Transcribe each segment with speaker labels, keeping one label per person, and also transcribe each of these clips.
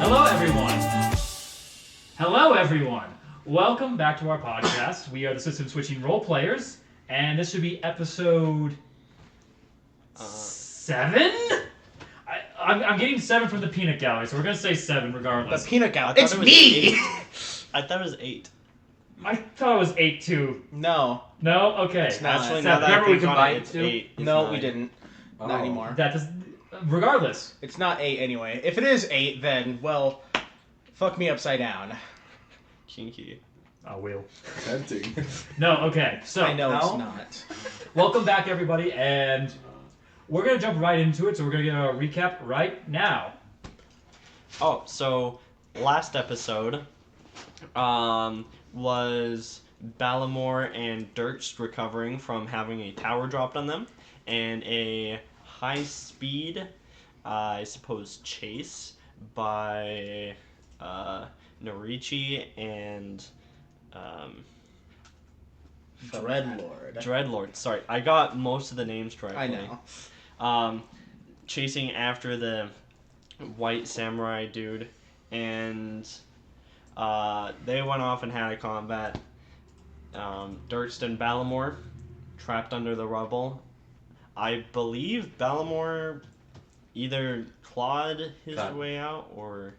Speaker 1: Hello, everyone. Hello, everyone. Welcome back to our podcast. We are the System Switching Role Players, and this should be episode 7? I'm getting 7 from the Peanut Gallery, so we're going to say 7 regardless.
Speaker 2: The Peanut Gallery. It's me!
Speaker 3: I thought it was 8.
Speaker 1: I thought it was 8 too.
Speaker 2: No.
Speaker 1: No? Okay.
Speaker 2: It's not.
Speaker 3: Actually,
Speaker 1: Seven.
Speaker 3: now that I
Speaker 1: Remember we
Speaker 3: think on
Speaker 1: combined
Speaker 3: it, it's
Speaker 1: two?
Speaker 3: 8. It's
Speaker 2: No,
Speaker 3: 9.
Speaker 2: we didn't. Not anymore.
Speaker 1: That does... Regardless.
Speaker 2: It's not 8 anyway. If it is 8, then, well, fuck me upside down.
Speaker 3: Kinky.
Speaker 1: I will.
Speaker 4: Tempting.
Speaker 1: No, okay. So,
Speaker 2: I know it's not.
Speaker 1: welcome back, everybody, and we're going to jump right into it, so we're going to get a recap right now.
Speaker 3: Oh, so last episode was Ballamore and Dirks recovering from having a tower dropped on them and a high-speed, I suppose, chase by Norichi and Dreadlord. Sorry, I got most of the names correctly.
Speaker 2: I know.
Speaker 3: Chasing after the white samurai dude, and they went off and had a combat. Dirks and Ballamore trapped under the rubble. I believe Ballamore either clawed his way out or...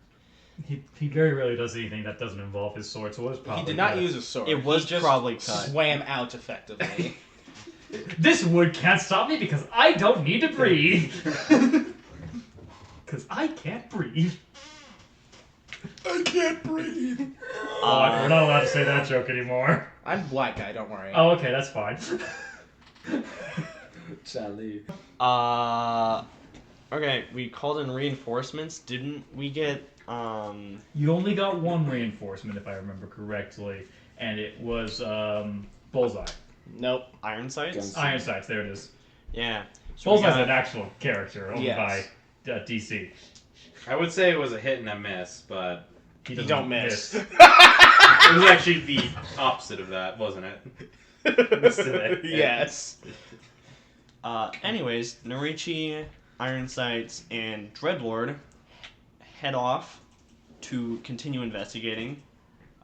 Speaker 1: He very rarely does anything that doesn't involve his sword, so it was probably...
Speaker 2: He did not use a sword.
Speaker 3: It was
Speaker 2: He just
Speaker 3: probably cut.
Speaker 2: swam out effectively.
Speaker 1: This wood can't stop me because I don't need to breathe. Because I can't breathe.
Speaker 4: I can't breathe.
Speaker 1: We're not allowed to say that joke anymore.
Speaker 2: I'm a black guy, don't worry.
Speaker 1: Oh, okay, that's fine.
Speaker 4: Charlie.
Speaker 3: Okay, we called in reinforcements. Didn't we get,
Speaker 1: You only got one reinforcement, if I remember correctly, and it was, Bullseye.
Speaker 2: Nope.
Speaker 3: iron sights?
Speaker 4: Guns.
Speaker 1: Iron Sights, there it is.
Speaker 3: Yeah. So we
Speaker 1: Bullseye's
Speaker 3: got-
Speaker 1: an actual character, owned
Speaker 2: Yes.
Speaker 1: by DC.
Speaker 5: I would say it was a hit and a miss, but
Speaker 2: You
Speaker 1: doesn't
Speaker 2: don't miss.
Speaker 5: it was actually the opposite of that, wasn't it?
Speaker 1: Missed it.
Speaker 2: Yes.
Speaker 3: Anyways, Norichi, Iron Sights, and Dreadlord head off to continue investigating.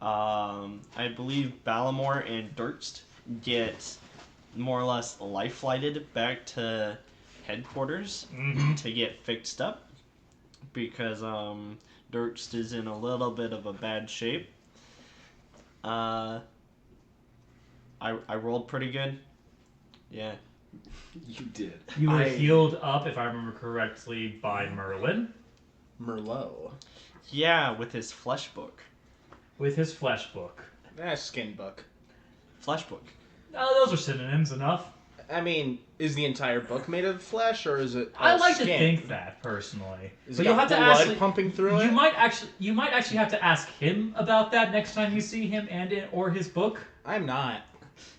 Speaker 3: I believe Ballamore and Dirks get more or less life-flighted back to headquarters to get fixed up because Dirks is in a little bit of a bad shape. I rolled pretty good. Yeah.
Speaker 4: You did.
Speaker 1: You were healed up, if I remember correctly, by Merlin.
Speaker 2: Merlot.
Speaker 3: Yeah, with his flesh book.
Speaker 1: With his flesh book.
Speaker 2: Skin book.
Speaker 3: Flesh book.
Speaker 1: Oh, those are synonyms enough.
Speaker 2: I mean, is the entire book made of flesh, or is it
Speaker 1: I
Speaker 2: all
Speaker 1: like
Speaker 2: skin?
Speaker 1: to think that personally.
Speaker 2: Is
Speaker 1: But
Speaker 2: it
Speaker 1: you'll
Speaker 2: got
Speaker 1: have to
Speaker 2: blood
Speaker 1: actually
Speaker 2: pumping through
Speaker 1: You
Speaker 2: it?
Speaker 1: might actually have to ask him about that next time you see him or his book.
Speaker 2: I'm not.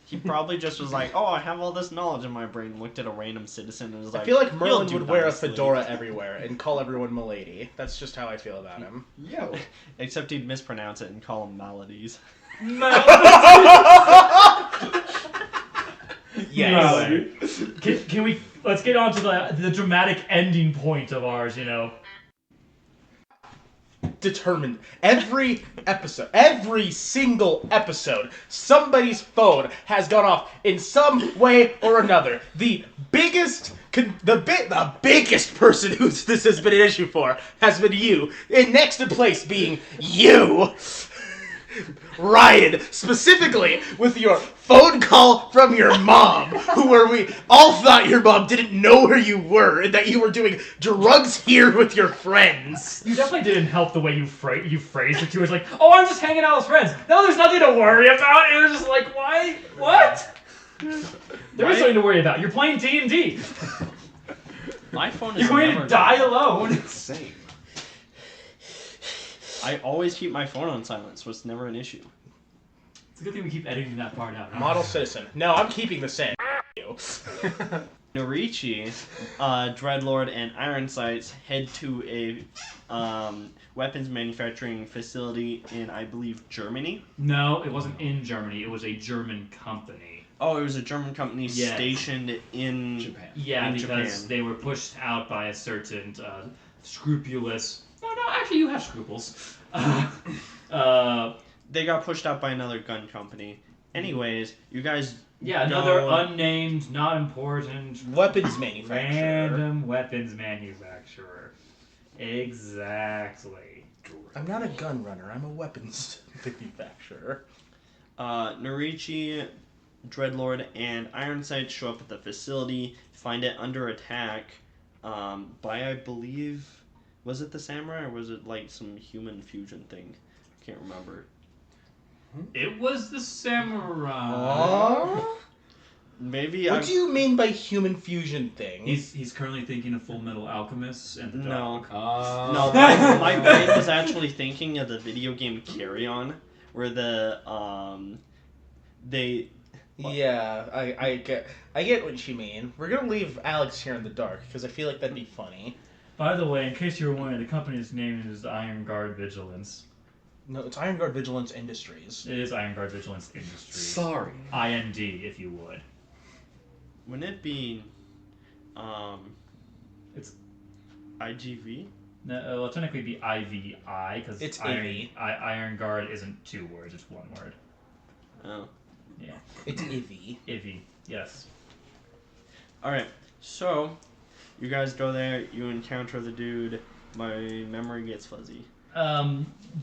Speaker 3: He probably just was like, oh, I have all this knowledge in my brain, looked at a random citizen and was like,
Speaker 2: I feel like
Speaker 3: "You'll
Speaker 2: Merlin
Speaker 3: do
Speaker 2: would wear a
Speaker 3: nicely."
Speaker 2: fedora everywhere and call everyone milady. That's just how I feel about him.
Speaker 4: Yo.
Speaker 3: Except he'd mispronounce it and call them maladies.
Speaker 2: Yes.
Speaker 1: Can we let's get on to the dramatic ending point of ours, you know.
Speaker 2: Determined. Every episode, every single episode, somebody's phone has gone off in some way or another. The biggest person who this has been an issue for has been you. And next in place being you. Ryan, specifically with your phone call from your mom, where we all thought your mom didn't know where you were and that you were doing drugs here with your friends.
Speaker 1: You definitely didn't help the way you phrased it. You was like, "Oh, I'm just hanging out with friends." No, there's nothing to worry about. It was just like, why? What? There is something to worry about. You're playing D&D.
Speaker 3: My phone is
Speaker 1: You're going
Speaker 3: never
Speaker 1: to die
Speaker 3: gone.
Speaker 1: alone.
Speaker 4: Same.
Speaker 3: I always keep my phone on silent, so it's never an issue.
Speaker 1: It's a good thing we keep editing that part out.
Speaker 2: Model citizen. No, I'm keeping the same. You.
Speaker 3: Norichi, Dreadlord, and Iron Sights head to a weapons manufacturing facility in, I believe, Germany.
Speaker 1: No, it wasn't in Germany. It was a German company.
Speaker 3: Oh, it was a German company
Speaker 1: Yes.
Speaker 3: stationed in
Speaker 4: Japan.
Speaker 1: Yeah,
Speaker 3: in
Speaker 1: because
Speaker 3: Japan.
Speaker 1: they were pushed out by a certain scrupulous. No, actually, you have scruples.
Speaker 3: They got pushed out by another gun company. Anyways, you guys.
Speaker 1: Yeah, another
Speaker 3: go-
Speaker 1: unnamed, not important,
Speaker 2: Weapons manufacturer.
Speaker 1: random weapons manufacturer. Exactly.
Speaker 2: I'm not a gun runner. I'm a weapons manufacturer.
Speaker 3: Norichi, Dreadlord, and Ironsight show up at the facility, find it under attack by, I believe, was it the samurai or was it like some human fusion thing? I can't remember.
Speaker 1: It was the samurai.
Speaker 3: Maybe
Speaker 2: What do you mean by human fusion thing?
Speaker 1: He's currently thinking of Full Metal Alchemist and the
Speaker 3: No.
Speaker 1: dog.
Speaker 3: No, my brain was actually thinking of the video game Carry On, where they.
Speaker 2: Yeah, I get what you mean. We're gonna leave Alex here in the dark because I feel like that'd be funny.
Speaker 1: By the way, in case you were wondering, the company's name is Iron Guard Vigilance.
Speaker 2: No, it's Iron Guard Vigilance Industries.
Speaker 1: It is Iron Guard Vigilance Industries.
Speaker 4: Sorry.
Speaker 1: IND, if you would.
Speaker 3: Wouldn't it be,
Speaker 1: It's
Speaker 3: IGV?
Speaker 1: no, it'll technically be IVI because
Speaker 2: It's
Speaker 1: Iron,
Speaker 2: IV.
Speaker 1: Iron Guard isn't 2 words; it's 1 word.
Speaker 3: Oh.
Speaker 1: Yeah,
Speaker 2: It's Ivy.
Speaker 1: IV. Yes.
Speaker 3: All right. So, you guys go there. You encounter the dude. My memory gets fuzzy.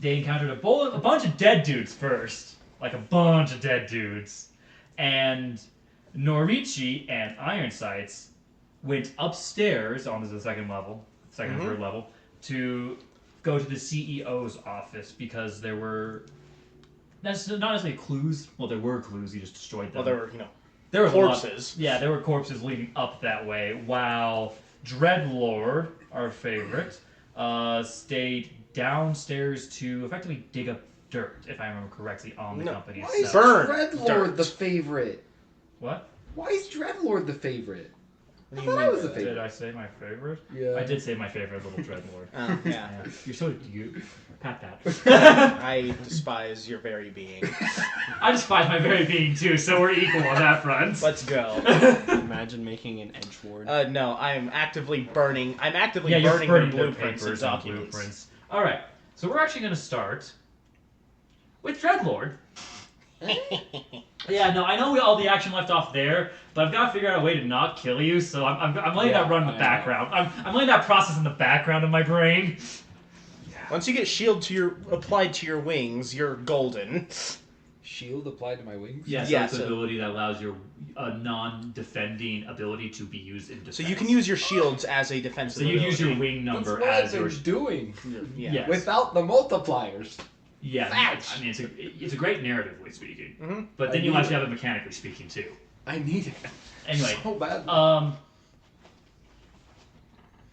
Speaker 1: They encountered a bunch of dead dudes first, like a bunch of dead dudes, and Norichi and Ironsights went upstairs onto the second level, and third level, to go to the CEO's office because there were not necessarily clues. Well, there were clues. You just destroyed them.
Speaker 2: Well, there were
Speaker 1: There was a lot-
Speaker 2: corpses.
Speaker 1: yeah, there were corpses leading up that way, while Dreadlord, our favorite, stayed downstairs to effectively dig up dirt, if I remember correctly, on the
Speaker 2: No,
Speaker 1: company
Speaker 4: Why is
Speaker 1: itself.
Speaker 2: Burn
Speaker 4: Dreadlord
Speaker 2: dirt.
Speaker 4: the favorite?
Speaker 1: What?
Speaker 4: Why is Dreadlord the favorite?
Speaker 2: What
Speaker 4: I
Speaker 2: do you
Speaker 4: thought I
Speaker 2: mean
Speaker 4: was the
Speaker 2: by that?
Speaker 1: Did
Speaker 4: favorite.
Speaker 1: I say my favorite?
Speaker 4: Yeah.
Speaker 1: I did say my favorite little Dreadlord.
Speaker 2: Oh, yeah.
Speaker 1: Yeah. You're so you pat that.
Speaker 2: I despise your very being.
Speaker 1: I despise my very being too, so we're equal on that front.
Speaker 2: Let's go.
Speaker 3: Imagine making an edgelord.
Speaker 2: No, I'm actively burning. I'm actively
Speaker 1: yeah, you're
Speaker 2: burning
Speaker 1: burning
Speaker 2: their
Speaker 1: their
Speaker 2: blueprints and
Speaker 1: papers and
Speaker 2: documents.
Speaker 1: blueprints. All right, so we're actually going to start with Dreadlord. Yeah, no, I know all the action left off there, but I've got to figure out a way to not kill you, so I'm letting that run in the
Speaker 4: I know.
Speaker 1: background. I'm letting that process in the background of my brain.
Speaker 2: Once you get shield applied to your wings, you're golden.
Speaker 4: Shield applied to my wings?
Speaker 1: Yeah, so
Speaker 2: Yeah,
Speaker 1: it's an
Speaker 2: so-
Speaker 1: ability that allows your non-defending ability to be used in defense.
Speaker 2: So you can use your shields as a defensive
Speaker 1: So you use your
Speaker 2: ability.
Speaker 1: wing
Speaker 4: That's
Speaker 1: number
Speaker 4: what
Speaker 1: as
Speaker 4: I've
Speaker 1: your...
Speaker 4: been doing.
Speaker 2: Yeah.
Speaker 1: Yes.
Speaker 4: Without the multipliers.
Speaker 1: Yeah,
Speaker 4: Facts.
Speaker 1: I mean, it's a great narratively speaking.
Speaker 2: Mhm.
Speaker 1: But then
Speaker 4: I
Speaker 1: you
Speaker 4: need
Speaker 1: actually
Speaker 4: it.
Speaker 1: have it mechanically speaking too.
Speaker 4: I need it.
Speaker 1: Anyway,
Speaker 4: So bad.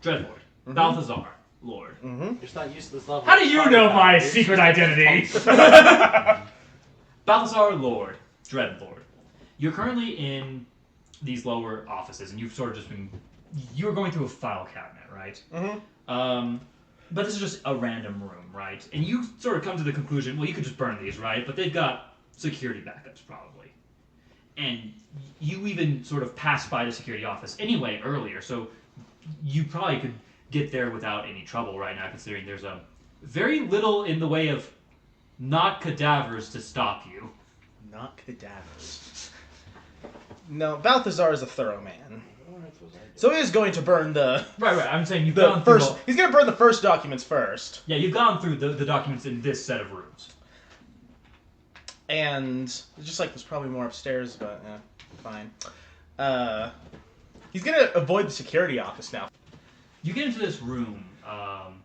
Speaker 1: Dreadlord.
Speaker 2: Mhm.
Speaker 1: Balthazar. Lord.
Speaker 2: Mm-hmm.
Speaker 6: You're just not used to this level.
Speaker 1: How do you know my secret identity? Balthazar Lord. Dreadlord. You're currently in these lower offices, and you've sort of just been... You're going through a file cabinet, right?
Speaker 2: Mm-hmm.
Speaker 1: But this is just a random room, right? And you sort of come to the conclusion, well, you could just burn these, right? But they've got security backups, probably. And you even sort of passed by the security office anyway earlier, so you probably could get there without any trouble right now, considering there's very little in the way of not cadavers to stop you.
Speaker 2: Not cadavers. No, Balthazar is a thorough man. So he is going to burn the
Speaker 1: Right. I'm saying you've
Speaker 2: the
Speaker 1: gone through...
Speaker 2: first. He's going to burn the first documents first,
Speaker 1: Yeah, you've gone through the documents in this set of rooms.
Speaker 2: and it's just like there's probably more upstairs, but fine. He's going to avoid the security office now.
Speaker 1: You get into this room,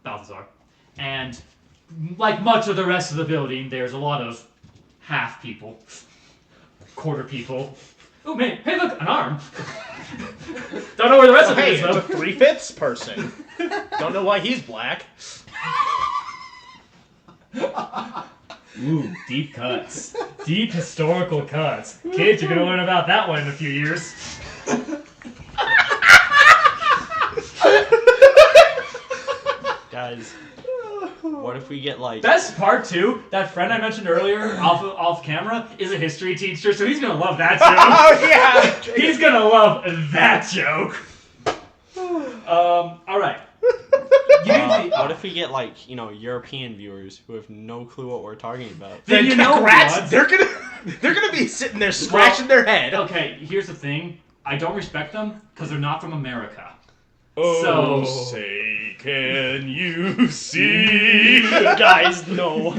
Speaker 1: Balthazar, and like much of the rest of the building, there's a lot of half people, quarter people. Oh man, hey look, an arm! Don't know where the rest
Speaker 2: Oh,
Speaker 1: of it
Speaker 2: hey,
Speaker 1: is
Speaker 2: it's a
Speaker 1: though.
Speaker 2: 3/5 person. Don't know why he's black.
Speaker 1: Ooh, deep cuts. Deep historical cuts. Kids, you're gonna learn about that one in a few years.
Speaker 3: Guys, What if we get like?
Speaker 1: Best part too, that friend I mentioned earlier, off camera, is a history teacher, so he's gonna love that joke.
Speaker 2: Oh yeah.
Speaker 1: He's gonna love that joke. All right.
Speaker 3: What if we get like European viewers who have no clue what we're talking about?
Speaker 1: Then you know
Speaker 2: congrats.
Speaker 1: what?
Speaker 2: They're gonna be sitting there scratching their head.
Speaker 1: Okay, here's the thing. I don't respect them because they're not from America.
Speaker 2: Oh,
Speaker 1: So-
Speaker 2: say can you see?
Speaker 3: Guys, no.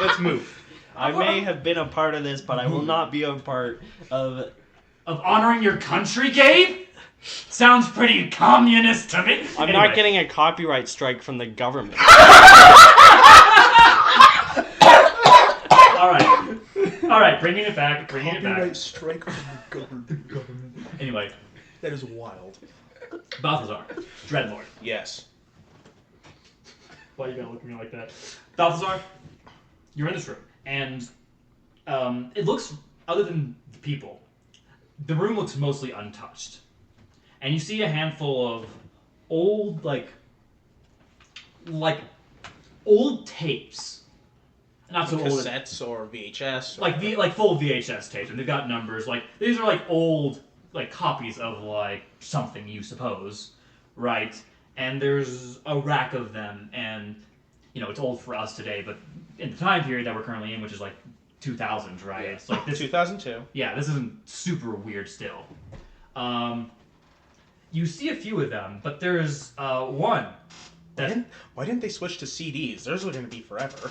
Speaker 5: Let's move.
Speaker 3: I may have been a part of this, but I will not be a part of.
Speaker 1: Of honoring your country, Gabe? Sounds pretty communist to me.
Speaker 3: I'm
Speaker 1: Anyway.
Speaker 3: not getting a copyright strike from the government.
Speaker 1: All right, bringing it back.
Speaker 2: Strike from the government.
Speaker 1: Anyway,
Speaker 2: That is wild.
Speaker 1: Balthazar, Dreadlord.
Speaker 2: Yes.
Speaker 1: Why are you gonna look at me like that? Balthazar, you're in this room, and it looks, other than the people, the room looks mostly untouched. And you see a handful of old, like old tapes. Not so old.
Speaker 2: Cassettes or VHS. Or
Speaker 1: Like full VHS tapes, and they've got numbers. Like these are like old copies of like something, you suppose, right? And there's a rack of them, and it's old for us today, but in the time period that we're currently in, which is like 2000s, right? It's like this.
Speaker 2: 2002.
Speaker 1: Yeah, this isn't super weird still. You see a few of them, but there's one that
Speaker 2: Why didn't they switch to CDs? Those are going to be forever.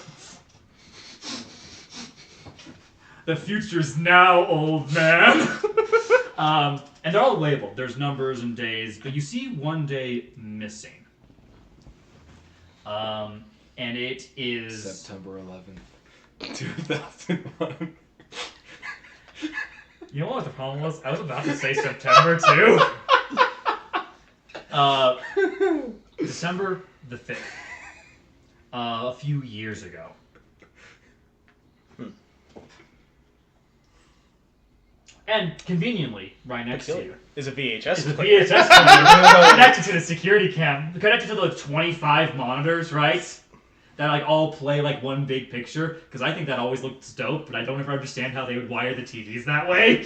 Speaker 1: the future's now, old man. And they're all labeled. There's numbers and days, but you see one day missing. And it is
Speaker 4: September 11th.
Speaker 5: 2001.
Speaker 1: You know what the problem was? I was about to say September too. December the 5th. A few years ago. And conveniently, right next to you,
Speaker 2: Is a VHS.
Speaker 1: is a VHS camera connected to the security cam, connected to the 25 monitors, right? That like all play like one big picture. Because I think that always looks dope, but I don't ever understand how they would wire the TVs that way.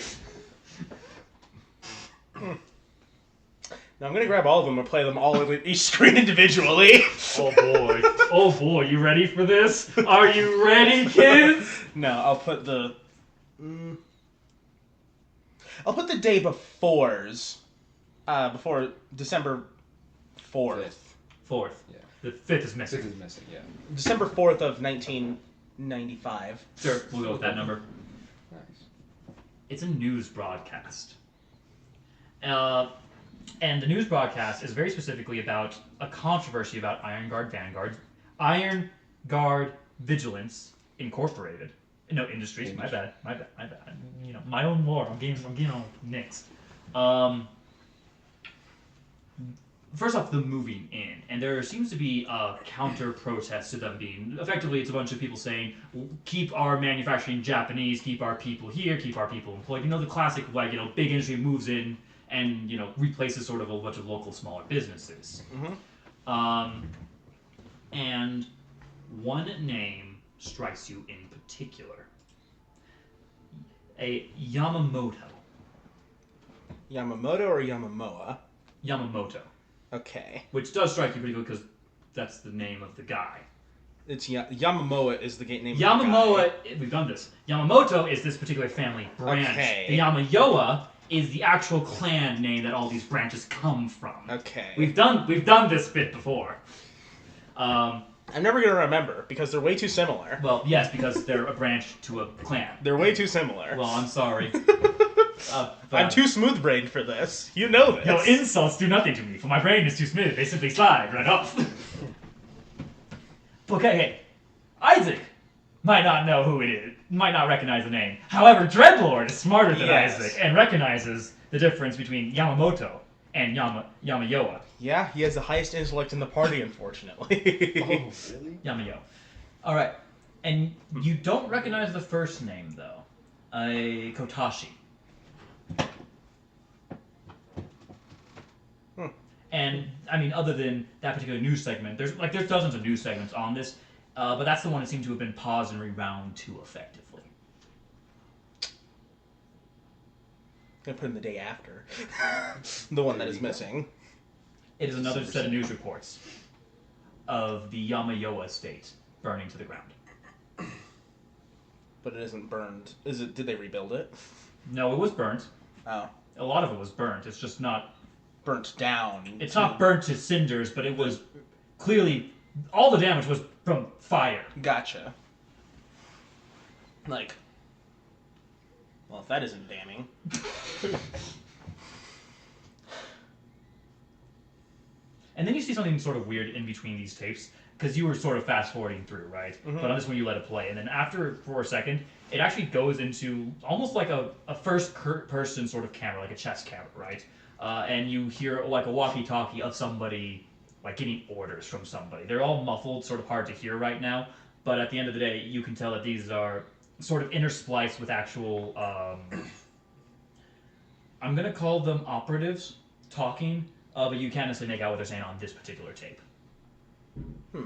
Speaker 2: Now I'm gonna grab all of them and play them all on each screen individually.
Speaker 1: Oh boy. Oh boy, you ready for this? Are you ready, kids?
Speaker 2: No, I'll put the day before's. Before December 4th.
Speaker 4: Fifth.
Speaker 1: 4th.
Speaker 4: Yeah.
Speaker 1: The 5th is missing.
Speaker 4: Sixth is missing, yeah.
Speaker 2: December 4th of 1995.
Speaker 1: Sure, we'll go with that number.
Speaker 4: Nice.
Speaker 1: It's a news broadcast. And the news broadcast is very specifically about a controversy about Iron Guard Vigilance Incorporated. No, Industries. My bad. My own lore. I'm getting all nixed. First off, the moving in, and there seems to be a counter protest to them being. Effectively, it's a bunch of people saying, "Keep our manufacturing Japanese. Keep our people here. Keep our people employed." The classic big industry moves in and replaces sort of a bunch of local smaller businesses. And one name strikes you in particular: a Yamamoto.
Speaker 2: Yamamoto or Yamamoa?
Speaker 1: Yamamoto,
Speaker 2: Okay.
Speaker 1: which does strike you pretty good because that's the name of the guy.
Speaker 2: It's Yamamoa is the name of the
Speaker 1: Yamamoa,
Speaker 2: guy.
Speaker 1: we've done this. Yamamoto is this particular family branch.
Speaker 2: Okay.
Speaker 1: The Yamayoa is the actual clan name that all these branches come from.
Speaker 2: Okay.
Speaker 1: We've done this bit before.
Speaker 2: I'm never gonna remember because they're way too similar.
Speaker 1: Well, yes, because they're a branch to a clan.
Speaker 2: They're way too similar.
Speaker 1: Well, I'm sorry.
Speaker 2: I'm too smooth-brained for this. You know this.
Speaker 1: No, insults do nothing to me, for my brain is too smooth. They simply slide right off. Okay, hey, Isaac might not know who it is, might not recognize the name. However, Dreadlord is smarter than
Speaker 2: Yes.
Speaker 1: Isaac and recognizes the difference between Yamamoto and Yamayoa.
Speaker 2: Yeah, he has the highest intellect in the party, unfortunately.
Speaker 4: Oh, really?
Speaker 1: Yamayo. All right, and you don't recognize the first name though, Kotashi. And I mean, other than that particular news segment, there's dozens of news segments on this, but that's the one that seemed to have been paused and rewound too effectively.
Speaker 2: Gonna put in the day after. The one that is missing.
Speaker 1: It is another set of news reports of the Yamayoa estate burning to the ground.
Speaker 2: But it isn't burned. Did they rebuild it?
Speaker 1: No, it was burnt.
Speaker 2: Oh.
Speaker 1: A lot of it was burnt. It's just not.
Speaker 2: Burnt down.
Speaker 1: It's not burnt to cinders, but it was clearly all the damage was from fire.
Speaker 2: Gotcha. Like. Well, if that isn't damning.
Speaker 1: And then you see something sort of weird in between these tapes, because you were sort of fast forwarding through, right?
Speaker 2: Mm-hmm.
Speaker 1: But on this one you let it play, and then after for a second, it actually goes into almost like a first person sort of camera, like a chest camera, right? And you hear like a walkie-talkie of somebody like getting orders from somebody. They're all muffled, sort of hard to hear right now, but at the end of the day, you can tell that these are sort of interspliced with actual. I'm gonna call them operatives talking. But you can't necessarily make out what they're saying on this particular tape. We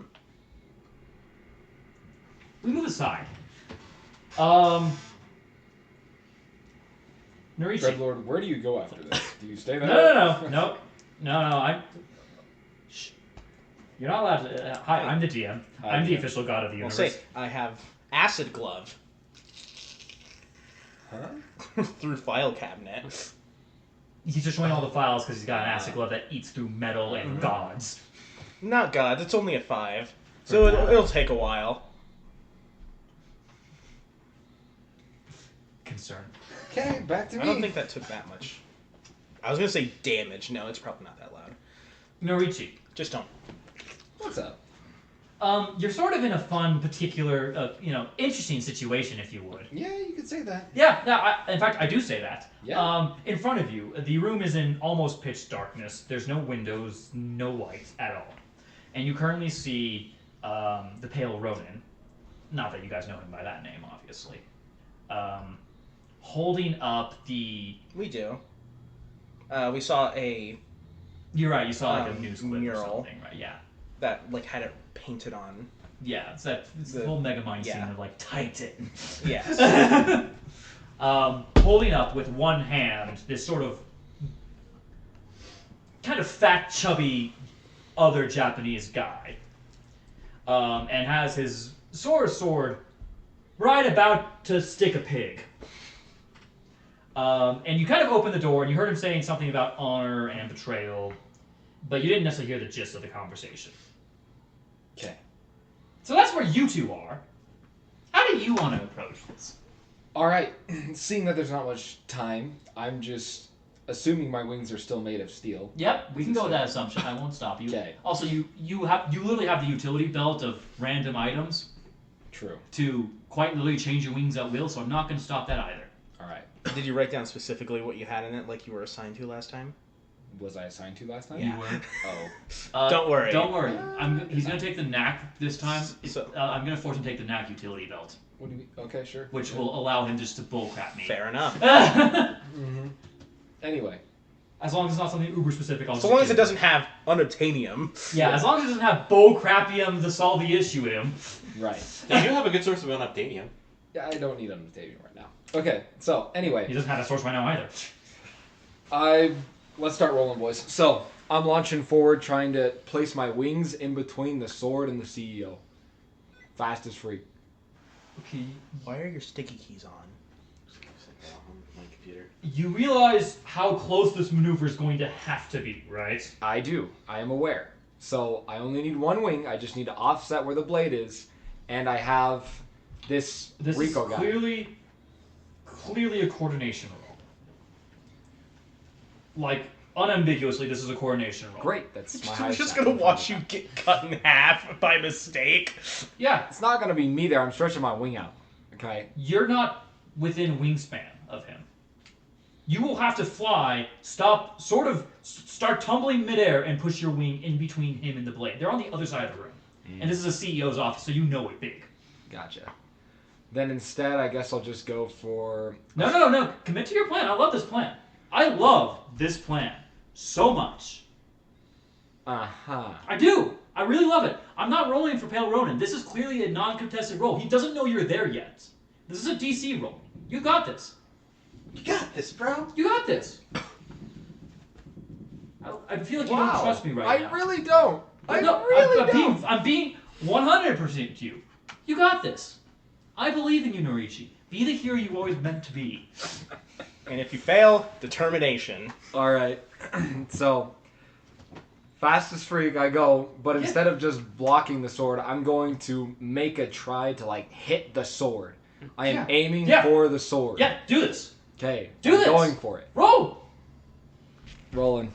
Speaker 1: move aside. Narichi.
Speaker 6: Dreadlord, where do you go after this? Do you stay there?
Speaker 1: No. I'm. Shh. You're not allowed to. Hi, I'm the GM. I'm the official god of the
Speaker 2: We'll
Speaker 1: universe.
Speaker 2: say I have acid glove
Speaker 6: Huh?
Speaker 2: through file cabinet.
Speaker 1: He's just showing all the files because he's got an acid glove that eats through metal and gods.
Speaker 2: Not God. It's only a 5, so it'll take a while.
Speaker 1: Concern.
Speaker 6: Okay, back to me.
Speaker 2: I don't think that took that much. I was gonna say damage. No, it's probably not that loud.
Speaker 1: Norichi.
Speaker 2: Just don't.
Speaker 6: What's up?
Speaker 1: You're sort of in a fun, particular, interesting situation, if you would.
Speaker 6: Yeah, you could say that.
Speaker 1: Yeah, in fact, I do say that.
Speaker 6: Yeah.
Speaker 1: In front of you, the room is in almost pitch darkness. There's no windows, no light at all. And you currently see the Pale Ronin, not that you guys know him by that name, obviously, holding up the...
Speaker 2: We do. We saw a
Speaker 1: You're right, you saw like a news clip
Speaker 2: mural.
Speaker 1: or something, right? Yeah.
Speaker 2: that like had it painted on.
Speaker 1: Yeah, it's the
Speaker 2: The-
Speaker 1: whole Megamind
Speaker 2: yeah.
Speaker 1: scene of like Titan.
Speaker 2: Yes.
Speaker 1: Holding up with one hand this sort of kind of fat, chubby other Japanese guy, and has his sword right about to stick a pig. And you kind of open the door and you heard him saying something about honor and betrayal, but you didn't necessarily hear the gist of the conversation.
Speaker 6: Okay.
Speaker 1: So that's where you two are. How do you want to approach this?
Speaker 6: All right. Seeing that there's not much time, I'm just assuming my wings are still made of steel.
Speaker 1: Yep, we can go with that assumption. I won't stop you.
Speaker 6: Okay.
Speaker 1: Also, you literally have the utility belt of random items
Speaker 6: True.
Speaker 1: to quite literally change your wings at will, so I'm not going to stop that either.
Speaker 6: All right.
Speaker 2: Did you write down specifically what you had in it, like you were assigned to last time?
Speaker 6: Was I assigned to last time?
Speaker 2: Yeah.
Speaker 1: You were.
Speaker 6: Oh.
Speaker 2: Don't worry.
Speaker 1: Don't worry. He's going to take the knack this time.
Speaker 2: So-
Speaker 1: I'm going to force him to take the knack utility belt,
Speaker 6: What do you mean? Okay, sure.
Speaker 1: which will allow him just to bullcrap me.
Speaker 2: Fair enough.
Speaker 6: Mm-hmm. Anyway.
Speaker 1: As long as it's not something uber specific, I'll
Speaker 2: So
Speaker 1: just
Speaker 2: long as
Speaker 1: do
Speaker 2: it doesn't have unobtainium.
Speaker 1: Yeah, as long as it doesn't have bullcrapium to solve the issue with him.
Speaker 6: Right.
Speaker 5: They do have a good source of unobtainium.
Speaker 6: Yeah, I don't need unobtainium right now. Okay, so anyway.
Speaker 1: He doesn't have that source right now either.
Speaker 6: Let's start rolling, boys. So, I'm launching forward, trying to place my wings in between the sword and the CEO. Fast as free.
Speaker 1: Okay.
Speaker 2: Why are your sticky keys on?
Speaker 5: My computer.
Speaker 1: You realize how close this maneuver is going to have to be, right?
Speaker 6: I do. I am aware. So, I only need one wing. I just need to offset where the blade is. And I have this Rico
Speaker 1: is
Speaker 6: guy.
Speaker 1: clearly a coordination roll. Like, unambiguously, this is a coordination roll.
Speaker 6: Great. That's my
Speaker 2: I'm
Speaker 6: highest
Speaker 2: just
Speaker 6: stat.
Speaker 2: gonna watch you get cut in half by mistake.
Speaker 1: Yeah,
Speaker 6: It's not going to be me there. I'm stretching my wing out. Okay?
Speaker 1: you're not within wingspan of him. You will have to fly, stop, start tumbling midair, and push your wing in between him and the blade. They're on the other side of the room. And this is a CEO's office, so you know it big.
Speaker 6: Gotcha. Then instead, I guess I'll just go for...
Speaker 1: No. Commit to your plan. I love this plan. I love this plan so much. I do. I really love it. I'm not rolling for Pale Ronin. This is clearly a non-contested roll. He doesn't know you're there yet. This is a DC roll. You got this.
Speaker 2: You got this, bro.
Speaker 1: You got this. I feel like you don't trust me right now.
Speaker 6: I really don't. I
Speaker 1: No,
Speaker 6: really
Speaker 1: I'm
Speaker 6: don't.
Speaker 1: I'm being 100% you. You got this. I believe in you, Norichi. Be the hero you always meant to be.
Speaker 2: And if you fail, determination.
Speaker 6: All right. So, fastest freak I go, but instead of just blocking the sword, I'm going to make a try to like hit the sword. I am aiming for the sword.
Speaker 1: Yeah, do this.
Speaker 6: Okay.
Speaker 1: Do this.
Speaker 6: Going for it.
Speaker 1: Roll.
Speaker 6: Rolling.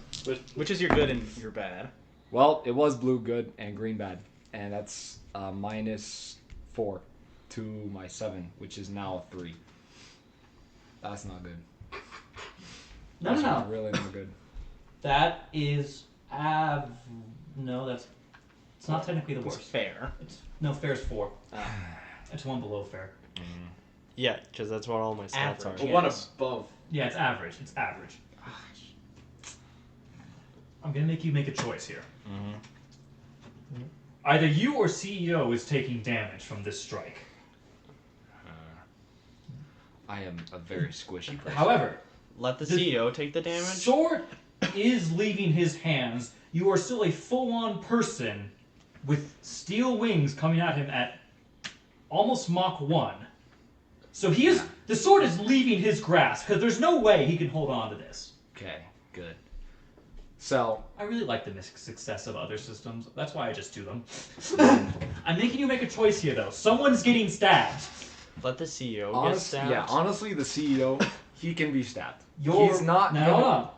Speaker 2: Which is your good and your bad?
Speaker 6: Well, it was blue good and green bad, and that's -4 to my 7, which is now 3. That's not good.
Speaker 1: No.
Speaker 6: That's really not good.
Speaker 1: That is no, that's it's not technically the
Speaker 2: It's
Speaker 1: worst.
Speaker 2: fair.
Speaker 1: Fair's 4. It's one below fair.
Speaker 3: Yeah, because that's what all my stats
Speaker 2: Average.
Speaker 3: are.
Speaker 2: One
Speaker 5: above.
Speaker 1: Yeah, it's average. It's average. I'm gonna make you make a choice here. Either you or CEO is taking damage from this strike.
Speaker 6: I am a very squishy person.
Speaker 1: However,
Speaker 3: Let the
Speaker 1: The
Speaker 3: CEO take the damage.
Speaker 1: sword is leaving his hands. You are still a full-on person with steel wings coming at him at almost Mach 1. So the sword is leaving his grasp because there's no way he can hold on to this.
Speaker 6: Okay, good. So,
Speaker 1: I really like the success of other systems. That's why I just do them. I'm making you make a choice here, though. Someone's getting stabbed.
Speaker 3: Let the CEO get stabbed.
Speaker 6: honestly, the CEO, he can be stabbed.
Speaker 1: He's
Speaker 6: not
Speaker 1: Now,
Speaker 6: gonna-
Speaker 1: hold on.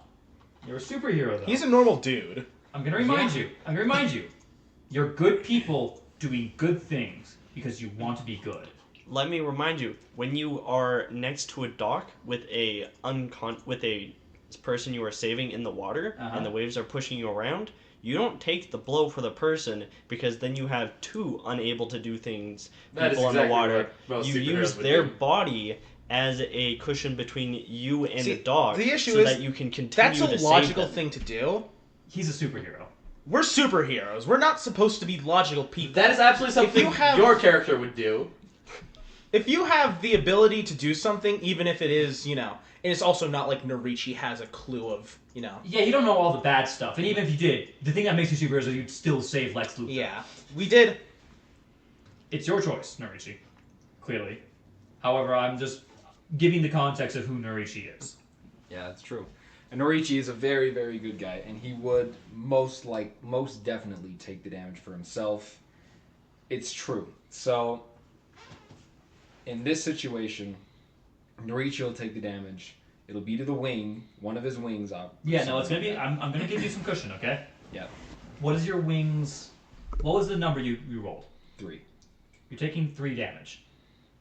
Speaker 1: You're a superhero, though.
Speaker 2: He's a normal dude.
Speaker 1: I'm gonna remind you. I'm gonna remind you. You're good people doing good things because you want to be good.
Speaker 3: Let me remind you, when you are next to a dock with a person you are saving in the water,
Speaker 1: Uh-huh.
Speaker 3: and the waves are pushing you around, you don't take the blow for the person, because then you have two unable to do things
Speaker 5: That is
Speaker 3: people in the
Speaker 5: exactly
Speaker 3: water.
Speaker 5: what most
Speaker 3: You
Speaker 5: superheroes
Speaker 3: use
Speaker 5: would
Speaker 3: their
Speaker 5: do.
Speaker 3: body as a cushion between you and
Speaker 2: See,
Speaker 3: the dog,
Speaker 2: the issue
Speaker 3: so
Speaker 2: is
Speaker 3: that you can continue
Speaker 2: That's
Speaker 3: to
Speaker 2: a
Speaker 3: save
Speaker 2: logical
Speaker 3: them.
Speaker 2: thing to do.
Speaker 1: He's a superhero.
Speaker 2: We're superheroes. We're not supposed to be logical people.
Speaker 5: That is absolutely something
Speaker 2: you have-
Speaker 5: your character would do.
Speaker 2: If you have the ability to do something, even if it is, and it's also not like Norichi has a clue of,
Speaker 1: Yeah, you don't know all the bad stuff, and even if you did, the thing that makes you superheroes is you'd still save Lex Luthor.
Speaker 2: Yeah. We did.
Speaker 1: It's your choice, Norichi. Clearly. However, I'm just giving the context of who Norichi is.
Speaker 6: Yeah, that's true. And Norichi is a very, very good guy, and he would most definitely take the damage for himself. It's true. So, in this situation, Norichi will take the damage. It'll be to the wing, one of his wings up.
Speaker 1: Yeah, no, it's gonna be. I'm gonna give you some cushion, okay?
Speaker 6: Yeah.
Speaker 1: What is your wings? What was the number you rolled?
Speaker 6: 3.
Speaker 1: You're taking 3 damage.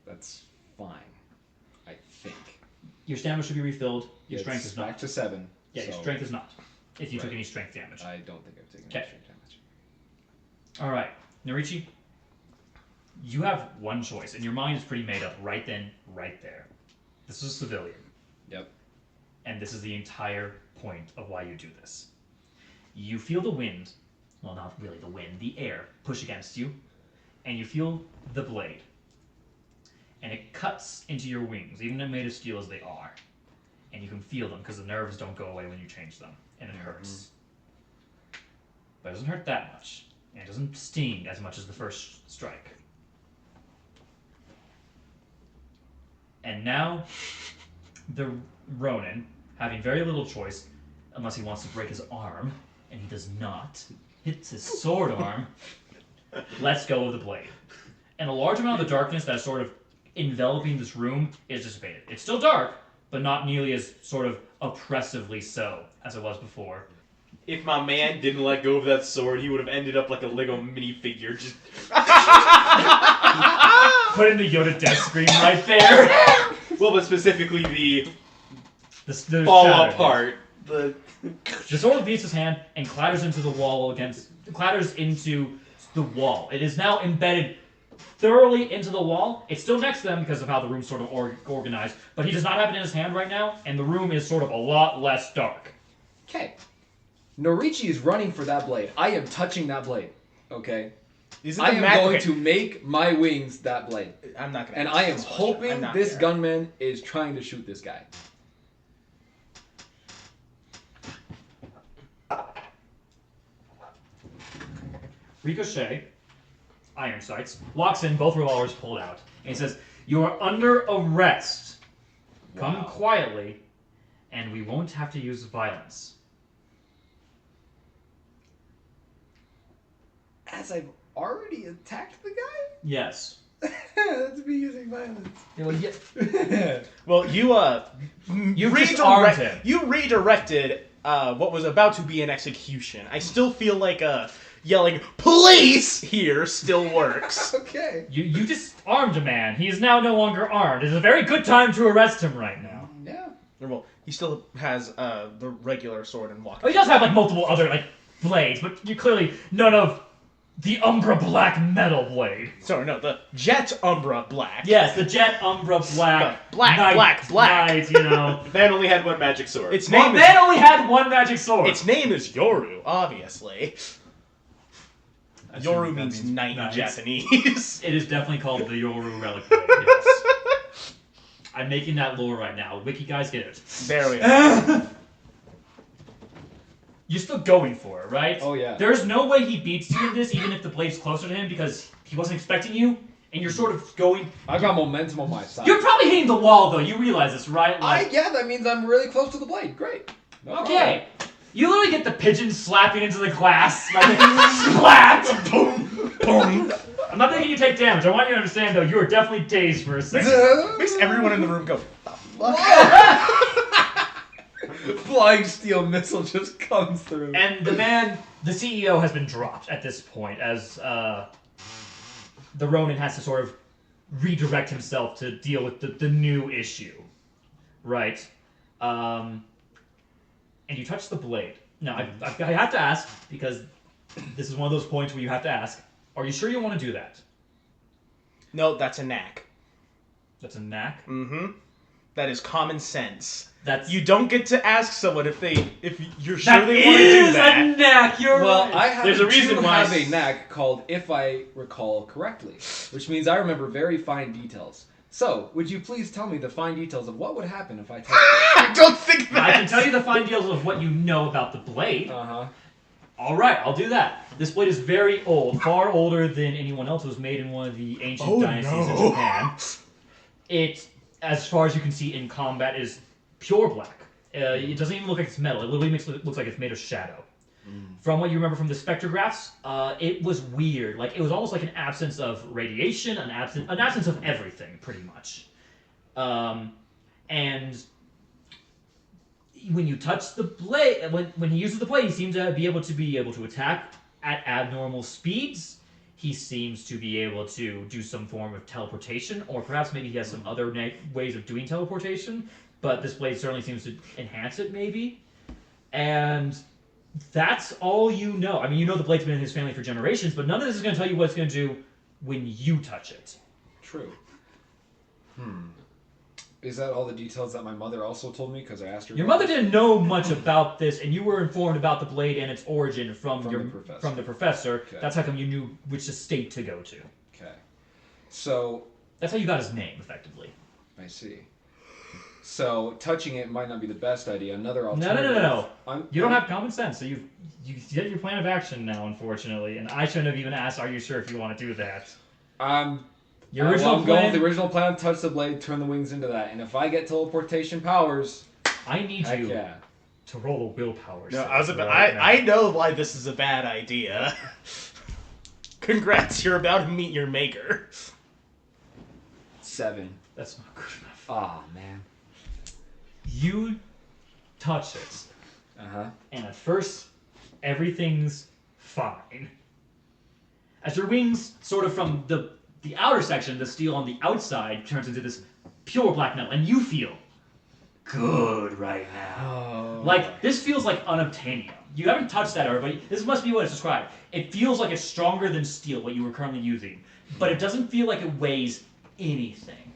Speaker 6: That's fine, I think.
Speaker 1: Your stamina should be refilled. Your
Speaker 6: It's
Speaker 1: strength is
Speaker 6: back
Speaker 1: not.
Speaker 6: to 7.
Speaker 1: Yeah, your
Speaker 6: so
Speaker 1: strength is not. If you took
Speaker 6: Right.
Speaker 1: any strength damage.
Speaker 6: I don't think I've taken
Speaker 1: Okay.
Speaker 6: any strength damage.
Speaker 1: All right, Norichi. You have one choice, and your mind is pretty made up right then, right there. This is a civilian.
Speaker 6: Yep.
Speaker 1: And this is the entire point of why you do this. You feel the wind, well, not really the wind, the air push against you, and you feel the blade. And it cuts into your wings, even though made of steel as they are. And you can feel them because the nerves don't go away when you change them, and it hurts. But it doesn't hurt that much, and it doesn't sting as much as the first strike. And now, the Ronin, having very little choice, unless he wants to break his arm, and he does not, hits his sword arm, lets go of the blade. And a large amount of the darkness that is sort of enveloping this room is dissipated. It's still dark, but not nearly as sort of oppressively so as it was before.
Speaker 5: If my man didn't let go of that sword, he would have ended up like a Lego minifigure. Just
Speaker 1: Put in the Yoda death scream right there.
Speaker 5: well, but specifically the
Speaker 1: The
Speaker 5: fall
Speaker 1: shatter.
Speaker 5: apart.
Speaker 1: The sword beats his hand and clatters into the wall It is now embedded thoroughly into the wall. It's still next to them because of how the room's sort of organized, but he does not have it in his hand right now, and the room is sort of a lot less dark.
Speaker 6: Okay. Norichi is running for that blade. I am touching that blade. Okay?
Speaker 2: Is it
Speaker 6: I
Speaker 2: the
Speaker 6: am
Speaker 2: mag-
Speaker 6: going
Speaker 2: okay,
Speaker 6: to make my wings that blade.
Speaker 2: I'm not gonna.
Speaker 6: And
Speaker 2: answer
Speaker 6: I am
Speaker 2: this question. I'm
Speaker 6: hoping
Speaker 2: not
Speaker 6: this
Speaker 2: here.
Speaker 6: gunman is trying to shoot this guy.
Speaker 1: Ricochet, iron sights, walks in, both revolvers pulled out, and he says, "You are under arrest. Come quietly, and we won't have to use violence."
Speaker 6: As I've already attacked the guy?
Speaker 1: Yes.
Speaker 6: That's me using violence.
Speaker 1: Yeah, well, yeah.
Speaker 2: Well,
Speaker 1: You disarmed him.
Speaker 2: You redirected what was about to be an execution. I still feel like yelling "police" here still works.
Speaker 6: Okay.
Speaker 1: You disarmed a man. He is now no longer armed. It is a very good time to arrest him right now.
Speaker 6: Yeah.
Speaker 2: Well, he still has the regular sword and walking.
Speaker 1: Oh, he does have like multiple other like blades, but you clearly none of the Umbra Black metal blade.
Speaker 2: Sorry, no, the Jet Umbra Black.
Speaker 1: Yes, the Jet Umbra Black.
Speaker 2: The black.
Speaker 1: Knight, you know.
Speaker 5: Man only had one magic sword.
Speaker 2: Its
Speaker 1: Well,
Speaker 2: name is
Speaker 1: man only had one magic sword.
Speaker 2: its name is Yoru, obviously.
Speaker 5: I assume
Speaker 2: Yoru
Speaker 5: that
Speaker 2: means
Speaker 5: means
Speaker 2: knight in
Speaker 1: knight.
Speaker 2: Japanese.
Speaker 1: It is definitely called the Yoru Relic Blade, yes. I'm making that lore right now. Wiki guys get it.
Speaker 2: There we go.
Speaker 1: You're still going for it, right?
Speaker 6: Oh, yeah.
Speaker 1: There's no way he beats you in this, even if the blade's closer to him, because he wasn't expecting you, and you're sort of going...
Speaker 6: I've got momentum on my side.
Speaker 1: You're probably hitting the wall, though. You realize this, right?
Speaker 6: Yeah, that means I'm really close to the blade. Great. No
Speaker 1: Okay. You literally get the pigeon slapping into the glass. Like, slapped! Boom! Boom! I'm not making you take damage. I want you to understand, though, you are definitely dazed for a second.
Speaker 6: problem.
Speaker 2: Makes everyone in the room go.
Speaker 6: Flying steel missile just comes through.
Speaker 1: And the man, the CEO, has been dropped at this point, as the Ronin has to sort of redirect himself to deal with the new issue. Right? And you touch the blade. Now, I have to ask, because this is one of those points where you have to ask, are you sure you want to do that?
Speaker 2: No, that's a knack.
Speaker 1: That's a knack?
Speaker 2: Mm-hmm. That is common sense.
Speaker 1: That's...
Speaker 2: You don't get to ask someone if you're sure
Speaker 1: That
Speaker 2: they want to do
Speaker 1: is
Speaker 2: that.
Speaker 1: a knack! You're
Speaker 6: Well,
Speaker 1: right.
Speaker 6: I happen
Speaker 5: There's a reason
Speaker 6: to
Speaker 5: why
Speaker 6: have a knack called If I Recall Correctly, which means I remember very fine details. So, would you please tell me the fine details of what would happen if I touched it?
Speaker 2: I don't think that.
Speaker 1: I can tell you the fine details of what you know about the blade.
Speaker 6: Uh-huh.
Speaker 1: All right, I'll do that. This blade is very old, far older than anyone else. It was made in one of the ancient dynasties in Japan. It, as far as you can see in combat, is pure black. It doesn't even look like it's metal. It literally looks like it's made of shadow. From what you remember from the spectrographs, it was weird. Like it was almost like an absence of radiation, an absence of everything, pretty much. And when you touch the blade, when he uses the blade, he seems to be able to attack at abnormal speeds. He seems to be able to do some form of teleportation, or perhaps maybe he has some other ways of doing teleportation. But this blade certainly seems to enhance it, maybe. And that's all you know. I mean, you know the blade's been in his family for generations, but none of this is going to tell you what it's going to do when you touch it.
Speaker 6: True. Is that all the details that my mother also told me? Because I asked her.
Speaker 1: Your mother didn't know much about this, and you were informed about the blade and its origin from the professor.
Speaker 6: Okay.
Speaker 1: That's how come you knew which estate to go to.
Speaker 6: Okay. So,
Speaker 1: That's how you got his name, effectively.
Speaker 6: I see. So, touching it might not be the best idea. Another
Speaker 1: No,
Speaker 6: alternative.
Speaker 1: You don't have common sense, so you get your plan of action now, unfortunately. And I shouldn't have even asked, are you sure if you want to do that? Your original
Speaker 6: I'm going
Speaker 1: plan...
Speaker 6: with the original plan, touch the blade, turn the wings into that. And if I get teleportation powers,
Speaker 1: I need
Speaker 6: heck
Speaker 1: you
Speaker 6: yeah.
Speaker 1: to roll a willpower
Speaker 2: No,
Speaker 1: save
Speaker 2: I was about.
Speaker 1: right
Speaker 2: I
Speaker 1: now.
Speaker 2: know why this is a bad idea. Congrats, you're about to meet your maker.
Speaker 6: 7.
Speaker 1: That's not good enough.
Speaker 6: Aw, man.
Speaker 1: You touch it,
Speaker 6: Uh-huh.
Speaker 1: and at first, everything's fine. As your wings, sort of from the outer section, the steel on the outside, turns into this pure black metal, and you feel good right now.
Speaker 6: Oh.
Speaker 1: Like, this feels like unobtainium. You haven't touched that, everybody. This must be what it's described. It feels like it's stronger than steel, what you were currently using. But it doesn't feel like it weighs anything.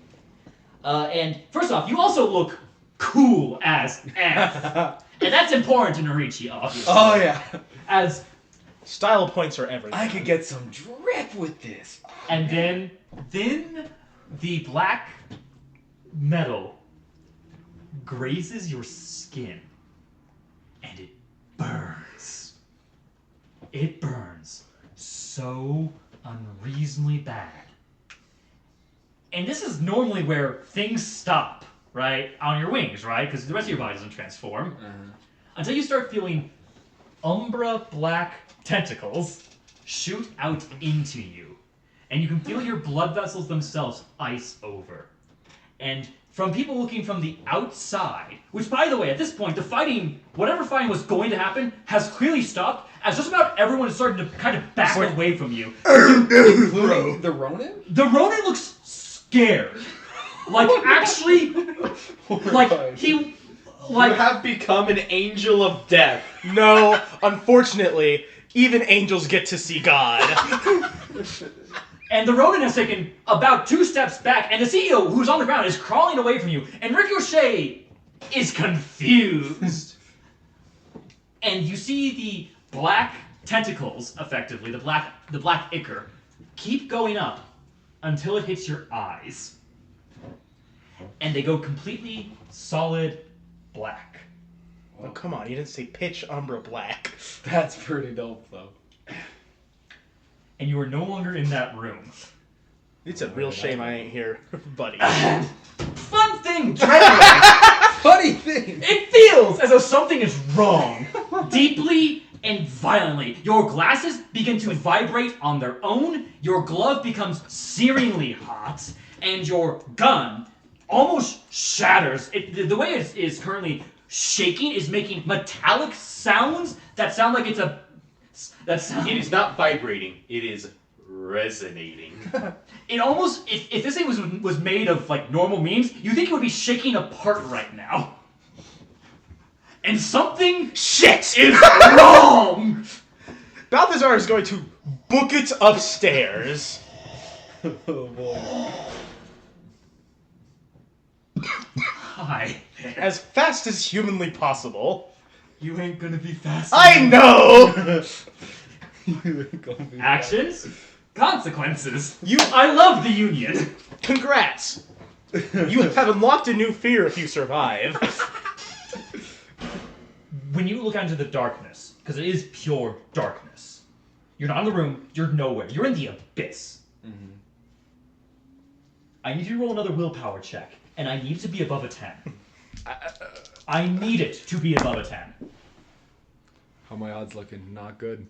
Speaker 1: And first off, you also look cool as F. And that's important to Norichi, obviously.
Speaker 2: Oh yeah.
Speaker 1: As
Speaker 2: Style points are everything.
Speaker 6: I could get some drip with this.
Speaker 1: and then the black metal grazes your skin, and it burns. It burns so unreasonably bad. And this is normally where things stop, right? On your wings, right? Because the rest of your body doesn't transform. Until you start feeling umbra black tentacles shoot out into you. And you can feel your blood vessels themselves ice over. And from people looking from the outside, which by the way, at this point, the fighting, whatever fighting was going to happen, has clearly stopped, as just about everyone is starting to kind of back away from you.
Speaker 6: Including the Ronin?
Speaker 1: The Ronin looks scared. Like, actually, like, he, like...
Speaker 5: You have become an angel of death.
Speaker 2: No, unfortunately, even angels get to see God.
Speaker 1: And the Ronin has taken about 2 steps back, and the CEO, who's on the ground, is crawling away from you, and Ricochet is confused. And you see the black tentacles, effectively, the black ichor, keep going up until it hits your eyes. And they go completely solid black.
Speaker 2: Oh, come on, you didn't say pitch umbra black.
Speaker 6: That's pretty dope, though.
Speaker 1: And you are no longer in that room.
Speaker 2: It's a real shame I ain't here, buddy.
Speaker 1: Fun thing, Dreadlord!
Speaker 6: Funny thing!
Speaker 1: It feels as though something is wrong. Deeply and violently. Your glasses begin to vibrate on their own, your glove becomes searingly hot, and your gun almost shatters. The way it is currently shaking is making metallic sounds that sound like it's a...
Speaker 5: It is not vibrating. It is resonating.
Speaker 1: It almost... If this thing was made of, like, normal means, you think it would be shaking apart right now. And something...
Speaker 2: Shit!
Speaker 1: is wrong!
Speaker 2: Balthazar is going to book it upstairs.
Speaker 6: Oh boy.
Speaker 1: Hi.
Speaker 2: As fast as humanly possible.
Speaker 1: You ain't gonna be fast
Speaker 2: I know!
Speaker 1: Actions, consequences.
Speaker 2: You-
Speaker 1: I love the Union.
Speaker 2: Congrats! You have unlocked a new fear if you survive.
Speaker 1: When you look out into the darkness, because it is pure darkness, you're not in the room, you're nowhere, you're in the abyss.
Speaker 6: Mm-hmm.
Speaker 1: I need you to roll another willpower check, and I need it to be above a 10. I need it to be above a 10.
Speaker 6: How my odds looking? Not good.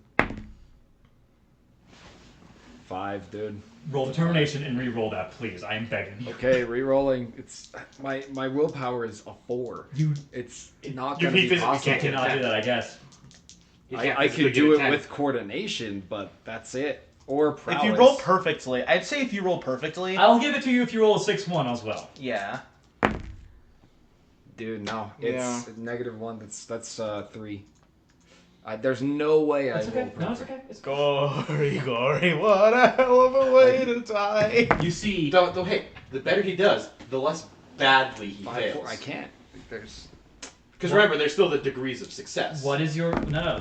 Speaker 6: 5, dude.
Speaker 1: Roll determination and re-roll that, please. I am begging you.
Speaker 6: Okay, re-rolling. It's my willpower is a 4. It's not
Speaker 2: You
Speaker 6: gonna be
Speaker 2: physically
Speaker 6: possible.
Speaker 1: I cannot do that, I guess.
Speaker 6: I could do it with coordination, but that's it. Or prowess.
Speaker 2: If you roll perfectly, I'd say if you roll perfectly.
Speaker 1: I'll give it to you if you roll a 6-1 as well.
Speaker 2: Yeah.
Speaker 6: Dude, no. It's -1. That's 3. There's no way I
Speaker 1: It's okay.
Speaker 6: roll
Speaker 1: No, it's
Speaker 6: perfect.
Speaker 1: okay. It's
Speaker 2: Gory, what a hell of a way to die.
Speaker 1: You see...
Speaker 5: Though, hey, the better he does, the less badly he
Speaker 6: 5,
Speaker 5: fails.
Speaker 6: 4. I can't. There's.
Speaker 5: Because remember, there's still the degrees of success.
Speaker 1: What is your... No,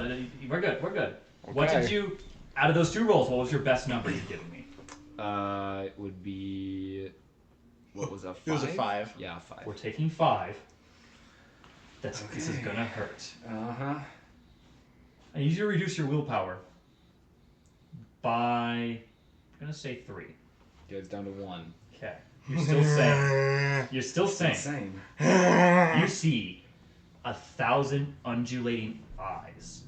Speaker 1: we're good, we're good. What did
Speaker 6: Okay.
Speaker 1: you... Out of those 2 rolls, what was your best number you've given me?
Speaker 6: It would be. What was that? 5?
Speaker 2: It was a 5.
Speaker 6: Yeah, 5.
Speaker 1: We're taking 5. This is
Speaker 6: Okay.
Speaker 1: gonna hurt.
Speaker 6: Uh-huh.
Speaker 1: I need you to reduce your willpower by... I'm gonna say 3.
Speaker 6: Yeah, it's down to 1.
Speaker 1: Okay. You're still sane. You're still sane.
Speaker 6: Insane.
Speaker 1: You see 1,000 undulating eyes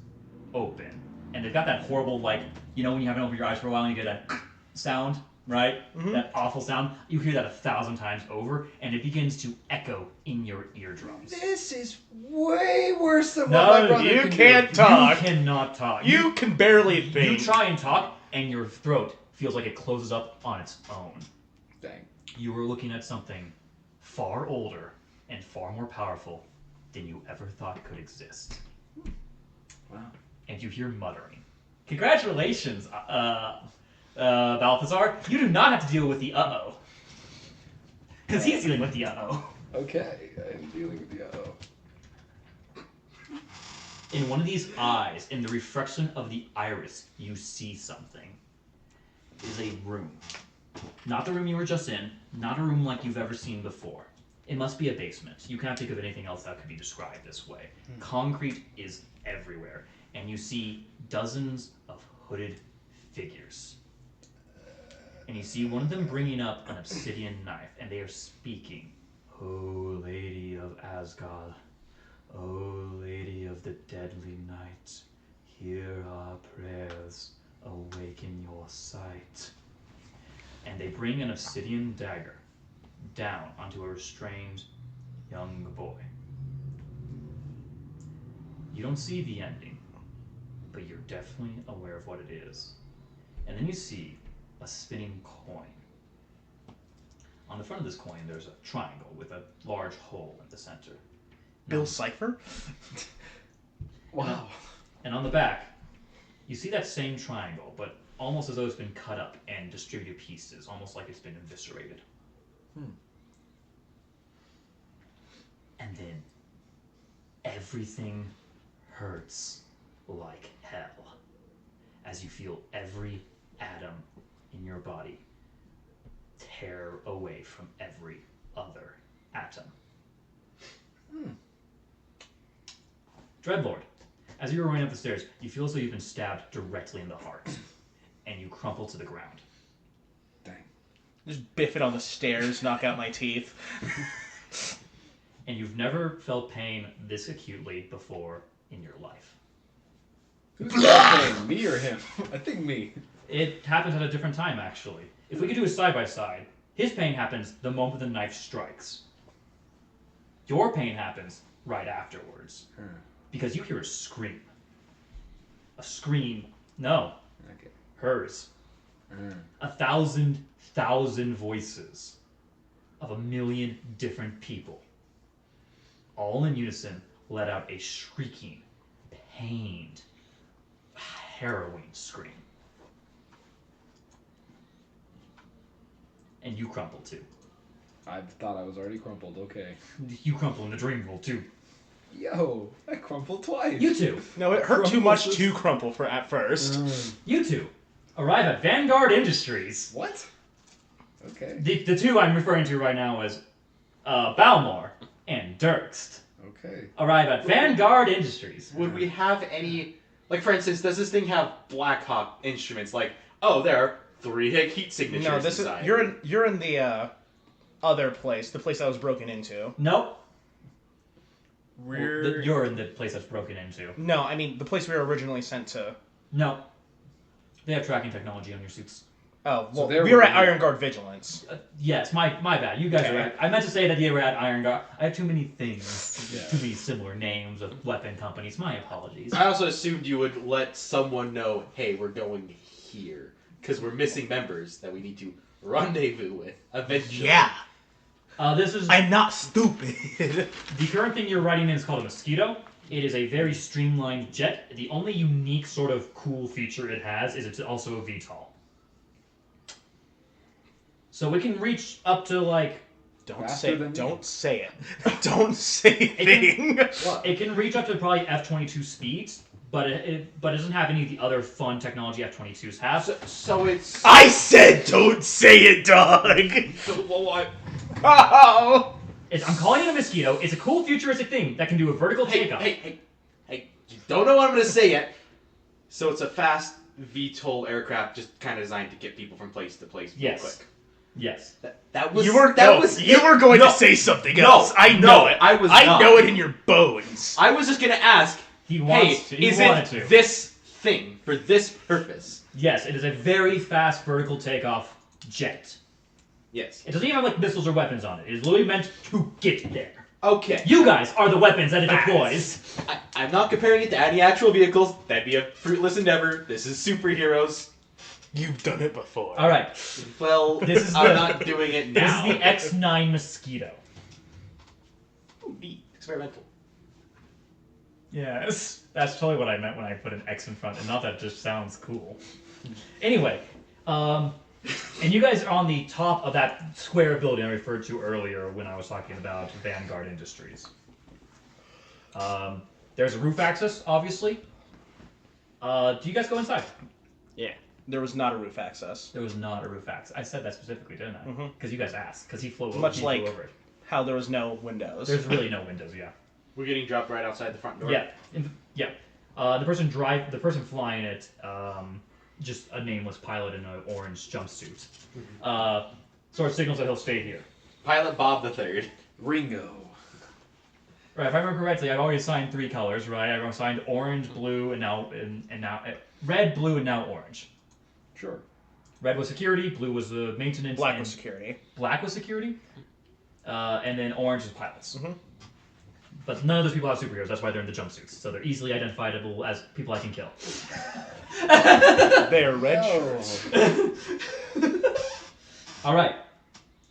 Speaker 1: open. And they've got that horrible, like, you know when you haven't opened your eyes for a while and you get that sound, right?
Speaker 2: Mhm.
Speaker 1: That awful sound. You hear that 1,000 times over, and it begins to echo in your eardrums.
Speaker 6: This is way worse than
Speaker 1: No,
Speaker 6: what my brother
Speaker 2: you
Speaker 6: can
Speaker 2: can't
Speaker 6: do.
Speaker 2: talk.
Speaker 1: You cannot talk.
Speaker 2: You can barely
Speaker 1: You
Speaker 2: think.
Speaker 1: try and talk, and your throat feels like it closes up on its own.
Speaker 6: Dang.
Speaker 1: You are looking at something far older and far more powerful than you ever thought could exist.
Speaker 6: Wow.
Speaker 1: And you hear muttering. Congratulations, Balthazar. You do not have to deal with the uh-oh. Because he's dealing with the uh-oh.
Speaker 6: Okay, I'm dealing with the
Speaker 1: In one of these eyes, in the reflection of the iris, you see something. It is a room. Not the room you were just in, not a room like you've ever seen before. It must be a basement. You cannot think of anything else that could be described this way. Concrete is everywhere, and you see dozens of hooded figures. And you see one of them bringing up an obsidian knife, and they are speaking. "O Lady of Asgard, O Lady of the Deadly Night, hear our prayers, awaken your sight." And they bring an obsidian dagger down onto a restrained young boy. You don't see the ending, but you're definitely aware of what it is. And then you see a spinning coin. On the front of this coin, there's a triangle with a large hole in the center.
Speaker 2: Bill Cipher?
Speaker 6: Wow.
Speaker 1: And on the back, you see that same triangle, but almost as though it's been cut up and distributed pieces, almost like it's been eviscerated. And then everything hurts like hell as you feel every atom in your body tear away from every other atom. Dreadlord, as you were running up the stairs, you feel as though you've been stabbed directly in the heart, and you crumple to the ground.
Speaker 6: Dang.
Speaker 2: Just biff it on the stairs, knock out my teeth.
Speaker 1: And you've never felt pain this acutely before in your life.
Speaker 6: Who's playing, me or him? I think me.
Speaker 1: It happens at a different time, actually. If we could do a side-by-side, his pain happens the moment the knife strikes. Your pain happens right afterwards. Because you hear a scream. A scream. No.
Speaker 6: Okay.
Speaker 1: Hers. 1,000,000 voices of 1,000,000 different people, all in unison, let out a shrieking, pained, harrowing scream. And you crumple too.
Speaker 6: I thought I was already crumpled. Okay.
Speaker 1: You crumple in the dream world too.
Speaker 6: Yo, I crumpled twice.
Speaker 1: You two.
Speaker 2: No, it hurt too much to crumple for at first.
Speaker 1: You two arrive at Vanguard Industries.
Speaker 6: What? Okay.
Speaker 1: The two I'm referring to right now as Balmor and Dirkst.
Speaker 6: Okay.
Speaker 1: Arrive at Vanguard Industries.
Speaker 5: Would we have any, like for instance, does this thing have Blackhawk instruments? Like, oh, there are 3 heat signatures.
Speaker 2: No, this is
Speaker 5: inside.
Speaker 2: you're in the other place, the place that was broken into.
Speaker 1: Nope.
Speaker 2: We're
Speaker 1: You're in the place that's broken into.
Speaker 2: No, I mean the place we were originally sent to.
Speaker 1: No. They have tracking technology on your suits.
Speaker 2: Oh,
Speaker 6: So
Speaker 2: well,
Speaker 6: there
Speaker 2: we were
Speaker 6: we
Speaker 2: at
Speaker 6: go.
Speaker 2: Iron Guard Vigilance.
Speaker 1: Yes, my bad. You guys
Speaker 2: Okay.
Speaker 1: are right. I meant to say that you were at Iron Guard. I have too many things.
Speaker 6: Yeah.
Speaker 1: Too many similar names of weapon companies. My apologies.
Speaker 5: I also assumed you would let someone know, hey, we're going here. Because we're missing members that we need to rendezvous with eventually.
Speaker 2: Yeah,
Speaker 1: This is
Speaker 2: I'm not stupid.
Speaker 1: the current thing you're riding in is called a Mosquito. It is a very streamlined jet. The only unique sort of cool feature it has is it's also a VTOL. So it can reach up to like
Speaker 2: Don't
Speaker 6: Faster
Speaker 2: say
Speaker 6: than
Speaker 2: it.
Speaker 6: me.
Speaker 2: Don't say it. Don't say anything.
Speaker 6: What?
Speaker 1: it can reach up to probably F-22 speeds, but it doesn't have any of the other fun technology F-22s have.
Speaker 5: So it's...
Speaker 2: I said don't say it, dog. Oh.
Speaker 1: I'm calling it a Mosquito. It's a cool futuristic thing that can do a vertical
Speaker 5: Hey,
Speaker 1: takeoff.
Speaker 5: hey, you don't know what I'm going to say yet. So it's a fast VTOL aircraft just kind of designed to get people from place to place real
Speaker 1: Yes.
Speaker 5: quick.
Speaker 1: Yes.
Speaker 5: That was...
Speaker 2: You were
Speaker 5: that was
Speaker 2: you
Speaker 5: it.
Speaker 2: were going
Speaker 5: No.
Speaker 2: to say something
Speaker 5: No,
Speaker 2: else. I know
Speaker 5: no,
Speaker 2: it.
Speaker 5: I was
Speaker 2: I
Speaker 5: not.
Speaker 2: know it in your bones.
Speaker 5: I was just going to ask,
Speaker 1: He
Speaker 5: hey,
Speaker 1: wants to. He
Speaker 5: is
Speaker 1: wanted
Speaker 5: it
Speaker 1: to.
Speaker 5: this thing for this purpose?
Speaker 1: Yes, it is a very fast vertical takeoff jet.
Speaker 5: Yes.
Speaker 1: It doesn't even have like missiles or weapons on it. It is literally meant to get there.
Speaker 5: Okay.
Speaker 1: You guys are the weapons that it
Speaker 2: Facts.
Speaker 1: deploys.
Speaker 5: I'm not comparing it to any actual vehicles. That'd be a fruitless endeavor. This is superheroes.
Speaker 2: You've done it before.
Speaker 1: All right,
Speaker 5: Well,
Speaker 1: This is
Speaker 5: I'm
Speaker 1: the-
Speaker 5: not doing it
Speaker 1: this
Speaker 5: now.
Speaker 1: is the X9 Mosquito.
Speaker 5: Ooh, neat. Experimental.
Speaker 1: Yes, that's totally what I meant when I put an X in front, and not that it just sounds cool. Anyway, and you guys are on the top of that square building I referred to earlier when I was talking about Vanguard Industries. There's a roof access, obviously. Do you guys go inside?
Speaker 2: There was not a roof access.
Speaker 1: There was not a roof access. I said that specifically, didn't I?
Speaker 2: Mhm.
Speaker 1: Because you guys asked. Because he flew
Speaker 2: Much
Speaker 1: he flew
Speaker 2: like-
Speaker 1: over it.
Speaker 2: How there was no windows.
Speaker 1: There's really no windows. Yeah.
Speaker 5: We're getting dropped right outside the front door.
Speaker 1: Yeah. Yeah. The person flying it, just a nameless pilot in an orange jumpsuit. Sort of signals that he'll stay here.
Speaker 5: Pilot Bob the Third.
Speaker 6: Ringo.
Speaker 1: Right. If I remember correctly, I've already assigned 3 colors. Right. I've assigned orange, blue, and now red, blue, and now orange.
Speaker 6: Sure.
Speaker 1: Red was security, blue was the maintenance,
Speaker 2: Black
Speaker 1: and
Speaker 2: was security.
Speaker 1: black was security, and then orange was pilots.
Speaker 2: Mhm.
Speaker 1: But none of those people have superheroes. That's why they're in the jumpsuits. So they're easily identifiable as people I can kill.
Speaker 2: They are red shirts.
Speaker 1: All right,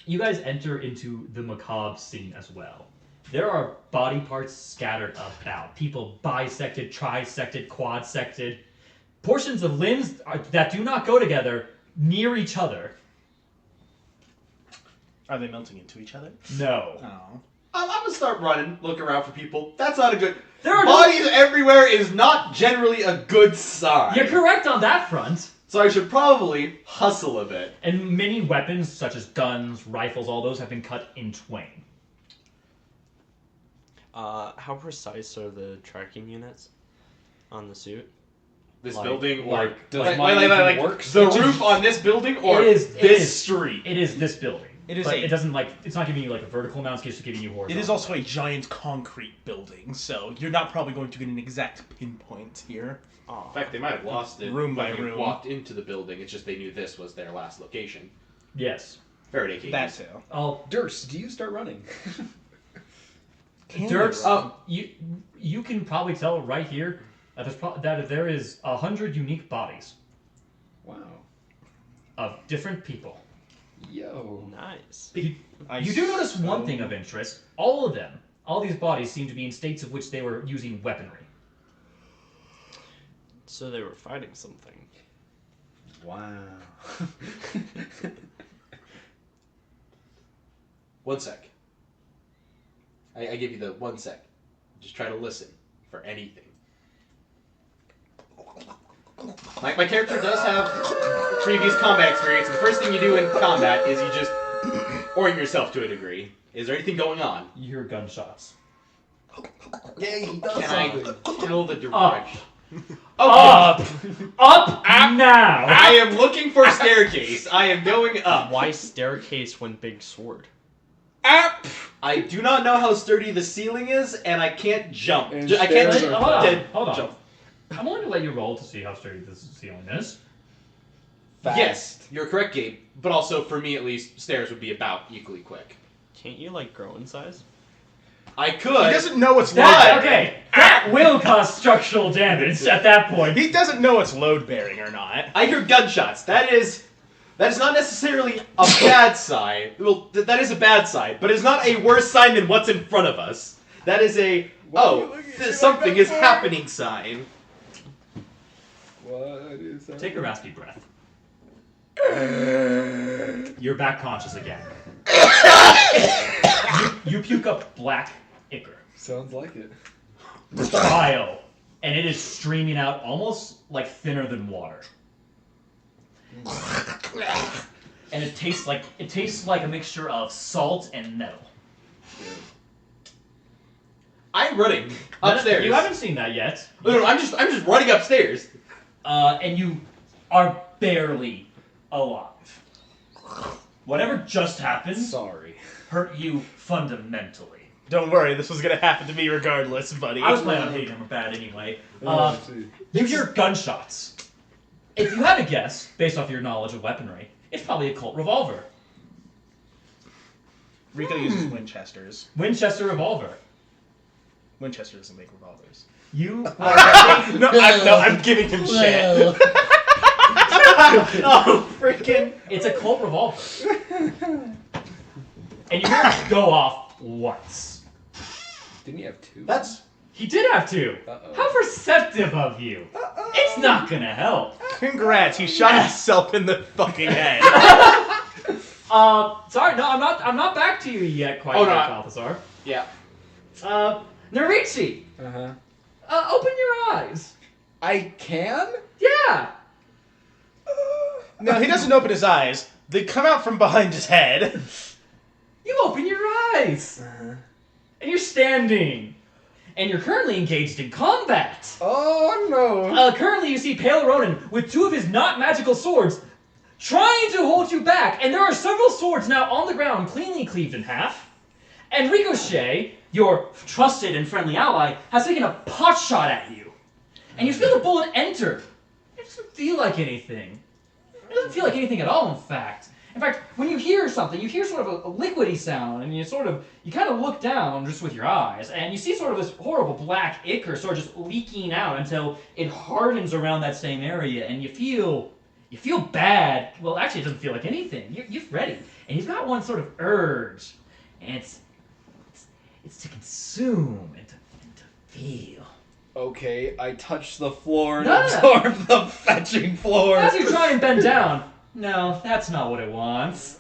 Speaker 1: you guys enter into the macabre scene as well. There are body parts scattered about. People bisected, trisected, quadsected. Portions of limbs that do not go together near each other.
Speaker 2: Are they melting into each other?
Speaker 1: No.
Speaker 2: Oh.
Speaker 5: I'm gonna start running, look around for people. That's not a good.
Speaker 1: There are
Speaker 5: Bodies everywhere is not generally a good sign.
Speaker 1: You're correct on that front.
Speaker 5: So I should probably hustle a bit.
Speaker 1: And many weapons, such as guns, rifles, all those have been cut in twain.
Speaker 3: How precise are the tracking units on the suit?
Speaker 5: This
Speaker 3: Like-
Speaker 5: building, or
Speaker 6: like, does
Speaker 5: like,
Speaker 6: mine
Speaker 5: like,
Speaker 6: even
Speaker 5: like,
Speaker 6: work?
Speaker 5: the roof on this building, or
Speaker 1: It is-
Speaker 5: this street.
Speaker 1: It is this building.
Speaker 2: It is
Speaker 1: but
Speaker 2: a-
Speaker 1: it doesn't it's not giving you like a vertical amount, it's just giving you horizontal.
Speaker 2: It is also a giant concrete building, so you're not probably going to get an exact pinpoint here.
Speaker 3: Oh,
Speaker 5: In fact, they might have lost it
Speaker 2: Room by
Speaker 5: when you
Speaker 2: room.
Speaker 5: walked into the building. It's just they knew this was their last location.
Speaker 1: Yes.
Speaker 5: Faraday cages.
Speaker 2: That too.
Speaker 1: I'll
Speaker 6: Durst, do you start running?
Speaker 1: Dirks.
Speaker 5: Oh.
Speaker 1: You can probably tell right here that there is 100 unique bodies
Speaker 6: Wow.
Speaker 1: of different people.
Speaker 6: Yo.
Speaker 3: nice.
Speaker 1: You do notice one thing of interest. All these bodies seem to be in states of which they were using weaponry.
Speaker 3: So they were fighting something.
Speaker 6: Wow.
Speaker 5: 1 sec. I give you the 1 sec. Just try to listen for anything. My character does have previous combat experience. The first thing you do in combat is you just orient yourself to a degree. Is there anything going on?
Speaker 1: You hear gunshots.
Speaker 6: Yeah, he does
Speaker 5: Can I kill the
Speaker 1: Up.
Speaker 5: direction?
Speaker 1: Up! Up now!
Speaker 5: I am looking for staircase. I am going up.
Speaker 3: Why staircase when big sword?
Speaker 5: Up! I do not know how sturdy the ceiling is, and I can't jump.
Speaker 6: And
Speaker 5: I can't
Speaker 6: stairs are
Speaker 1: Hold on.
Speaker 5: jump.
Speaker 1: I'm willing to let you roll to see how sturdy this ceiling is.
Speaker 5: Yes, you're correct, Gabe. But also, for me at least, stairs would be about equally quick.
Speaker 3: Can't you like grow in size?
Speaker 5: I
Speaker 2: He
Speaker 5: could.
Speaker 2: doesn't know it's load
Speaker 1: That,
Speaker 2: bearing.
Speaker 1: okay, that will cause structural damage at that point.
Speaker 2: He doesn't know it's load bearing or not.
Speaker 5: I hear gunshots. That is not necessarily a bad sign. Well, that is a bad sign, but it's not a worse sign than what's in front of us. That is a something is happening sign.
Speaker 6: What is that?
Speaker 1: Take a raspy breath. You're back conscious again. you puke up black ichor.
Speaker 6: Sounds like it.
Speaker 1: Bile. And it is streaming out almost like thinner than water. And it tastes like a mixture of salt and metal.
Speaker 5: I'm running upstairs.
Speaker 1: You haven't seen that yet.
Speaker 5: No, I'm just running upstairs.
Speaker 1: And you are barely alive. Whatever just happened
Speaker 6: Sorry.
Speaker 1: hurt you fundamentally.
Speaker 2: Don't worry, this was gonna happen to me regardless, buddy.
Speaker 1: I was planning on hating him bad anyway.
Speaker 6: I see.
Speaker 1: You hear gunshots. If you had to guess, based off your knowledge of weaponry, it's probably a Colt revolver.
Speaker 2: Rico uses Winchesters.
Speaker 1: Winchester revolver.
Speaker 2: Winchester doesn't make revolvers.
Speaker 1: You
Speaker 2: I'm giving him shit.
Speaker 5: Oh, freaking!
Speaker 1: It's a Colt revolver. And you hear it go off once.
Speaker 6: Didn't you have two?
Speaker 1: He did have two.
Speaker 6: Uh-oh.
Speaker 1: How perceptive of you. It's not gonna help.
Speaker 2: Congrats, he shot himself in the fucking head.
Speaker 1: Sorry, no, I'm not back to you yet, quite
Speaker 5: Oh,
Speaker 1: yet,
Speaker 5: no.
Speaker 1: Balthazar.
Speaker 5: Yeah.
Speaker 1: Narichi,
Speaker 6: Uh-huh.
Speaker 1: Open your eyes.
Speaker 6: I can?
Speaker 1: Yeah.
Speaker 2: No, he doesn't open his eyes. They come out from behind his head.
Speaker 1: You open your eyes. And you're standing. And you're currently engaged in combat.
Speaker 6: Oh no.
Speaker 1: Currently, you see Pale Ronin with two of his not magical swords trying to hold you back. And there are several swords now on the ground, cleanly cleaved in half. And Ricochet, your trusted and friendly ally, has taken a pot shot at you. And you feel the bullet enter. It doesn't feel like anything. It doesn't feel like anything at all, in fact. In fact, when you hear something, you hear sort of a liquidy sound, and you kind of look down just with your eyes, and you see sort of this horrible black ichor sort of just leaking out until it hardens around that same area, and you feel bad. Well, actually, it doesn't feel like anything. You're ready, and you've got one sort of urge, and it's to consume and to feel.
Speaker 6: Okay, I touch the floor and
Speaker 1: No.
Speaker 6: absorb the fetching floor.
Speaker 1: As you try and bend down, no, that's not what it wants.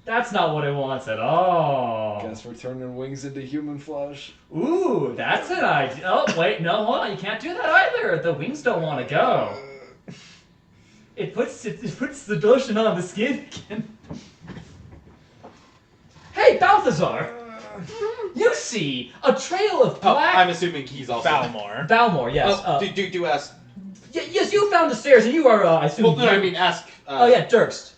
Speaker 1: That's not what it wants at all.
Speaker 6: Guess we're turning wings into human flesh.
Speaker 1: Ooh, that's an idea. Oh, wait, no, hold on. You can't do that either. The wings don't want to go. It puts the lotion on the skin again. Hey, Balthazar! You see a trail of
Speaker 5: Oh,
Speaker 1: black...
Speaker 5: I'm assuming he's also.
Speaker 2: Balmore.
Speaker 1: Balmore, yes.
Speaker 5: Oh, do ask.
Speaker 1: Yes, you found the stairs, and you are, I assume...
Speaker 5: Well, no, I mean ask.
Speaker 1: Oh, yeah, Durst.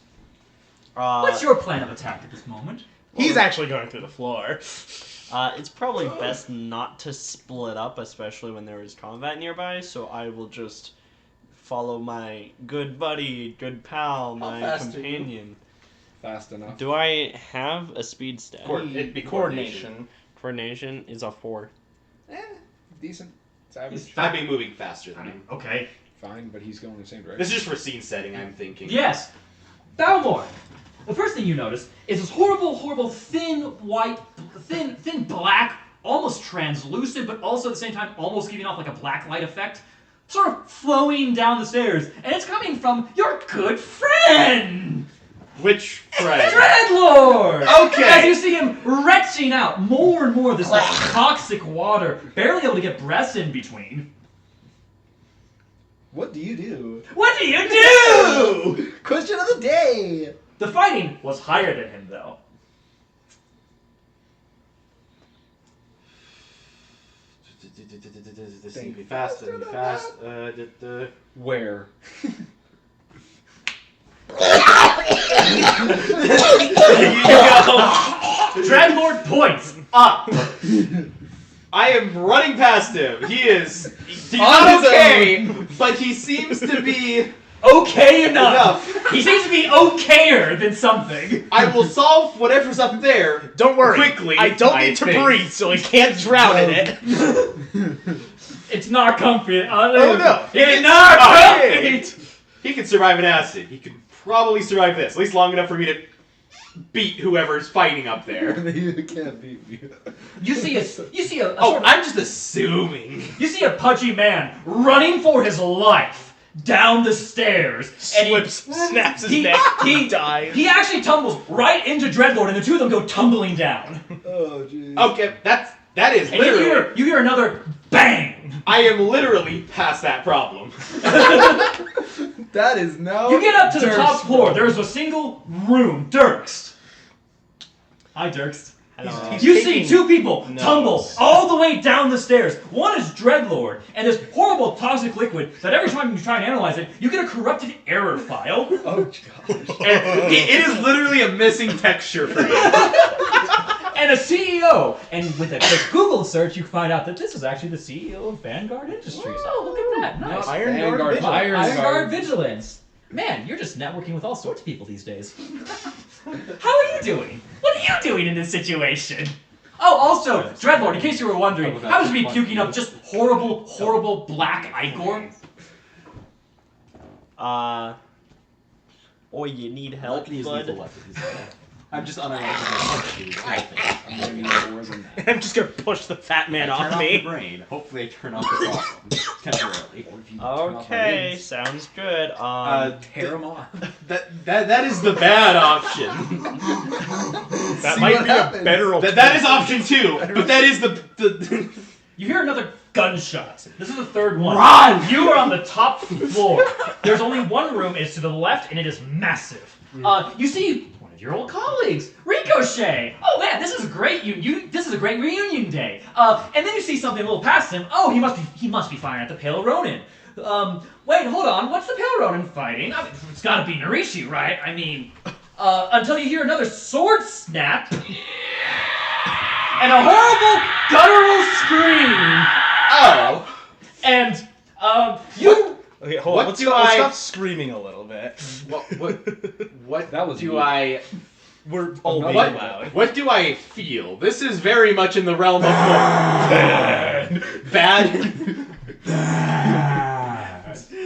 Speaker 3: Uh,
Speaker 1: What's your plan of attack at this moment?
Speaker 2: He's actually going through the floor.
Speaker 3: It's probably best not to split up, especially when there is combat nearby, so I will just follow my good buddy, good pal, my
Speaker 4: fast are you?
Speaker 3: companion.
Speaker 6: Fast enough.
Speaker 3: Do I have a speed stat?
Speaker 5: It'd be coordination.
Speaker 3: Coordination is a 4.
Speaker 6: Decent. It's average.
Speaker 5: I'd be moving faster than him.
Speaker 1: Okay.
Speaker 6: Fine, but he's going in the same direction.
Speaker 5: This is just for scene setting, I'm thinking.
Speaker 1: Yes, Balmore. The first thing you notice is this horrible, thin white, thin black, almost translucent, but also at the same time almost giving off like a black light effect, sort of flowing down the stairs, and it's coming from your good friend,
Speaker 5: Which friend?
Speaker 1: Dreadlord.
Speaker 5: Okay.
Speaker 1: As you see him retching out more and more of this like toxic water, barely able to get breaths in between.
Speaker 6: What do you do?
Speaker 1: What do you do?
Speaker 6: Question of the day.
Speaker 1: The fighting was higher than him, though.
Speaker 5: This needs to be fast. This needs to be fast.
Speaker 6: Where?
Speaker 5: There you go.
Speaker 1: Dreadlord points.
Speaker 5: Up. I am running past him. He's
Speaker 6: On
Speaker 5: not
Speaker 6: his
Speaker 5: okay, but he seems to be
Speaker 1: Okay enough.
Speaker 5: enough.
Speaker 1: He seems to be okayer than something.
Speaker 5: I will solve whatever's up there.
Speaker 2: Don't worry.
Speaker 5: Quickly,
Speaker 2: I don't
Speaker 5: I
Speaker 2: need to
Speaker 5: think.
Speaker 2: breathe, so he can't drown in it.
Speaker 1: It's not comfy.
Speaker 2: Oh no.
Speaker 1: It's not
Speaker 5: Okay.
Speaker 1: comfy.
Speaker 5: He can survive an acid. He could probably survive this, at least long enough for me to beat whoever's fighting up there.
Speaker 6: You can't beat me.
Speaker 1: You see a
Speaker 5: Oh,
Speaker 1: sort of-
Speaker 5: I'm just assuming.
Speaker 1: you see a pudgy man running for his life down the stairs, and
Speaker 2: Slips, snaps his
Speaker 1: he,
Speaker 2: neck,
Speaker 1: he
Speaker 2: dies.
Speaker 1: He actually tumbles right into Dreadlord, and the two of them go tumbling down.
Speaker 6: Oh, jeez.
Speaker 5: Okay, that is
Speaker 1: And
Speaker 5: literally.
Speaker 1: you hear another bang.
Speaker 5: I am literally past that problem.
Speaker 6: That is no.
Speaker 1: You get up to the
Speaker 6: Durst,
Speaker 1: top floor.
Speaker 6: bro.
Speaker 1: There's a single room. Dirks. Hi, Dirks.
Speaker 2: He's
Speaker 1: You see
Speaker 2: taking
Speaker 1: two people
Speaker 2: notes.
Speaker 1: tumble all the way down the stairs. One is Dreadlord, and this horrible toxic liquid that every time you try and analyze it, you get a corrupted error file.
Speaker 6: Oh gosh.
Speaker 5: And it is literally a missing texture for me.
Speaker 1: And a CEO. And with a quick Google search, you find out that this is actually the CEO of Vanguard Industries. Oh, look at that. Nice.
Speaker 2: Iron
Speaker 6: Vanguard
Speaker 2: Guard Vigilance.
Speaker 1: Iron Guard
Speaker 6: Guard.
Speaker 1: Vigilance. Man, you're just networking with all sorts of people these days. How are you doing? What are you doing in this situation? Oh, also, Dreadlord, in case you were wondering, how is me puking up just horrible black ichor?
Speaker 3: Oh, you need help, bud?
Speaker 5: I'm just unironically.
Speaker 6: I'm gonna need more than that.
Speaker 2: I'm just gonna push the fat man
Speaker 5: Turn
Speaker 2: off
Speaker 5: off the
Speaker 2: me.
Speaker 5: brain. Hopefully, I turn off the problem temporarily.
Speaker 6: Or if you turn off my
Speaker 3: Okay,
Speaker 6: wings,
Speaker 3: sounds good.
Speaker 6: tear them off.
Speaker 5: That is the bad option.
Speaker 2: That
Speaker 6: See
Speaker 2: might
Speaker 6: what
Speaker 2: be
Speaker 6: happens.
Speaker 2: a better
Speaker 5: That is option 2, but that is the
Speaker 1: You hear another gunshot. This is the third one.
Speaker 2: Run!
Speaker 1: You are on the top floor. There's only one room. It's to the left, and it is massive. You see one of your old colleagues, Ricochet. Oh man, this is a great this is a great reunion day. And then you see something a little past him. Oh, he must be firing at the Pale Ronin. Wait, hold on. What's the Pale Ronin fighting? I mean, it's got to be Narishi, right? I mean, until you hear another sword snap. And a horrible guttural scream.
Speaker 5: Oh.
Speaker 1: And you.
Speaker 2: Okay, hold
Speaker 5: What
Speaker 2: on. Let's
Speaker 5: do
Speaker 2: stop, let's
Speaker 5: I-
Speaker 2: stop screaming a little bit.
Speaker 5: What
Speaker 6: That was
Speaker 5: do
Speaker 6: weird.
Speaker 5: I...
Speaker 2: We're all being
Speaker 5: What,
Speaker 2: loud.
Speaker 5: what do I feel? This is very much in the realm of bad.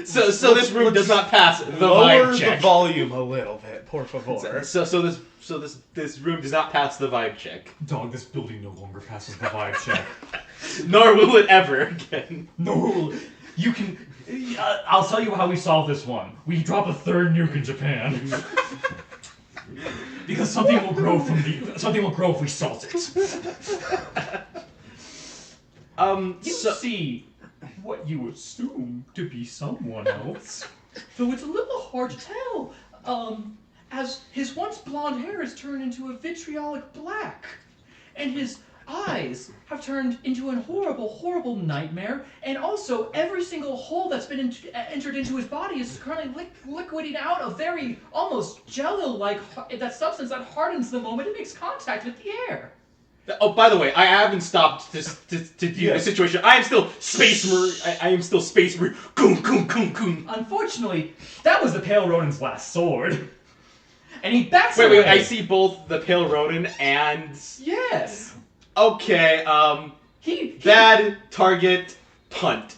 Speaker 5: So this room does not pass the
Speaker 2: Lower
Speaker 5: vibe
Speaker 2: the
Speaker 5: check.
Speaker 2: volume a little bit, por favor.
Speaker 5: So this room does not pass the vibe check.
Speaker 1: Dog, this building no longer passes the vibe check.
Speaker 5: Nor will it ever again.
Speaker 1: No, you can. I'll tell you how we solve this one. We drop a third nuke in Japan. Because something will grow if we salt it. You see what you assume to be someone else, though it's a little hard to tell. As his once blonde hair has turned into a vitriolic black, and his eyes have turned into a horrible, horrible nightmare, and also every single hole that's been entered into his body is currently liquidating out a very almost jello-like that substance that hardens the moment it makes contact with the air.
Speaker 5: Oh, by the way, I haven't stopped to view the situation. I am still Space Marine. I am still Space Marine. Goon, goon, goon, goon.
Speaker 1: Unfortunately, that was the Pale Ronin's last sword. And he backs
Speaker 5: Wait,
Speaker 1: away.
Speaker 5: I see both the Pale Ronin and...
Speaker 1: Yes.
Speaker 5: Okay,
Speaker 1: He
Speaker 5: bad target punt.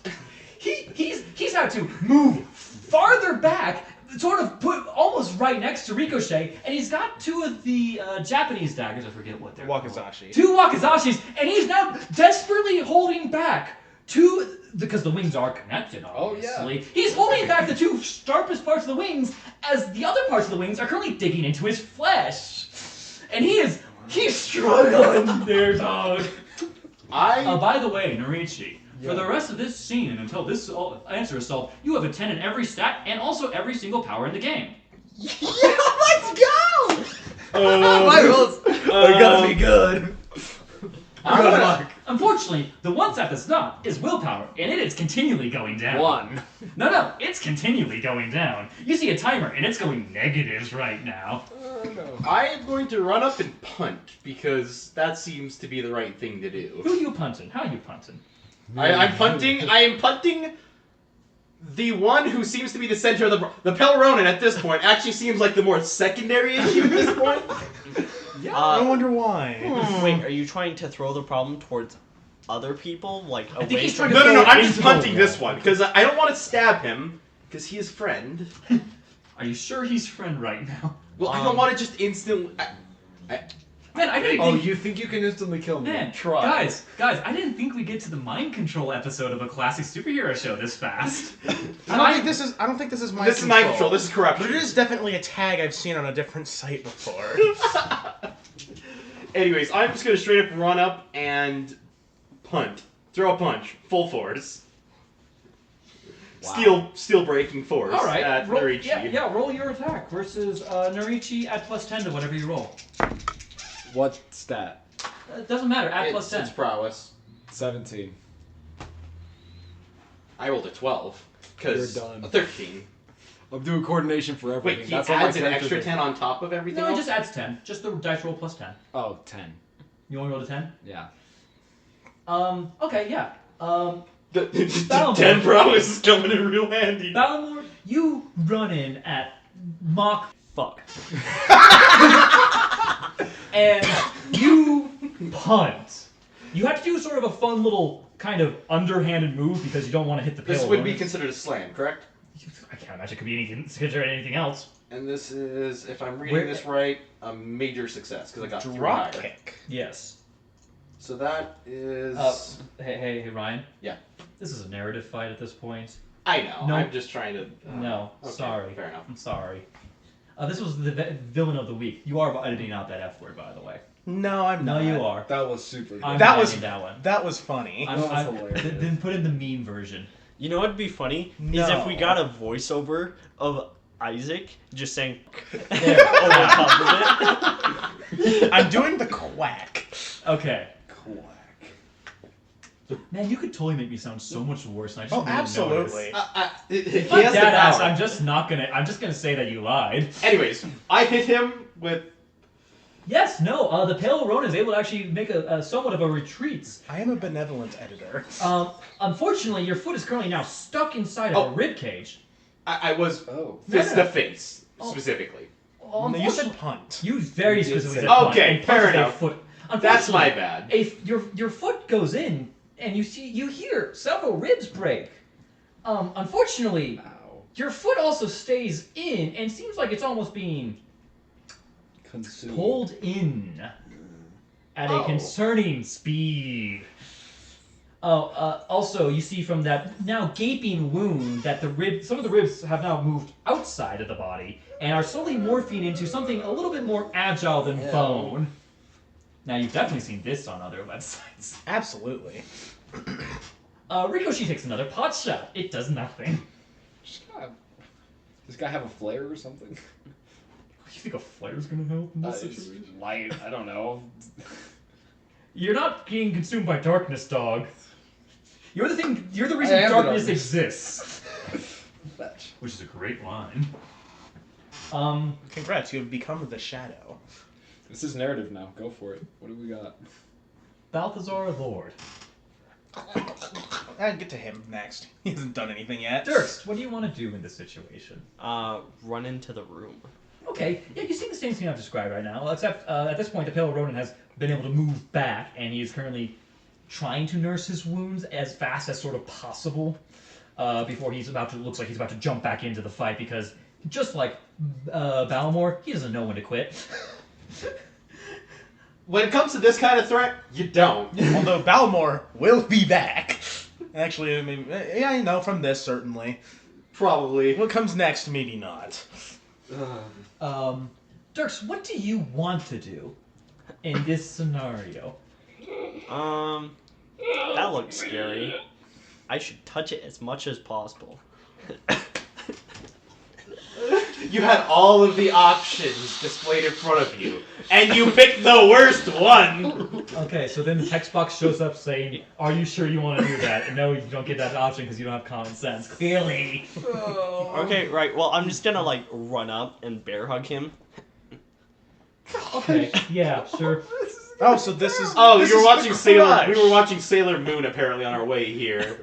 Speaker 1: he's had to move farther back, sort of put almost right next to Ricochet, and he's got two of the Japanese daggers. I forget what they're called.
Speaker 2: Wakizashi.
Speaker 1: Two Wakizashis, and he's now desperately holding back two because the wings are connected. Obviously, He's holding back the two sharpest parts of the wings as the other parts of the wings are currently digging into his flesh, and he's struggling there, dog. By the way, Narichi, for the rest of this scene and until this answer is solved, you have a 10 in every stat and also every single power in the game.
Speaker 2: Yeah, let's go!
Speaker 6: My rolls are gonna be good.
Speaker 1: Unfortunately, the one stat that's not is willpower, and it is continually going down.
Speaker 6: One.
Speaker 1: No, it's continually going down. You see a timer, and it's going negatives right now.
Speaker 5: I am going to run up and punt, because that seems to be the right thing to do.
Speaker 1: Who you punting? How you punting?
Speaker 5: I am punting the one who seems to be the center of the Pale Ronin at this point actually seems like the more secondary issue at this point.
Speaker 2: I wonder why.
Speaker 3: Wait, are you trying to throw the problem towards other people? Like,
Speaker 1: think
Speaker 3: away
Speaker 1: he's
Speaker 3: from
Speaker 1: trying to
Speaker 5: No,
Speaker 1: throw
Speaker 5: I'm
Speaker 1: it
Speaker 5: just
Speaker 1: into the
Speaker 5: punting this one, because I don't want to stab him, because he is friend.
Speaker 1: Are you sure he's friend right now?
Speaker 5: Well, I don't want to just instantly...
Speaker 1: Man, I didn't
Speaker 6: Oh,
Speaker 1: think...
Speaker 6: you think you can instantly kill me?
Speaker 1: Man,
Speaker 6: Try.
Speaker 1: guys, I didn't think we'd get to the mind control episode of a classic superhero show this fast.
Speaker 2: I don't think this is mind
Speaker 5: This is
Speaker 2: control.
Speaker 5: mind control, this is corruption.
Speaker 2: But it is definitely a tag I've seen on a different site before.
Speaker 5: Anyways, I'm just going to straight up run up and punt. Throw a punch. Full force.
Speaker 6: Wow.
Speaker 5: Steel breaking force
Speaker 1: All right,
Speaker 5: at
Speaker 1: roll,
Speaker 5: Narichi.
Speaker 1: yeah, roll your attack versus Narichi at +10 to whatever you roll.
Speaker 6: What stat?
Speaker 1: It doesn't matter, at +10.
Speaker 5: It's prowess.
Speaker 6: 17.
Speaker 5: I rolled a 12. Because
Speaker 6: You're done.
Speaker 5: a 13.
Speaker 6: I'm doing coordination for everything.
Speaker 5: Wait, he
Speaker 6: That's all my
Speaker 5: adds an
Speaker 6: characters
Speaker 5: extra
Speaker 6: are-
Speaker 5: 10 on top of everything
Speaker 1: No, it
Speaker 5: else?
Speaker 1: just adds 10. Just the dice roll +10.
Speaker 6: Oh, 10.
Speaker 1: You only rolled a 10?
Speaker 6: Yeah.
Speaker 1: Okay, yeah.
Speaker 5: The
Speaker 1: Balmor.
Speaker 5: 10 prowess is coming in real handy.
Speaker 1: Balmor, you run in at Mach fuck. And you punt. You have to do sort of a fun little kind of underhanded move because you don't want to hit the
Speaker 5: This
Speaker 1: pale
Speaker 5: would be
Speaker 1: Ronin.
Speaker 5: considered a slam, correct?
Speaker 1: I can't imagine it could be considered anything else.
Speaker 5: And this is, if I'm reading
Speaker 1: Where-
Speaker 5: this right, a major success, because I got 3
Speaker 2: Drop
Speaker 5: higher.
Speaker 2: kick.
Speaker 1: Yes.
Speaker 5: So that is...
Speaker 1: Hey, Ryan.
Speaker 5: Yeah.
Speaker 1: This is a narrative fight at this point.
Speaker 5: I know,
Speaker 1: No.
Speaker 5: I'm just trying to...
Speaker 1: No,
Speaker 5: okay,
Speaker 1: sorry.
Speaker 5: fair enough.
Speaker 1: I'm sorry. This was the villain of the week. You are editing out that F word, by the way.
Speaker 2: No, I'm
Speaker 1: No,
Speaker 2: not.
Speaker 1: you are.
Speaker 6: That was super good.
Speaker 1: I'm
Speaker 2: That
Speaker 1: editing
Speaker 2: was
Speaker 1: that one.
Speaker 2: that was funny.
Speaker 1: I'm,
Speaker 6: That was
Speaker 1: I'm,
Speaker 6: hilarious.
Speaker 1: then put in the meme version.
Speaker 3: You know what'd be funny? Is
Speaker 2: No.
Speaker 3: if we got a voiceover of Isaac just saying
Speaker 1: There.
Speaker 3: over top of it.
Speaker 2: I'm doing the quack.
Speaker 1: Okay.
Speaker 6: Quack.
Speaker 1: Man, you could totally make me sound so much worse. And I just
Speaker 2: Oh, absolutely.
Speaker 5: He
Speaker 1: If
Speaker 5: has
Speaker 1: I'm
Speaker 5: the
Speaker 1: dead ass,
Speaker 5: power.
Speaker 1: I'm just gonna say that you lied.
Speaker 5: Anyways, I hit him with.
Speaker 1: Yes, no. The Pale Ronin is able to actually make a somewhat of a retreat.
Speaker 2: I am a benevolent editor.
Speaker 1: Unfortunately, your foot is currently now stuck inside of a rib cage.
Speaker 5: I was
Speaker 6: Oh.
Speaker 5: fist
Speaker 1: No.
Speaker 5: to face
Speaker 1: Oh.
Speaker 5: specifically.
Speaker 2: No, you
Speaker 1: Unfortunately,
Speaker 2: said punt.
Speaker 1: you very
Speaker 6: You did
Speaker 1: specifically
Speaker 6: say-
Speaker 1: said punt,
Speaker 5: Okay,
Speaker 1: and
Speaker 5: fair
Speaker 1: punted a
Speaker 5: enough.
Speaker 1: foot.
Speaker 5: That's my
Speaker 1: Unfortunately,
Speaker 5: bad.
Speaker 1: your foot goes in, and you hear several ribs break. Unfortunately,
Speaker 6: Ow.
Speaker 1: your foot also stays in, and seems like it's almost being
Speaker 6: Consumed.
Speaker 1: pulled in at a
Speaker 5: Oh.
Speaker 1: concerning speed. Also, you see from that now gaping wound that some of the ribs have now moved outside of the body and are slowly morphing into something a little bit more agile than bone. Now, you've definitely seen this on other websites.
Speaker 2: Absolutely.
Speaker 1: Ricochet takes another pot shot. It does nothing.
Speaker 6: Does this guy have a flare or something?
Speaker 1: You think a flare's gonna help in this situation?
Speaker 6: Light. I don't know.
Speaker 1: You're not being consumed by darkness, dog. You're the thing. You're the reason
Speaker 6: I am the
Speaker 1: darkness
Speaker 6: darkness.
Speaker 1: exists.
Speaker 6: Fetch.
Speaker 1: Which is a great line.
Speaker 2: Congrats, you have become the shadow.
Speaker 6: This is narrative now. Go for it. What do we got?
Speaker 1: Balthazar Lord.
Speaker 2: I'll get to him next. He hasn't done anything yet.
Speaker 1: Durst, what do you want to do in this situation?
Speaker 3: Run into the room.
Speaker 1: Okay, yeah, you see the same thing I've described right now, except at this point the Pale Ronin has been able to move back, and he is currently trying to nurse his wounds as fast as sort of possible before looks like he's about to jump back into the fight, because just like Balmore, he doesn't know when to quit.
Speaker 5: When it comes to this kind of threat, you don't.
Speaker 2: Although Balmore will be back. Actually, I mean, yeah, I know from this, certainly.
Speaker 5: Probably.
Speaker 2: What comes next, maybe not.
Speaker 1: Dirks, what do you want to do in this scenario?
Speaker 3: That looks scary. I should touch it as much as possible.
Speaker 5: You had all of the options displayed in front of you, and you picked the worst one.
Speaker 1: Okay, so then the text box shows up saying, "Are you sure you want to do that?" And no, you don't get that option because you don't have common sense. Clearly.
Speaker 3: Okay, right. Well, I'm just gonna like run up and bear hug him.
Speaker 1: Okay, yeah, sure.
Speaker 2: Oh, so this is.
Speaker 5: Oh,
Speaker 2: this
Speaker 5: you were
Speaker 2: is
Speaker 5: watching
Speaker 2: the
Speaker 5: Sailor.
Speaker 2: crush.
Speaker 5: We were watching Sailor Moon apparently on our way here.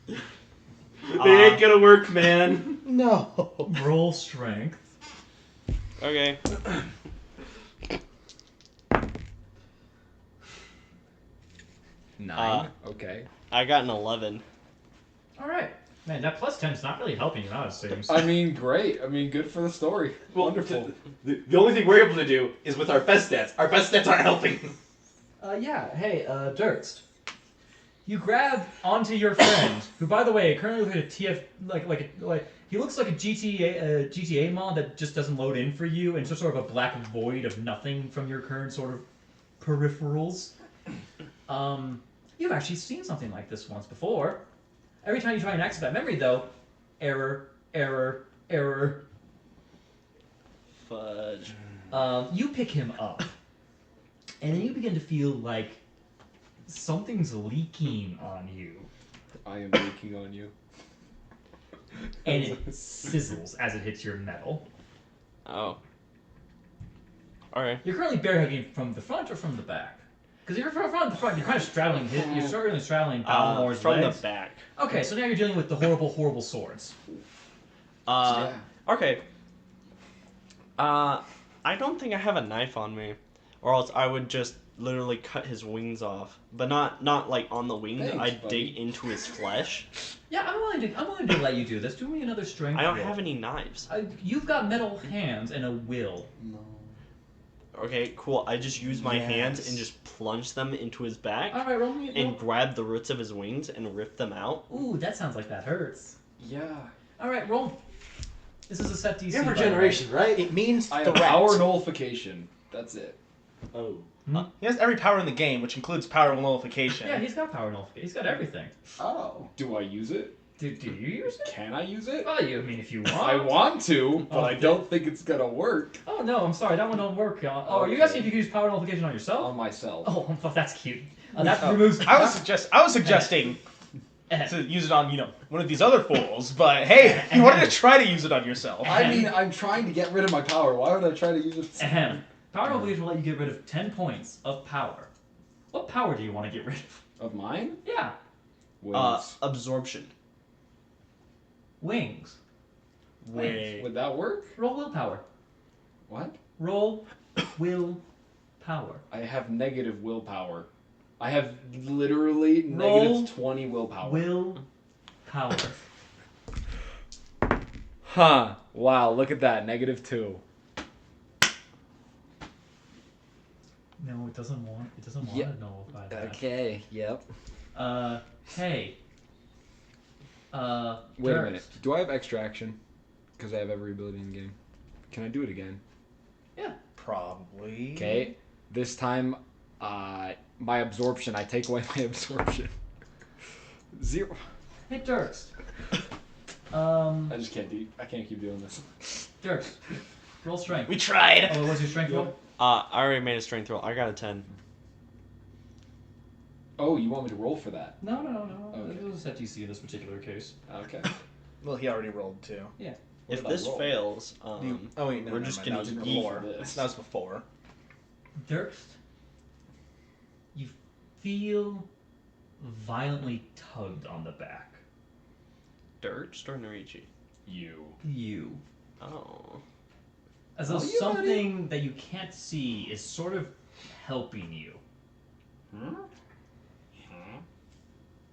Speaker 5: They ain't gonna work, man.
Speaker 2: No.
Speaker 1: Roll strength.
Speaker 3: Okay.
Speaker 6: Nine. Okay.
Speaker 3: I got an 11.
Speaker 1: All right, man. That plus 10 is not really helping you out, it seems.
Speaker 6: I mean, great. I mean, good for the story.
Speaker 5: Well,
Speaker 6: Wonderful.
Speaker 5: The only thing we're able to do is with our best stats. Our best stats aren't helping.
Speaker 1: Yeah. Hey, Dirkst. You grab onto your friend, who, by the way, currently looks like a TF, he looks like a GTA mod that just doesn't load in for you, and it's just sort of a black void of nothing from your current sort of peripherals. You've actually seen something like this once before. Every time you try and access that memory, though, error, error, error.
Speaker 3: Fudge.
Speaker 1: You pick him up, and then you begin to feel like something's leaking on you,
Speaker 6: I am leaking on you.
Speaker 1: and it sizzles as it hits your metal.
Speaker 3: Oh. Alright.
Speaker 1: You're currently bear hugging from the front or from the back? Because if you're from the front, you're kind of straddling you're certainly straddling Balmore's
Speaker 3: From
Speaker 1: legs.
Speaker 3: the back.
Speaker 1: Okay, so now you're dealing with the horrible, horrible swords.
Speaker 3: Okay. I don't think I have a knife on me. Or else I would just literally cut his wings off. But not like on the wings.
Speaker 6: Thanks,
Speaker 3: I'd
Speaker 6: buddy.
Speaker 3: dig into his flesh.
Speaker 1: Yeah, I'm willing to let you do this. Do me another strength
Speaker 3: I don't
Speaker 1: roll.
Speaker 3: have any knives.
Speaker 1: You've got metal hands and a will.
Speaker 6: No.
Speaker 3: Okay, cool. I just use my hands
Speaker 2: Yes.
Speaker 3: and just plunge them into his back.
Speaker 1: All right, roll me.
Speaker 3: And grab the roots of his wings and rip them out.
Speaker 1: Ooh, that sounds like that hurts.
Speaker 6: Yeah.
Speaker 1: All right, roll. This is a set DC.
Speaker 5: You're
Speaker 1: by
Speaker 5: for
Speaker 1: the way.
Speaker 5: generation, right?
Speaker 2: It means
Speaker 6: I have
Speaker 2: threat.
Speaker 6: power nullification. That's it.
Speaker 5: Oh.
Speaker 2: He has every power in the game, which includes power nullification.
Speaker 1: Yeah, he's got power nullification. He's got everything.
Speaker 6: Oh. Do I use it?
Speaker 1: Do you use it?
Speaker 6: Can I use it?
Speaker 1: Well, you I mean if you want.
Speaker 6: I want to, but
Speaker 1: Oh,
Speaker 6: I don't think it's gonna work
Speaker 1: Oh no, I'm sorry, that one don't work. Are you asking if you can use power nullification on yourself?
Speaker 6: on myself.
Speaker 1: Oh, well, that's cute. That removes.
Speaker 2: I was suggesting to use it on, one of these other fools, but hey, you wanted to try to use it on yourself.
Speaker 6: I mean, I'm trying to get rid of my power. Why would I try to use it?
Speaker 1: Ahem. Power nullification will let you get rid of 10 points of power. What power do you want to get rid of?
Speaker 6: Of mine?
Speaker 1: Yeah,
Speaker 6: Wings.
Speaker 3: Absorption.
Speaker 1: wings.
Speaker 2: Wait.
Speaker 6: Would that work?
Speaker 1: Roll willpower.
Speaker 6: What?
Speaker 1: Roll willpower.
Speaker 6: I have negative willpower. I have literally
Speaker 1: Roll
Speaker 6: negative 20 willpower.
Speaker 1: Willpower.
Speaker 6: Huh. Wow, look at that. -2.
Speaker 1: No, it doesn't want. It doesn't want
Speaker 6: Yeah.
Speaker 1: to nullify that.
Speaker 6: Okay, yep.
Speaker 1: Hey.
Speaker 6: Wait a
Speaker 1: Dirk.
Speaker 6: minute. Do I have extraction? Because I have every ability in the game. Can I do it again?
Speaker 2: Probably.
Speaker 6: Okay. This time, my absorption. I take away my absorption. 0.
Speaker 1: Hey, Dirks.
Speaker 6: I just can't do. I can't keep doing this.
Speaker 1: Dirks. Roll strength.
Speaker 2: We tried.
Speaker 1: Oh, what's your strength roll?
Speaker 3: I already made a strength roll. I got a 10.
Speaker 6: Oh, you want me to roll for that?
Speaker 1: No.
Speaker 6: Okay.
Speaker 1: It was a set DC in this particular case.
Speaker 6: Okay.
Speaker 2: Well, he already rolled too.
Speaker 6: What
Speaker 3: If
Speaker 6: did I
Speaker 3: this
Speaker 6: roll?
Speaker 3: fails,
Speaker 2: Oh wait, no,
Speaker 3: we're
Speaker 2: never
Speaker 3: just
Speaker 2: mind.
Speaker 3: gonna
Speaker 2: that was
Speaker 3: eat
Speaker 2: before.
Speaker 6: this.
Speaker 2: That was before.
Speaker 1: Dirks, you feel violently tugged on the back.
Speaker 3: Dirt or Norichi?
Speaker 1: You.
Speaker 3: Oh.
Speaker 1: As though
Speaker 6: Oh, you
Speaker 1: something that you can't see is sort of helping you.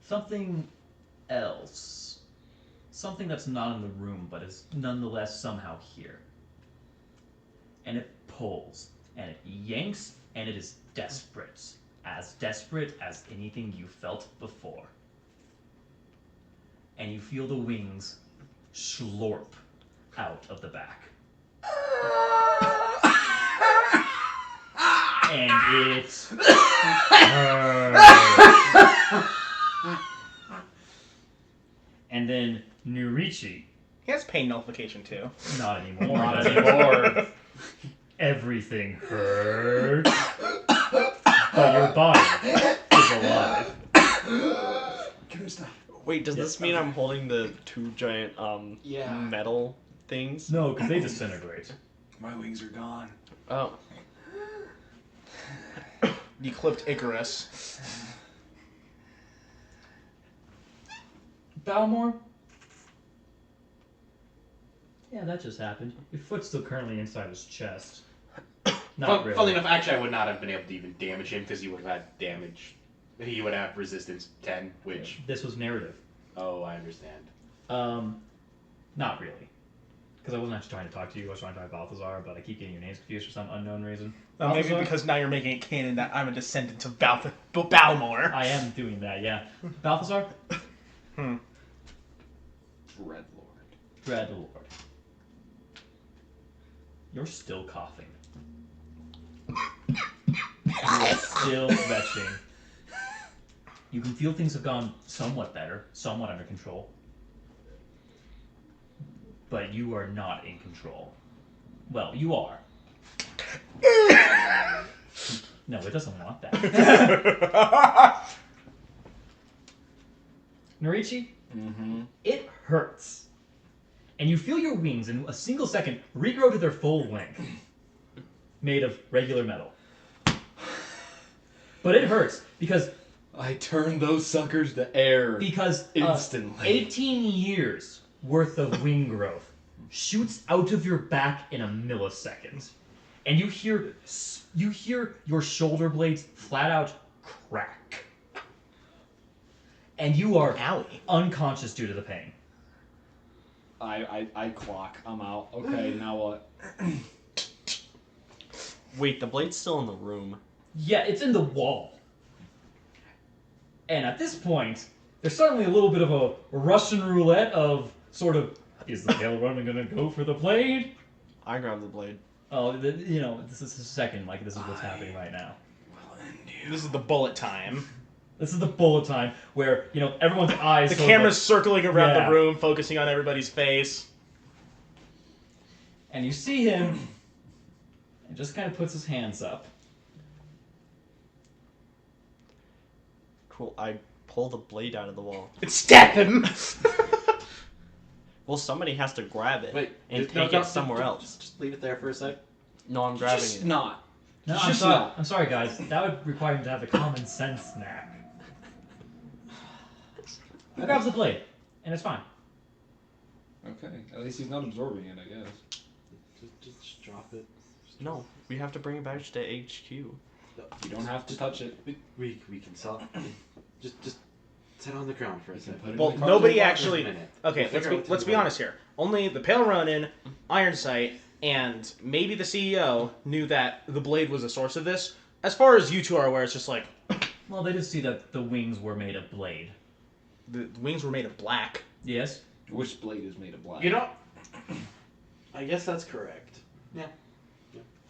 Speaker 1: Something else. Something that's not in the room, but is nonetheless somehow here. And it pulls, and it yanks, and it is desperate. As desperate as anything you felt before. And you feel the wings slurp out of the back. And it hurts. And then Nurichi,
Speaker 2: He has pain nullification too.
Speaker 1: not anymore. Not anymore. Everything hurts. But your body is alive.
Speaker 3: Wait, does this mean I'm holding the 2 giant
Speaker 6: Yeah.
Speaker 3: metal things?
Speaker 1: No, because they disintegrate.
Speaker 6: My wings are gone.
Speaker 3: Oh.
Speaker 2: You clipped Icarus.
Speaker 1: Balmore? Yeah, that just happened. Your foot's still currently inside his chest. Not really.
Speaker 5: Funnily enough, actually, I would not have been able to even damage him because he would have had damage. He would have resistance 10, which.
Speaker 1: This was narrative.
Speaker 5: Oh, I understand.
Speaker 1: Not really. Because I wasn't actually trying to talk to you, I was trying to talk to Balthazar, but I keep getting your names confused for some unknown reason.
Speaker 2: Well, maybe
Speaker 1: Balthazar?
Speaker 2: because now you're making it canon that I'm a descendant of Balmore.
Speaker 1: I am doing that, yeah. Balthazar?
Speaker 6: Dreadlord.
Speaker 1: Dreadlord. You're still coughing. You're still retching. You can feel things have gone somewhat better, somewhat under control. But you are not in control. Well, you are. No, it doesn't want that. Norichi?
Speaker 6: Mm-hmm.
Speaker 1: It hurts. And you feel your wings in a single second regrow to their full length. Made of regular metal. But it hurts because
Speaker 6: I turned those suckers to air. Instantly.
Speaker 1: 18 years worth of wing growth shoots out of your back in a millisecond. And you hear your shoulder blades flat out crack. And you are unconscious due to the pain.
Speaker 6: I clock. I'm out. Okay, now what?
Speaker 3: Wait, the blade's still in the room.
Speaker 1: Yeah, it's in the wall. And at this point, there's suddenly a little bit of a Russian roulette of sort of Is the Pale Ronin gonna go for the blade?
Speaker 3: I grab the blade.
Speaker 1: Oh, this is the second. Like this is what's happening right now.
Speaker 2: This is the bullet time.
Speaker 1: This is the bullet time where everyone's eyes.
Speaker 2: The
Speaker 1: sort of
Speaker 2: camera's circling around
Speaker 1: Yeah.
Speaker 2: the room, focusing on everybody's face.
Speaker 1: and you see him, and just kind of puts his hands up.
Speaker 3: Cool. I pull the blade out of the wall.
Speaker 2: And stab him!
Speaker 3: Well, somebody has to grab it
Speaker 5: Wait,
Speaker 3: and
Speaker 5: just-
Speaker 3: take
Speaker 5: no,
Speaker 3: it somewhere else.
Speaker 5: Just leave it there for a sec.
Speaker 3: No, I'm grabbing
Speaker 6: Just
Speaker 3: it.
Speaker 6: not.
Speaker 1: No,
Speaker 6: It's
Speaker 1: I'm
Speaker 6: just
Speaker 1: sorry.
Speaker 6: not.
Speaker 1: I'm sorry, guys. That would require him to have the common sense knack. He grabs the blade, and it's fine.
Speaker 6: Okay, at least he's not absorbing it, I guess.
Speaker 5: Just drop it.
Speaker 3: No, we have to bring it back to HQ.
Speaker 6: You don't have to touch it.
Speaker 5: We can sell. Just sit on the ground for a
Speaker 6: You can
Speaker 5: second.
Speaker 6: put it
Speaker 2: Well,
Speaker 6: in the
Speaker 2: nobody
Speaker 6: cardboard
Speaker 2: actually.
Speaker 5: minute.
Speaker 2: Okay,
Speaker 5: We'll figure out
Speaker 2: let's
Speaker 5: what
Speaker 2: be
Speaker 5: to do.
Speaker 2: honest here. Only the Pale Ronin, Ironsight, and maybe the CEO knew that the blade was the source of this. As far as you two are aware, it's just like
Speaker 1: Well, they did see that the wings were made of blade.
Speaker 2: the wings were made of black.
Speaker 1: Yes.
Speaker 6: box. Which blade is made of black?
Speaker 5: You know, I guess that's correct.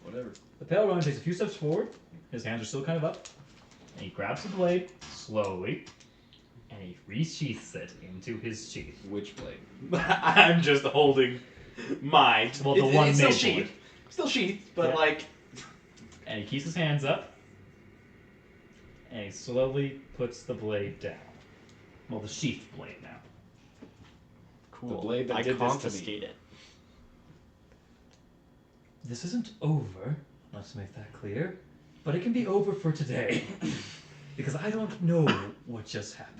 Speaker 6: Whatever.
Speaker 1: The Pale Ronin takes a few steps forward. His hands are still kind of up. And he grabs the blade slowly, and he resheaths it into his sheath.
Speaker 6: Which blade?
Speaker 5: I'm just holding mine.
Speaker 1: Well, the one
Speaker 5: it's still
Speaker 1: made
Speaker 5: sheath. Still sheath, but
Speaker 1: Yeah.
Speaker 5: like
Speaker 1: And he keeps his hands up, and he slowly puts the blade down. Well, the sheath blade now.
Speaker 3: Cool.
Speaker 6: The blade that
Speaker 3: I
Speaker 6: did this to me.
Speaker 3: confiscate it.
Speaker 1: This isn't over, let's make that clear, but it can be over for today. Because I don't know what just happened.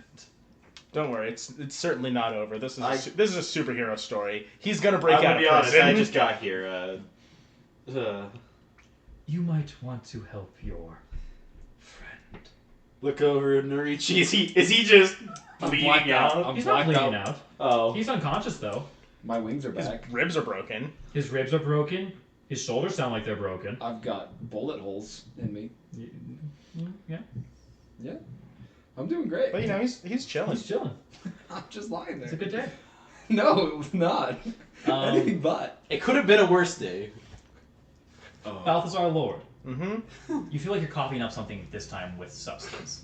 Speaker 2: Don't worry, it's certainly not over. This is
Speaker 5: I-
Speaker 2: this is a superhero story. He's gonna break
Speaker 5: I'm
Speaker 2: out
Speaker 5: gonna be
Speaker 2: of
Speaker 5: honest.
Speaker 2: prison.
Speaker 5: I just got here.
Speaker 1: You might want to help your friend.
Speaker 5: Look over at Norichi. Is he just bleeding
Speaker 6: blacked out.
Speaker 5: out?
Speaker 6: I'm
Speaker 1: He's not
Speaker 6: blacked
Speaker 1: bleeding
Speaker 6: out.
Speaker 1: out.
Speaker 5: Oh,
Speaker 1: He's unconscious, though.
Speaker 6: My wings are
Speaker 2: His
Speaker 6: back.
Speaker 2: ribs are broken.
Speaker 1: His ribs are broken. His shoulders sound like they're broken.
Speaker 6: I've got bullet holes in me.
Speaker 1: Yeah.
Speaker 6: Yeah. I'm doing great.
Speaker 2: But he's chilling.
Speaker 1: He's chilling.
Speaker 6: I'm just lying there.
Speaker 1: It's a good day.
Speaker 6: No, it was not. Anything
Speaker 1: Um,
Speaker 6: but.
Speaker 5: it could have been a worse day.
Speaker 1: Balthazar Lord,
Speaker 2: Mm-hmm.
Speaker 1: you feel like you're copying up something this time with substance.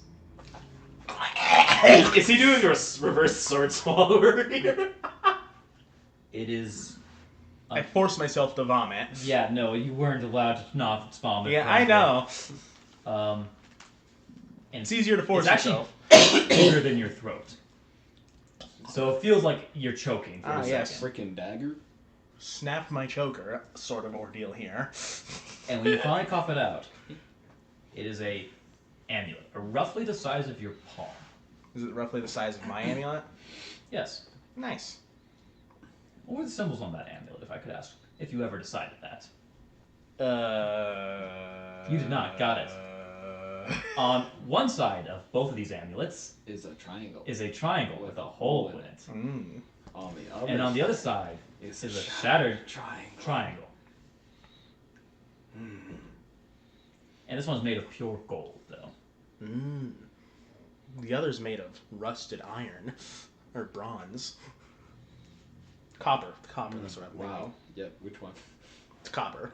Speaker 5: Is he doing a reverse sword swallower here?
Speaker 1: It is.
Speaker 2: I forced myself to vomit.
Speaker 1: Yeah, no, you weren't allowed to not vomit.
Speaker 2: Yeah, I know.
Speaker 1: And
Speaker 2: It's easier to force
Speaker 1: it's actually
Speaker 2: yourself.
Speaker 1: bigger than your throat. So it feels like you're choking for a
Speaker 2: yes.
Speaker 1: second.
Speaker 6: Frickin' dagger.
Speaker 2: Snapped my choker sort of ordeal here.
Speaker 1: And when you finally cough it out, it is a amulet, roughly the size of your palm.
Speaker 2: Is it roughly the size of my amulet?
Speaker 1: Yes.
Speaker 2: Nice.
Speaker 1: What were the symbols on that amulet, if I could ask? If you ever decided that. You did not, got it. On one side of both of these amulets
Speaker 6: Is a triangle.
Speaker 1: is a triangle with a hole in it.
Speaker 6: On the other
Speaker 1: And on the other side
Speaker 6: is
Speaker 1: is a shattered
Speaker 6: triangle.
Speaker 1: triangle. And this one's made of pure gold, though.
Speaker 2: The other's made of rusted iron. Or bronze. Copper. Copper, that's what I'm thinking.
Speaker 6: Wow. Yep, which one?
Speaker 2: It's copper.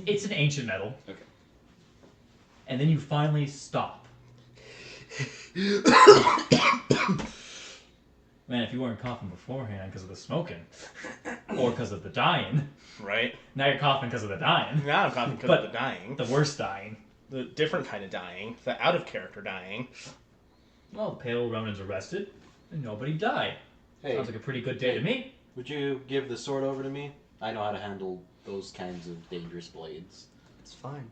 Speaker 1: It's an ancient metal.
Speaker 6: Okay.
Speaker 1: And then you finally stop. Man, if you weren't coughing beforehand because of the smoking, or because of the dying,
Speaker 2: Right?
Speaker 1: now you're coughing because of the dying.
Speaker 2: Now I'm coughing because
Speaker 1: But-
Speaker 2: of the dying.
Speaker 1: The worst dying.
Speaker 2: The different kind of dying. The out of character dying.
Speaker 1: Well, the Pale Ronin's arrested, and nobody died.
Speaker 5: Hey,
Speaker 1: Sounds like a pretty good day to me.
Speaker 5: would you give the sword over to me? I know how to handle those kinds of dangerous blades.
Speaker 3: It's fine.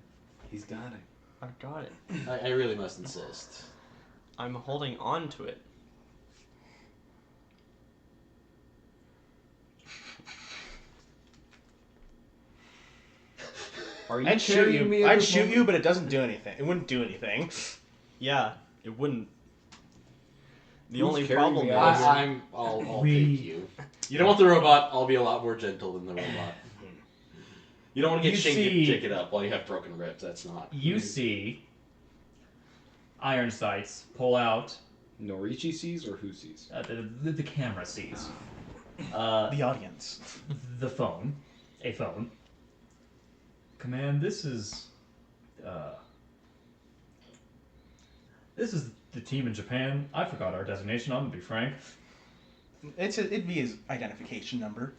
Speaker 6: He's got it.
Speaker 3: I got it.
Speaker 5: I really must insist.
Speaker 3: I'm holding on to it.
Speaker 6: Are you
Speaker 2: I'd shoot
Speaker 6: carrying me
Speaker 2: you.
Speaker 6: at
Speaker 2: I'd
Speaker 6: this
Speaker 2: shoot
Speaker 6: moment?
Speaker 2: you, but it doesn't do anything. It wouldn't do anything.
Speaker 3: Yeah, it wouldn't. The
Speaker 6: Who's
Speaker 3: only
Speaker 6: carrying
Speaker 3: problem
Speaker 6: me
Speaker 3: is
Speaker 6: out?
Speaker 5: I'll
Speaker 1: We-
Speaker 5: take you. You don't want the robot, I'll be a lot more gentle than the robot. You don't want to get
Speaker 1: You see-
Speaker 5: shaken up while you have broken ribs, that's not.
Speaker 1: You see iron sights pull out,
Speaker 6: Norichi sees or who sees?
Speaker 1: the camera sees.
Speaker 2: The audience.
Speaker 1: The phone. A phone. Command, this is the team in Japan. I forgot our designation, I'm gonna be frank.
Speaker 2: It'd be his identification number.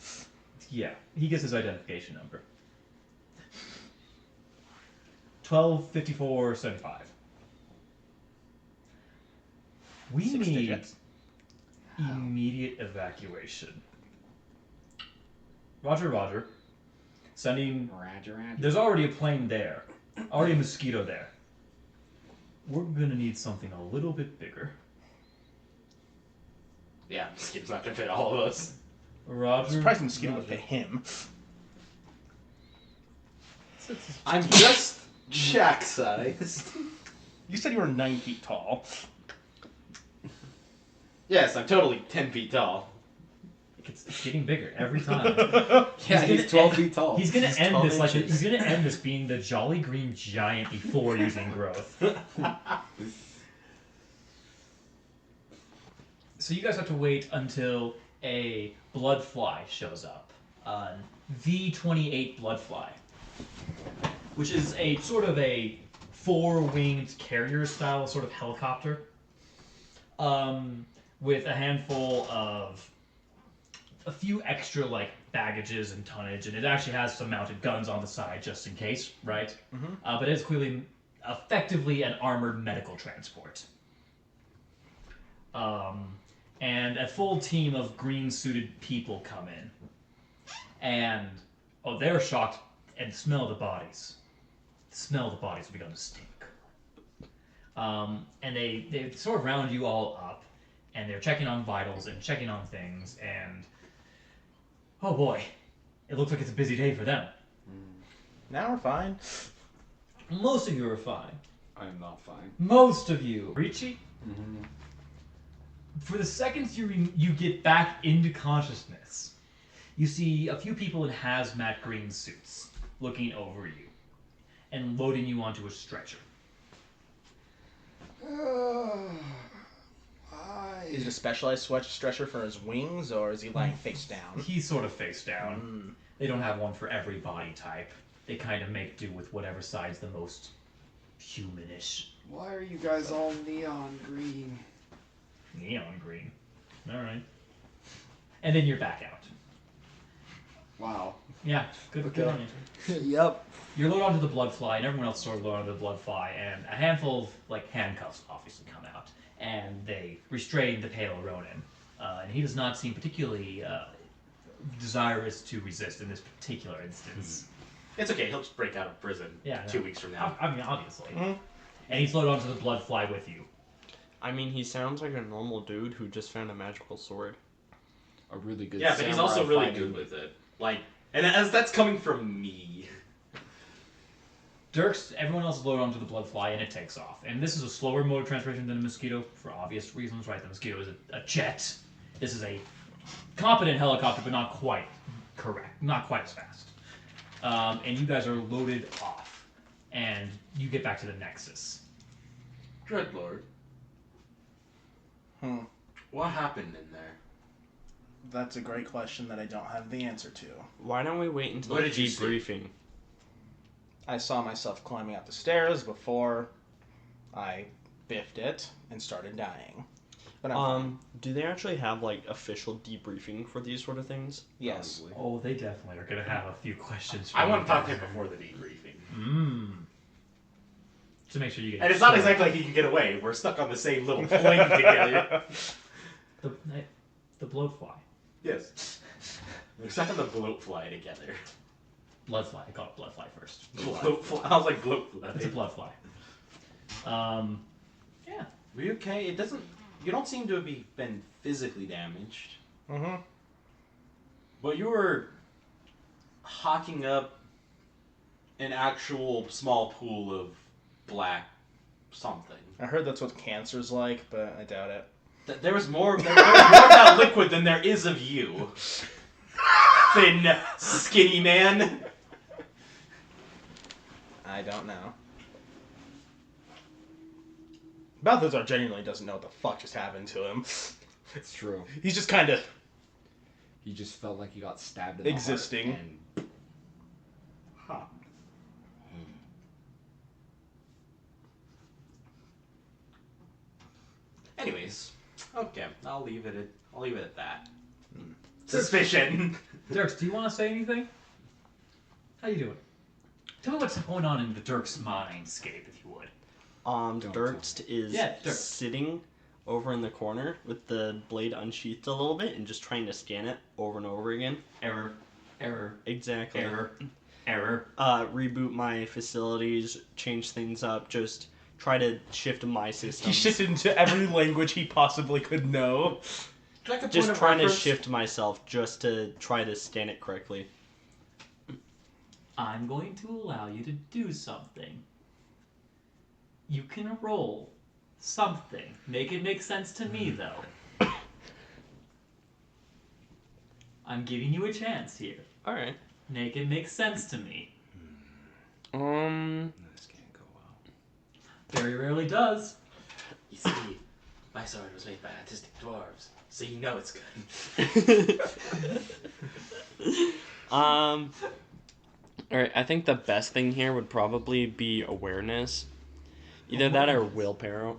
Speaker 1: Yeah, he gets his identification number. 125475. We
Speaker 2: 6
Speaker 1: need
Speaker 2: digits.
Speaker 1: immediate evacuation. Roger, Roger. Sending.
Speaker 6: Roger.
Speaker 1: There's already a plane there. Already a mosquito there. We're gonna need something a little bit bigger.
Speaker 5: Yeah, this kid's not gonna fit all of us.
Speaker 1: Roger.
Speaker 2: Surprised the mosquito
Speaker 1: Roger.
Speaker 2: would fit him.
Speaker 5: I'm just shack sized.
Speaker 2: You said you were 9 feet tall.
Speaker 5: Yes, I'm totally 10 feet tall.
Speaker 1: It's getting bigger every time.
Speaker 6: Yeah,
Speaker 1: He's
Speaker 6: he's
Speaker 1: gonna
Speaker 6: 12 feet tall.
Speaker 1: He's gonna
Speaker 3: He's
Speaker 1: end
Speaker 3: 12
Speaker 1: this like
Speaker 3: inches.
Speaker 1: he's gonna end this being the Jolly Green Giant before using growth. So you guys have to wait until a blood fly shows up. V28 blood fly, which is a sort of a four-winged carrier style sort of helicopter, with a handful of a few extra like baggages and tonnage, and it actually has some mounted guns on the side just in case, right? But it's clearly effectively an armored medical transport. And a full team of green-suited people come in, and they're shocked and smell the bodies. The smell of the bodies have begun to stink. And they sort of round you all up, and they're checking on vitals and checking on things, and oh boy, it looks like it's a busy day for them.
Speaker 2: Now we're fine.
Speaker 1: Most of you are fine.
Speaker 6: I am not fine.
Speaker 1: Most of you. Richie?
Speaker 6: Mm-hmm.
Speaker 1: For the seconds you get back into consciousness, you see a few people in hazmat green suits looking over you and loading you onto a stretcher.
Speaker 2: Is it a specialized stretcher for his wings, or is he lying face down?
Speaker 1: He's sort of face down. They don't have one for every body type. They kind of make do with whatever side's the most humanish.
Speaker 7: Why are you guys all neon green?
Speaker 1: Neon green. Alright. And then you're back out.
Speaker 7: Wow.
Speaker 1: Yeah, good on you.
Speaker 7: Yep.
Speaker 1: You're loaded onto the blood fly, and everyone else sort of loaded onto the blood fly, and a handful of like handcuffs obviously come out, and they restrain the pale Ronin, and he does not seem particularly desirous to resist in this particular instance.
Speaker 5: It's okay, he'll just break out of prison
Speaker 1: Yeah,
Speaker 5: 2 weeks from now.
Speaker 1: I mean, obviously. And he's loaded onto the blood fly with you.
Speaker 3: I mean, he sounds like a normal dude who just found a magical sword.
Speaker 6: A really good
Speaker 5: Yeah, but he's also
Speaker 6: samurai
Speaker 5: really
Speaker 6: fighting.
Speaker 5: good with it. Like, and as that's coming from me.
Speaker 1: Dirks, everyone else is loaded onto the blood fly, and it takes off. And this is a slower mode of transportation than a mosquito, for obvious reasons, right? The mosquito is a jet. This is a competent helicopter, but not quite correct. Not quite as fast. And you guys are loaded off. And you get back to the Nexus.
Speaker 4: Dreadlord. What happened in there?
Speaker 2: That's a great question that I don't have the answer to.
Speaker 3: Why don't we wait until
Speaker 5: What
Speaker 3: the
Speaker 5: did you see?
Speaker 3: debriefing?
Speaker 2: I saw myself climbing up the stairs before I biffed it and started dying. But I'm fine.
Speaker 3: Do they actually have like official debriefing for these sort of things?
Speaker 2: Yes.
Speaker 4: Probably.
Speaker 1: Oh, they definitely are going to have a few questions for
Speaker 5: I
Speaker 1: you
Speaker 5: want to talk to
Speaker 1: guys.
Speaker 5: him before the debriefing.
Speaker 1: To make sure you get
Speaker 5: And it's not exactly like he can get away. We're stuck on the same little plane together.
Speaker 1: The blowfly.
Speaker 5: Yes. We're stuck on the bloat fly together.
Speaker 1: Bloodfly. I call it bloodfly first.
Speaker 5: Bloat fly. I was like bloat fly.
Speaker 1: It's a bloodfly. Yeah.
Speaker 5: Were you okay? It doesn't. You don't seem to have been physically damaged.
Speaker 2: Mm-hmm.
Speaker 5: But you were hawking up an actual small pool of black something.
Speaker 2: I heard that's what cancer's like, but I doubt it.
Speaker 5: There was more of that liquid than there is of you. Thin, skinny man.
Speaker 2: I don't know. Balthazar genuinely doesn't know what the fuck just happened to him.
Speaker 6: It's true.
Speaker 2: He's just kind of...
Speaker 6: He just felt like he got stabbed in the
Speaker 2: Existing.
Speaker 6: heart. And
Speaker 5: Huh. Anyways, okay, I'll leave it at that. Suspicion.
Speaker 1: Dirks, do you want to say anything? How you doing? Tell me what's going on in the Dirks mindscape, if you would.
Speaker 3: Dirkst is
Speaker 1: Yeah, Dirkst.
Speaker 3: sitting over in the corner with the blade unsheathed a little bit and just trying to scan it over and over again.
Speaker 1: Error. Error.
Speaker 3: Exactly.
Speaker 1: Error. Error.
Speaker 3: Reboot my facilities, change things up, just try to shift my system.
Speaker 2: He shifted into every language he possibly could know.
Speaker 5: Like a point
Speaker 3: Just
Speaker 5: of
Speaker 3: trying to
Speaker 5: reference?
Speaker 3: shift myself just to try to scan it correctly.
Speaker 1: I'm going to allow you to do something. You can roll something. Make it make sense to me, though. I'm giving you a chance here.
Speaker 3: Alright.
Speaker 1: Make it make sense to me.
Speaker 6: this can't go well.
Speaker 1: Very rarely does.
Speaker 5: You see, my sword was made by autistic dwarves, so you know it's good.
Speaker 3: Alright, I think the best thing here would probably be awareness. Either that or willpower.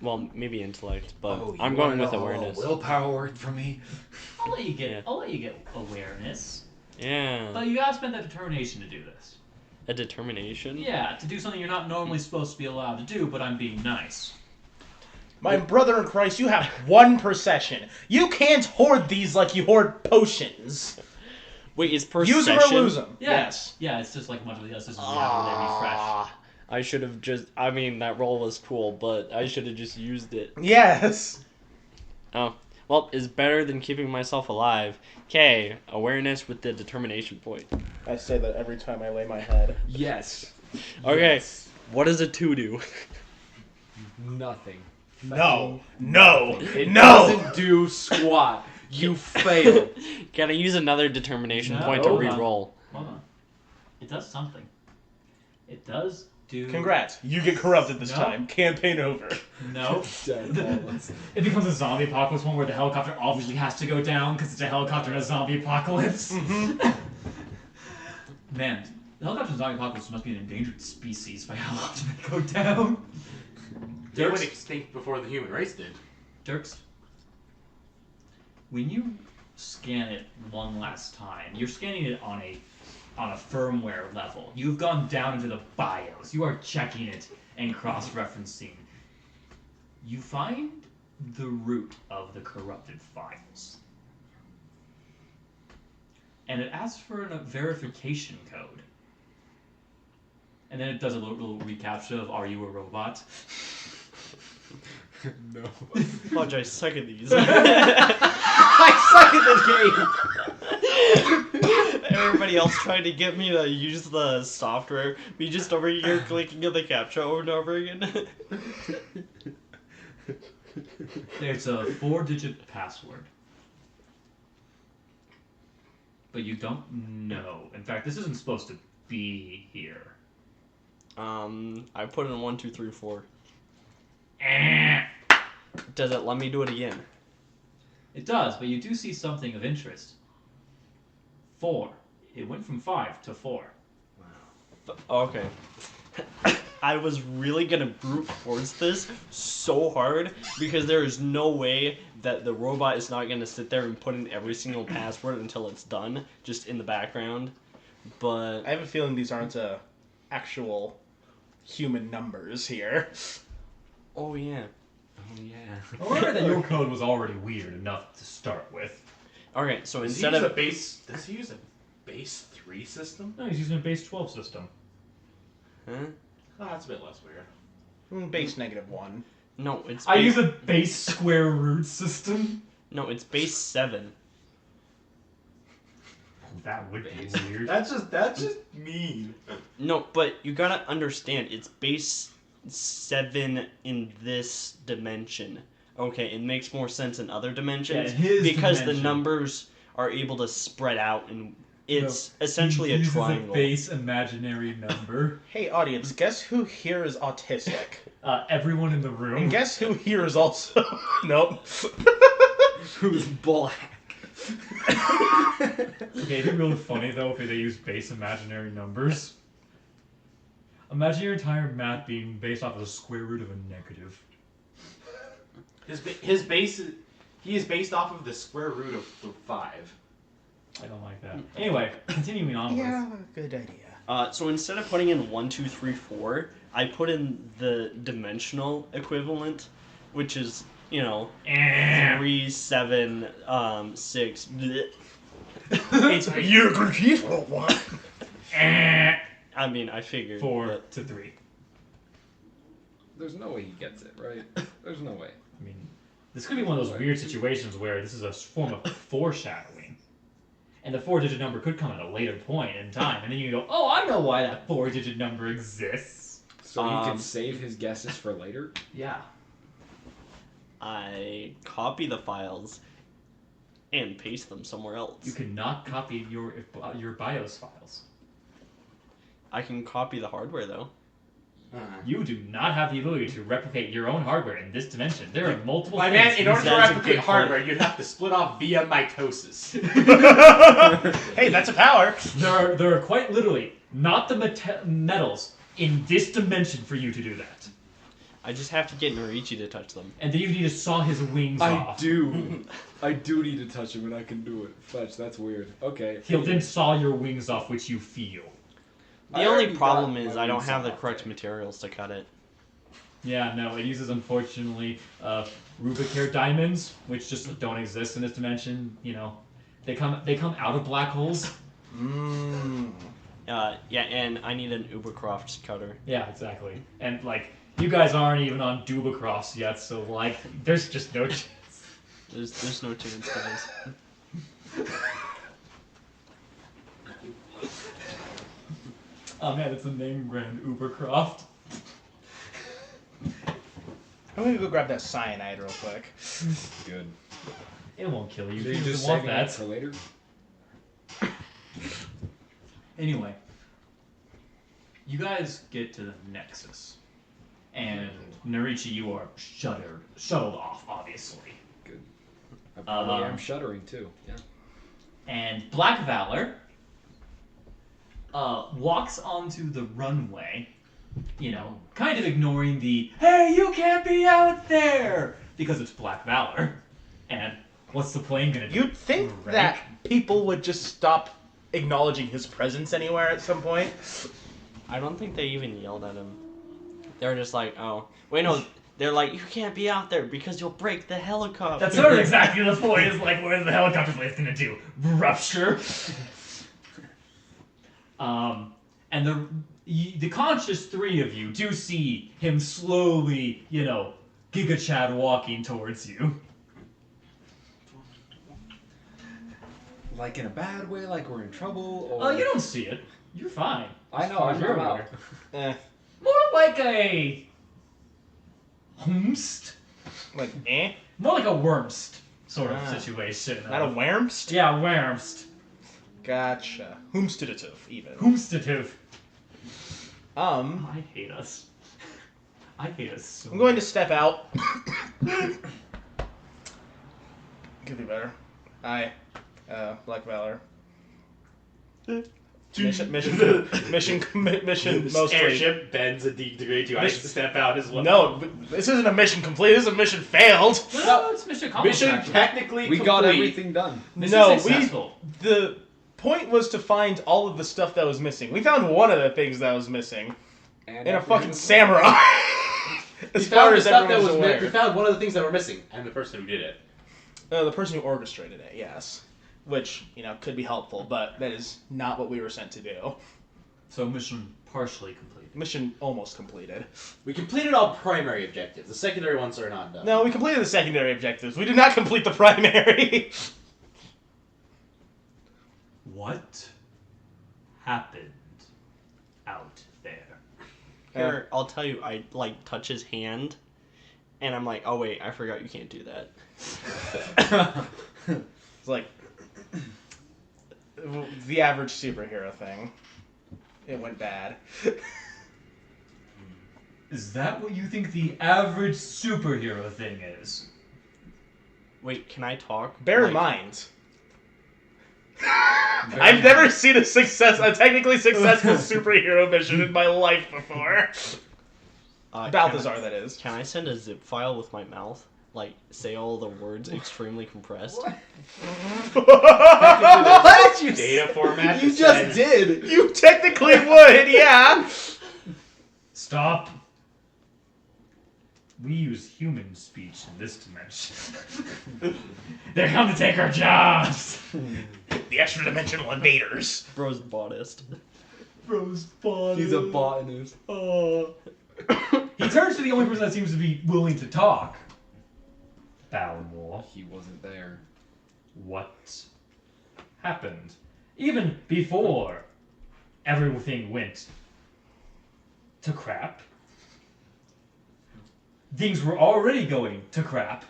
Speaker 3: Well, maybe intellect, but
Speaker 6: Oh,
Speaker 3: I'm going with awareness.
Speaker 6: Willpower worked for me.
Speaker 1: I'll let you get
Speaker 3: Yeah.
Speaker 1: I'll let you get awareness.
Speaker 3: Yeah.
Speaker 1: But you gotta spend that determination to do this.
Speaker 3: A determination?
Speaker 1: Yeah, to do something you're not normally supposed to be allowed to do, but I'm being nice.
Speaker 2: My brother in Christ, you have one per session. You can't hoard these like you hoard potions.
Speaker 3: Wait, is per
Speaker 2: Use them
Speaker 3: session?
Speaker 2: or lose them.
Speaker 1: Yeah.
Speaker 2: Yes.
Speaker 1: Yeah, it's just like much of the others. This is how they refresh.
Speaker 3: Ah, I should have just. I mean, that roll was cool, but I should have just used it.
Speaker 2: Yes.
Speaker 3: Oh. Well, it's better than keeping myself alive. Okay, awareness with the determination point.
Speaker 2: I say that every time I lay my head.
Speaker 6: Yes.
Speaker 3: Okay,
Speaker 6: Yes.
Speaker 3: what does a 2 do?
Speaker 6: Nothing.
Speaker 2: No. No.
Speaker 6: It
Speaker 2: No.
Speaker 6: doesn't do squat. You failed.
Speaker 3: Can I use another determination
Speaker 1: No,
Speaker 3: point to
Speaker 1: hold on.
Speaker 3: re-roll?
Speaker 1: Hold on. It does something. It does do.
Speaker 2: Congrats. You get corrupted this
Speaker 1: No.
Speaker 2: time. Campaign over.
Speaker 1: No.
Speaker 6: Dead almost.
Speaker 1: It becomes a zombie apocalypse one where the helicopter obviously has to go down because it's a helicopter in a zombie apocalypse. Man, the helicopter in a zombie apocalypse must be an endangered species by how often they go down.
Speaker 4: They went
Speaker 1: Dirks,
Speaker 4: extinct before the human race did.
Speaker 1: Dirks, when you scan it one last time, you're scanning it on a firmware level. You've gone down into the BIOS. You are checking it and cross-referencing. You find the root of the corrupted files. And it asks for a verification code. And then it does a little recaptcha of, are you a robot?
Speaker 6: No.
Speaker 3: Fudge, I suck at these.
Speaker 5: I suck at this game!
Speaker 3: Everybody else trying to get me to use the software. Me just over here clicking on the captcha over and over again.
Speaker 1: It's a 4-digit password. But you don't know. In fact, this isn't supposed to be here.
Speaker 3: I put in 1, 2, 3, 4.
Speaker 1: Eh.
Speaker 3: Does it let me do it again?
Speaker 1: It does, but you do see something of interest. 4. It went from 5 to 4.
Speaker 3: Okay. I was really gonna brute force this so hard because there is no way that the robot is not gonna sit there and put in every single password until it's done, just in the background. But
Speaker 2: I have a feeling these aren't actual human numbers here.
Speaker 3: oh yeah.
Speaker 1: Remember that your code was already weird enough to start with.
Speaker 3: Okay, so
Speaker 4: Does
Speaker 3: instead
Speaker 4: he use
Speaker 3: of
Speaker 4: a base? Does he use a base 3 system?
Speaker 1: No, he's using a base 12 system.
Speaker 3: huh?
Speaker 4: Oh, that's a bit less weird.
Speaker 2: Base -1.
Speaker 3: No, it's
Speaker 1: I
Speaker 3: base,
Speaker 1: use a base square root system.
Speaker 3: no, it's base 7.
Speaker 1: That would be weird.
Speaker 4: That's just mean.
Speaker 3: No, but you gotta understand, it's base 7 in this dimension. Okay, it makes more sense in other dimensions
Speaker 1: Yeah, in his
Speaker 3: because the
Speaker 1: dimension.
Speaker 3: numbers are able to spread out, and it's essentially a triangle.
Speaker 1: A base imaginary number.
Speaker 2: Hey, audience, guess who here is autistic?
Speaker 1: Everyone in the room.
Speaker 2: And guess who here is also... Nope.
Speaker 6: Who's black?
Speaker 1: Okay, it'd be really funny though if they use base imaginary numbers. Imagine your entire math being based off of the square root of a negative.
Speaker 5: His base is, he is based off of the square root of 5.
Speaker 1: I don't like that. Anyway, continuing onwards.
Speaker 2: Yeah, good idea.
Speaker 3: So instead of putting in 1, 2, 3, 4, I put in the dimensional equivalent, which is, 3, 7, 6. bleh.
Speaker 1: It's
Speaker 2: You're grateful one.
Speaker 3: I mean, I figured.
Speaker 1: 4
Speaker 3: but-
Speaker 1: to 3.
Speaker 6: There's no way he gets it, right? There's no way.
Speaker 1: I mean, this could be one of those weird situations where this is a form of foreshadowing. And the 4-digit number could come at a later point in time, and then you go, oh, I know why that 4-digit number exists.
Speaker 6: So he can save his guesses for later?
Speaker 1: Yeah.
Speaker 3: I copy the files and paste them somewhere else.
Speaker 1: You cannot copy your BIOS files.
Speaker 3: I can copy the hardware though.
Speaker 1: You do not have the ability to replicate your own hardware in this dimension. There are multiple
Speaker 5: My
Speaker 1: things.
Speaker 5: man, in order to
Speaker 3: That's a
Speaker 5: replicate
Speaker 3: good
Speaker 5: hardware, you'd have to split off via mitosis.
Speaker 2: Hey, that's a power.
Speaker 1: There are quite literally not the metals in this dimension for you to do that.
Speaker 3: I just have to get Norichi to touch them.
Speaker 1: And then you need to saw his wings off.
Speaker 6: do. I do need to touch him and I can do it. Fetch, that's weird. Okay.
Speaker 1: He'll then saw your wings off, which you feel.
Speaker 3: The
Speaker 6: I
Speaker 3: only
Speaker 6: already
Speaker 3: problem
Speaker 6: got
Speaker 3: is
Speaker 6: my
Speaker 3: I don't
Speaker 6: wings
Speaker 3: have the
Speaker 6: off,
Speaker 3: correct
Speaker 6: okay.
Speaker 3: materials to cut it.
Speaker 1: Yeah, no, it uses, unfortunately, Rubicare diamonds, which just don't exist in this dimension. They come out of black holes.
Speaker 3: Yeah, and I need an Ubercroft cutter.
Speaker 1: Yeah, exactly. And, you guys aren't even on Dubacrofts yet, so, there's just no chance.
Speaker 3: There's no chance, guys.
Speaker 1: Oh man, it's a name brand, Ubercroft.
Speaker 2: I'm gonna go grab that cyanide real quick.
Speaker 6: Good.
Speaker 1: It won't kill you.
Speaker 6: So
Speaker 1: You
Speaker 6: you just
Speaker 1: just want
Speaker 6: saving
Speaker 1: that.
Speaker 6: it for later?
Speaker 1: Anyway, you guys get to the Nexus, and Norichi, you are shuttled off, obviously.
Speaker 6: Good. I probably
Speaker 1: Um,
Speaker 6: am shuddering too. Yeah.
Speaker 1: And Black Valor walks onto the runway, kind of ignoring the "Hey, you can't be out there!" because it's Black Valor. And what's the plane gonna do?
Speaker 2: You'd think
Speaker 1: Right?
Speaker 2: that people would just stop acknowledging his presence anywhere at some point.
Speaker 3: I don't think they even yelled at him. They're just like, oh. Wait, no. They're like, you can't be out there because you'll break the helicopter.
Speaker 1: That's sort of exactly the point. Is what is the helicopter blade gonna do? Rupture. And the conscious three of you do see him slowly, Giga Chad walking towards you.
Speaker 6: Like in a bad way, like we're in trouble, or
Speaker 1: Oh, you don't see it. You're fine.
Speaker 6: I know, I'm
Speaker 1: You're
Speaker 6: out.
Speaker 2: Eh,
Speaker 1: More like a humst.
Speaker 2: like, eh?
Speaker 1: More like a wormst sort of
Speaker 2: Ah.
Speaker 1: situation.
Speaker 2: Not a wormst?
Speaker 1: Yeah, wormst.
Speaker 2: Gotcha. Whomstative, even.
Speaker 1: Humstative.
Speaker 2: I
Speaker 1: hate us. I hate us so
Speaker 2: I'm going to step out. Could be better. Hi, Black Valor. Mission
Speaker 5: This
Speaker 2: mostly.
Speaker 5: airship bends a degree too. I
Speaker 2: This-
Speaker 5: should step out as well.
Speaker 2: No, this isn't a mission complete. This is a mission failed.
Speaker 1: No, it's mission accomplished.
Speaker 5: Mission
Speaker 1: actually.
Speaker 5: technically
Speaker 6: We
Speaker 5: complete.
Speaker 6: got everything done.
Speaker 1: Mission
Speaker 2: No,
Speaker 1: successful.
Speaker 2: The point was to find all of the stuff that was missing. We found one of the things that was missing
Speaker 6: And
Speaker 2: in a
Speaker 6: everything
Speaker 2: fucking
Speaker 6: was-
Speaker 2: samurai.
Speaker 5: We
Speaker 2: As far
Speaker 5: found the
Speaker 2: as
Speaker 5: stuff that
Speaker 2: everyone's
Speaker 5: was
Speaker 2: aware.
Speaker 5: we found one of the things that were missing, and the person who did it.
Speaker 2: The person who orchestrated it, yes. Which, could be helpful, but that is not what we were sent to do.
Speaker 1: So mission partially complete.
Speaker 2: Mission almost completed.
Speaker 5: We completed all primary objectives. The secondary ones are not done.
Speaker 2: No, we completed the secondary objectives. We did not complete the primary.
Speaker 1: What happened out there?
Speaker 3: Here, I'll tell you, I touch his hand, and I'm like, oh wait, I forgot you can't do that.
Speaker 2: It's like the average superhero thing. It went bad.
Speaker 1: Is that what you think the average superhero thing is?
Speaker 3: Wait, can I talk?
Speaker 2: Bear in
Speaker 3: Like,
Speaker 2: mind, I've never seen a technically successful superhero mission in my life before. Balthazar, that is.
Speaker 3: Can I send a zip file with my mouth? Like, say all the words extremely compressed?
Speaker 5: What did you data format?
Speaker 7: You just did.
Speaker 2: You technically would, yeah.
Speaker 1: Stop. We use human speech in this dimension. They're come to take our jobs.
Speaker 2: The extra dimensional invaders.
Speaker 3: Bro's botanist.
Speaker 1: Bro's fun.
Speaker 6: He's a botanist.
Speaker 1: He turns to the only person that seems to be willing to talk. Balmore.
Speaker 6: He wasn't there.
Speaker 1: What happened? Even before everything went to crap. Things were already going to crap.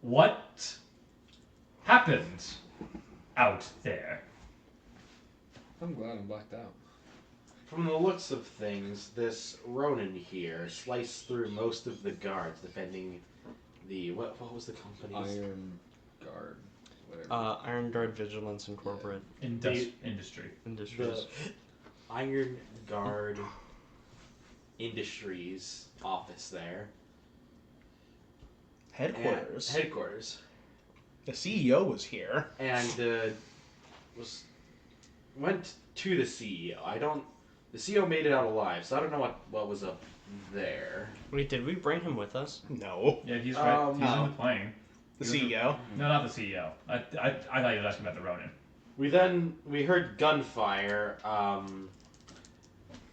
Speaker 1: What happened out there?
Speaker 6: I'm glad I'm blacked out.
Speaker 4: From the looks of things, this Ronin here sliced through most of the guards, defending the what was the company's?
Speaker 6: Iron Guard. Whatever.
Speaker 3: Iron Guard Vigilance Incorporate.
Speaker 1: Industry.
Speaker 3: Industries.
Speaker 4: The Iron Guard Industries office there.
Speaker 2: Headquarters.
Speaker 4: Headquarters.
Speaker 2: The CEO was here.
Speaker 4: And went to the CEO. The CEO made it out alive, so I don't know what was up there.
Speaker 3: Wait, did we bring him with us?
Speaker 2: No.
Speaker 1: Yeah, he's right. He's in the plane.
Speaker 2: The CEO.
Speaker 1: No, not the CEO. I thought you were asking about the Ronin.
Speaker 4: We heard gunfire.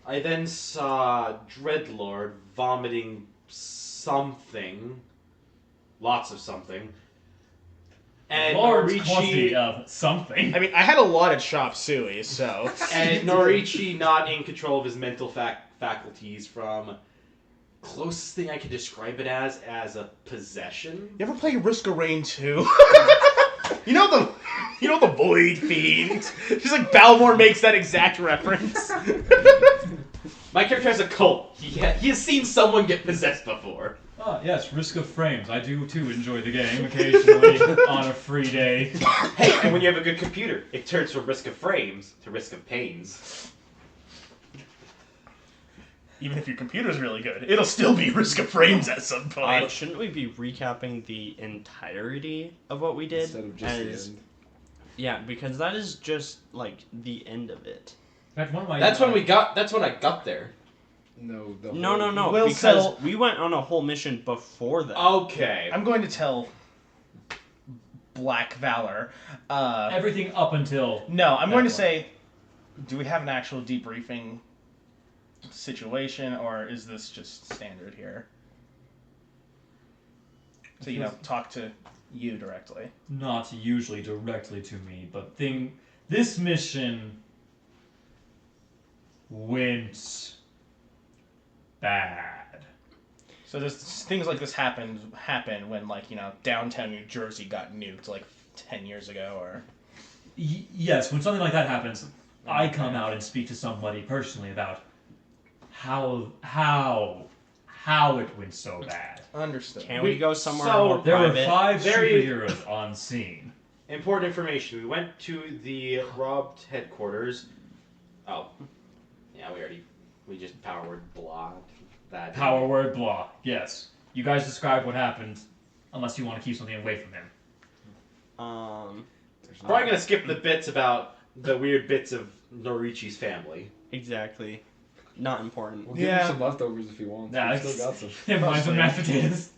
Speaker 4: I then saw Dreadlord vomiting something. Lots of something. And
Speaker 1: Large quantity of something.
Speaker 2: I mean, I had a lot of chop suey, so.
Speaker 4: And Norichi not in control of his mental faculties from closest thing I could describe it as a possession.
Speaker 2: You ever play Risk of Rain 2? You know the Void Fiend? Just like Balmore makes that exact reference.
Speaker 5: My character has a cult. He has seen someone get possessed before.
Speaker 1: Ah, yes, Risk of Frames. I do too enjoy the game occasionally on a free day.
Speaker 5: Hey, and when you have a good computer, it turns from Risk of Frames to Risk of Pains.
Speaker 2: Even if your computer's really good, it'll still be Risk of Frames at some point.
Speaker 3: Shouldn't we be recapping the entirety of what we did?
Speaker 6: Instead of just the end.
Speaker 3: Yeah, because that is just like the end of it.
Speaker 1: In fact, one of my
Speaker 5: That's when I got there.
Speaker 6: No,
Speaker 3: No,
Speaker 2: We'll
Speaker 3: because
Speaker 2: settle-
Speaker 3: we went on a whole mission before that.
Speaker 5: Okay.
Speaker 2: I'm going to tell Black Valor.
Speaker 1: everything up until
Speaker 2: No, I'm
Speaker 1: that
Speaker 2: going to
Speaker 1: point.
Speaker 2: say, do we have an actual debriefing situation, or is this just standard here? So, talk to you directly.
Speaker 1: Not usually directly to me, but this mission went bad.
Speaker 2: So things like this happen when, downtown New Jersey got nuked, 10 years ago, or...
Speaker 1: Yes, when something like that happens, I come out and speak to somebody personally about how it went so bad.
Speaker 2: Understood.
Speaker 3: Can we go somewhere
Speaker 4: so
Speaker 3: more
Speaker 1: There were
Speaker 3: private?
Speaker 1: 5
Speaker 4: Very-
Speaker 1: superheroes on scene.
Speaker 4: Important information. We went to the robbed headquarters. Oh. Yeah, we just power word blah. That.
Speaker 1: Power word blah. Yes. You guys describe what happened, unless you want to keep something away from him.
Speaker 5: Probably gonna skip the bits about the weird bits of Norichi's family.
Speaker 3: Exactly. Not important.
Speaker 6: We'll give him some leftovers if he wants.
Speaker 1: Yeah,
Speaker 6: We still got some.
Speaker 1: Never mind some mashed potatoes.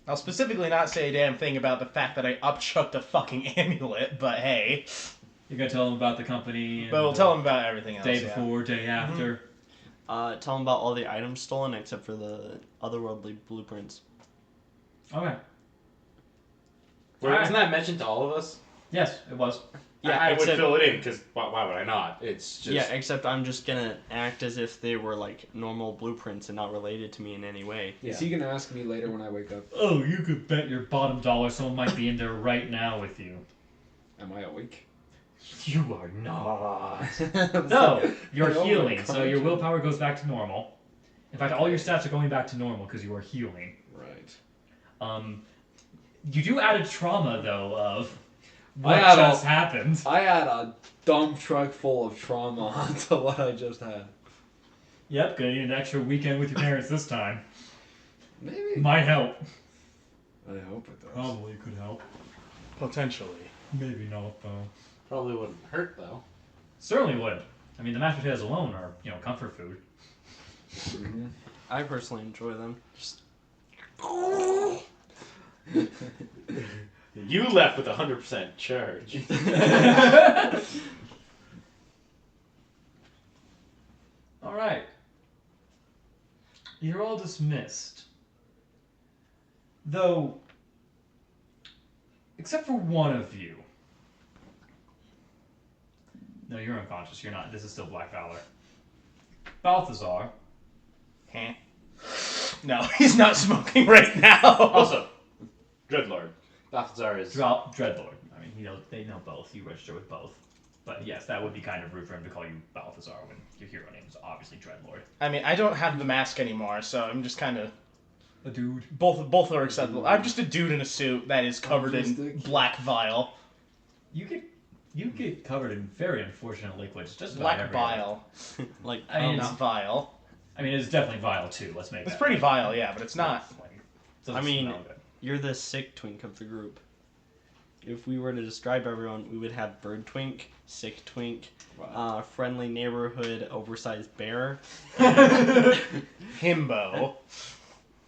Speaker 2: I'll specifically not say a damn thing about the fact that I upchucked a fucking amulet, but hey.
Speaker 1: You're gonna tell them about the company. And
Speaker 2: But we'll tell them about everything else.
Speaker 1: day
Speaker 2: yeah.
Speaker 1: before, day after.
Speaker 3: Tell them about all the items stolen except for the otherworldly blueprints.
Speaker 1: Okay.
Speaker 4: Wasn't that mentioned to all of us?
Speaker 1: Yes, it was.
Speaker 3: Yeah,
Speaker 4: I would
Speaker 3: except-
Speaker 4: fill it in because why would I not? It's just
Speaker 3: Yeah, except I'm just gonna act as if they were like normal blueprints and not related to me in any way.
Speaker 6: Is he gonna ask me later when I wake up?
Speaker 1: Oh, you could bet your bottom dollar someone might be in there right now with you.
Speaker 6: Am I awake?
Speaker 1: You are not. No, you're
Speaker 6: I
Speaker 1: healing, so your
Speaker 6: overconscious.
Speaker 1: willpower goes back to normal. In fact, all your stats are going back to normal because you are healing.
Speaker 6: Right.
Speaker 1: You do add a trauma though of What
Speaker 6: had
Speaker 1: just
Speaker 6: a-
Speaker 1: happened?
Speaker 6: I had a dump truck full of trauma onto what I just had.
Speaker 1: Yep, gonna need an extra weekend with your parents this time.
Speaker 6: Maybe.
Speaker 1: Might help.
Speaker 6: I hope it does.
Speaker 1: Probably could help.
Speaker 2: Potentially.
Speaker 1: Maybe not, though.
Speaker 5: Probably wouldn't hurt though.
Speaker 1: Certainly would. I mean, the mashed potatoes alone are, comfort food.
Speaker 6: Mhm.
Speaker 3: I personally enjoy them. Just
Speaker 5: You left with 100% charge.
Speaker 1: All right. You're all dismissed. Though, except for one of you. No, you're unconscious. You're not. This is still Black Valor. Balthazar.
Speaker 2: Heh. No, he's not smoking right now.
Speaker 5: Also, Dreadlord. Balthazar is.
Speaker 1: Dreadlord. I mean, they know both. You register with both. But yes, that would be kind of rude for him to call you Balthazar when your hero name is obviously Dreadlord.
Speaker 2: I mean, I don't have the mask anymore, so I'm just kind of...
Speaker 1: A dude.
Speaker 2: Both are acceptable. I'm just a dude in a suit that is covered in
Speaker 6: Just a-
Speaker 2: black vial.
Speaker 1: You get covered in very unfortunate liquids. Just about
Speaker 2: Black
Speaker 1: every
Speaker 2: vial.
Speaker 3: like
Speaker 1: I mean,
Speaker 2: Not vile.
Speaker 1: I mean, it's definitely vile too. Let's make
Speaker 2: It's
Speaker 1: that.
Speaker 2: pretty vile, yeah, but it's not.
Speaker 1: Doesn't
Speaker 3: I mean-
Speaker 1: smell good.
Speaker 3: you're the sick twink of the group. If we were to describe everyone, we would have bird twink, sick twink, friendly neighborhood oversized bear,
Speaker 2: Himbo.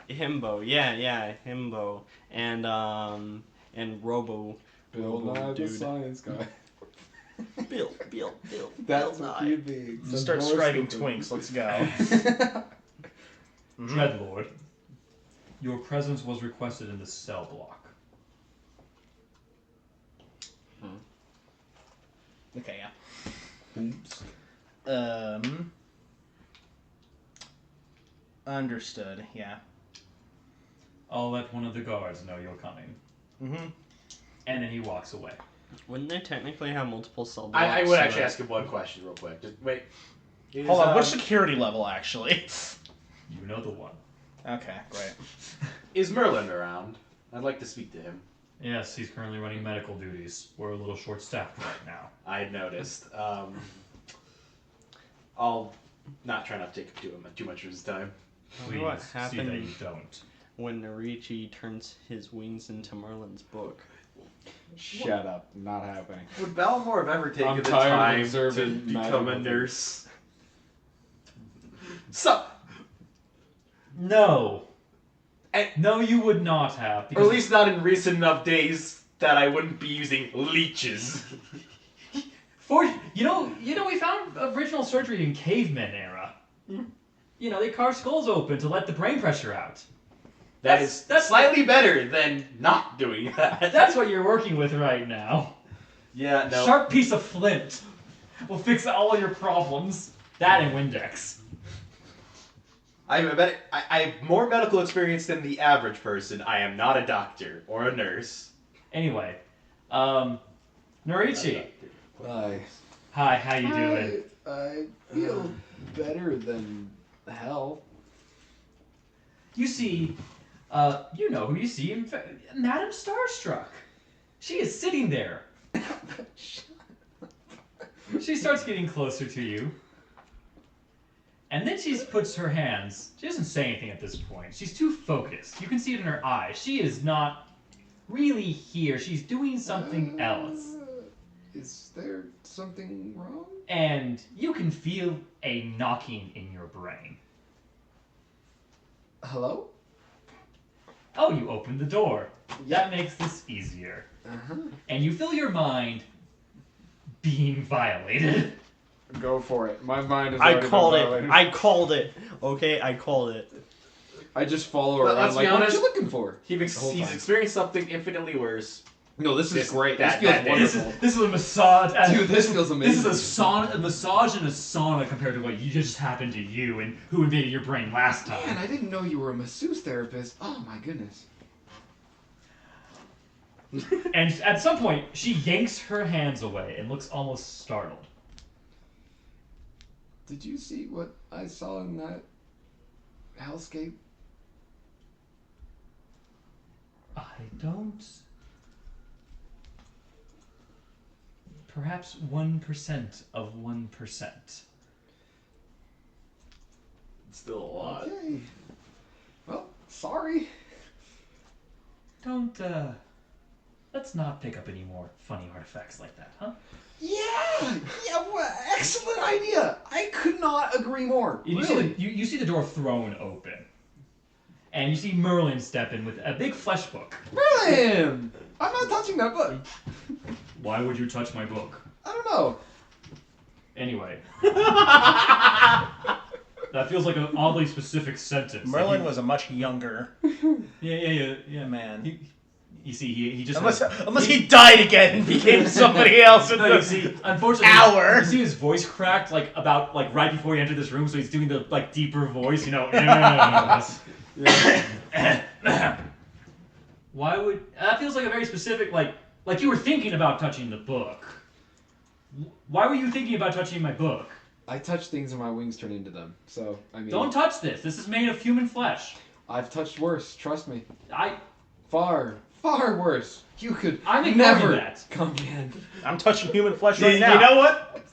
Speaker 3: himbo, yeah, himbo, and robo
Speaker 6: Bill Nye the
Speaker 3: dude.
Speaker 6: Science Guy.
Speaker 3: Bill.
Speaker 6: That's
Speaker 3: Bill
Speaker 6: what
Speaker 3: Nye.
Speaker 6: you'd be.
Speaker 2: Let's start describing twinks. Let's go.
Speaker 1: Dreadlord, your presence was requested in the cell block.
Speaker 2: Okay, yeah.
Speaker 6: Oops.
Speaker 2: Understood, yeah.
Speaker 1: I'll let one of the guards know you're coming.
Speaker 2: Mm-hmm.
Speaker 1: And then he walks away.
Speaker 3: Wouldn't they technically have multiple cell blocks?
Speaker 5: I would
Speaker 3: so
Speaker 5: actually
Speaker 3: that-
Speaker 5: ask him one question real quick. Just wait.
Speaker 2: Hold on, what's security level, actually?
Speaker 1: You know the one.
Speaker 2: Okay, great.
Speaker 5: Is Merlin around? I'd like to speak to him.
Speaker 1: Yes, he's currently running medical duties. We're a little short-staffed right now.
Speaker 5: I had noticed. I'll not try not to take too much of his time.
Speaker 3: I wonder
Speaker 1: Please
Speaker 3: what
Speaker 1: see that
Speaker 3: happened
Speaker 1: you don't.
Speaker 3: when Norichi turns his wings into Merlin's book.
Speaker 6: Shut up. Not happening.
Speaker 5: Would Balmore have ever taken
Speaker 6: I'm
Speaker 5: the
Speaker 6: tired of
Speaker 5: time to
Speaker 6: observing
Speaker 5: become a
Speaker 6: medical
Speaker 5: nurse? So,
Speaker 1: No.
Speaker 5: And-
Speaker 1: No, you would not have.
Speaker 5: or
Speaker 1: Because
Speaker 5: at least not in recent enough days that I wouldn't be using leeches.
Speaker 1: we found original surgery in caveman era. They carve skulls open to let the brain pressure out.
Speaker 5: That's slightly better than not doing that.
Speaker 1: That's what you're working with right now.
Speaker 5: Yeah, no.
Speaker 1: Sharp piece of flint will fix all your problems. That and Windex.
Speaker 5: I have more medical experience than the average person. I am not a doctor or a nurse.
Speaker 1: Anyway, Norichi.
Speaker 6: Hi.
Speaker 1: Hi, how you doing?
Speaker 6: I feel better than hell.
Speaker 1: You see, you know who you see, Madame Starstruck. She is sitting there. She starts getting closer to you. And then she puts her hands. She doesn't say anything at this point. She's too focused. You can see it in her eyes. She is not really here. She's doing something else.
Speaker 6: Is there something wrong?
Speaker 1: And you can feel a knocking in your brain.
Speaker 6: Hello?
Speaker 1: Oh, you opened the door. That makes this easier.
Speaker 6: Uh-huh.
Speaker 1: And you feel your mind being violated.
Speaker 6: Go for it. My mind is
Speaker 3: I
Speaker 6: already
Speaker 3: called
Speaker 6: been
Speaker 3: it.
Speaker 6: violated.
Speaker 3: I called it. Okay, I called it.
Speaker 6: I just follow her
Speaker 5: But
Speaker 6: around
Speaker 5: let's be
Speaker 6: like, what are
Speaker 5: honest,
Speaker 6: you looking for?
Speaker 5: He's
Speaker 6: The whole time.
Speaker 5: experienced something infinitely worse.
Speaker 6: No, this is
Speaker 5: This-
Speaker 6: great.
Speaker 5: that-
Speaker 6: This feels
Speaker 5: that-
Speaker 1: This
Speaker 6: wonderful.
Speaker 1: is, this is a massage.
Speaker 6: Dude, this feels amazing.
Speaker 1: This is a massage and a sauna compared to what you just happened to you and who invaded your brain last time.
Speaker 6: Man, I didn't know you were a masseuse therapist. Oh my goodness.
Speaker 1: And at some point, she yanks her hands away and looks almost startled.
Speaker 6: Did you see what I saw in that hellscape?
Speaker 1: I don't perhaps 1% of 1%.
Speaker 5: Still a lot.
Speaker 6: Okay. Well, sorry.
Speaker 1: Don't, let's not pick up any more funny artifacts like that, huh?
Speaker 6: Yeah, well, excellent idea. I could not agree more.
Speaker 1: You
Speaker 6: Really.
Speaker 1: see the door thrown open. And you see Merlin step in with a big flesh book.
Speaker 6: Merlin! I'm not touching that book.
Speaker 1: Why would you touch my book?
Speaker 6: I don't know.
Speaker 1: Anyway. That feels like an oddly specific sentence.
Speaker 2: Merlin
Speaker 1: Like
Speaker 2: was a much younger
Speaker 1: Yeah.
Speaker 2: man.
Speaker 1: You see, he just
Speaker 2: Unless he died again and became somebody else in
Speaker 1: No, you
Speaker 2: the
Speaker 1: see, unfortunately,
Speaker 2: hour.
Speaker 1: you see his voice cracked about right before he entered this room, so he's doing the deeper voice, Yes. Why would that feels like a very specific like you were thinking about touching the book. Why were you thinking about touching my book?
Speaker 6: I touch things and my wings turn into them. So, I mean...
Speaker 1: Don't touch this. This is made of human flesh.
Speaker 6: I've touched worse, trust me.
Speaker 1: I
Speaker 6: Far worse. You could
Speaker 1: I'm ignoring
Speaker 6: never
Speaker 1: that.
Speaker 6: comprehend.
Speaker 2: I'm touching human flesh right now.
Speaker 5: You know what?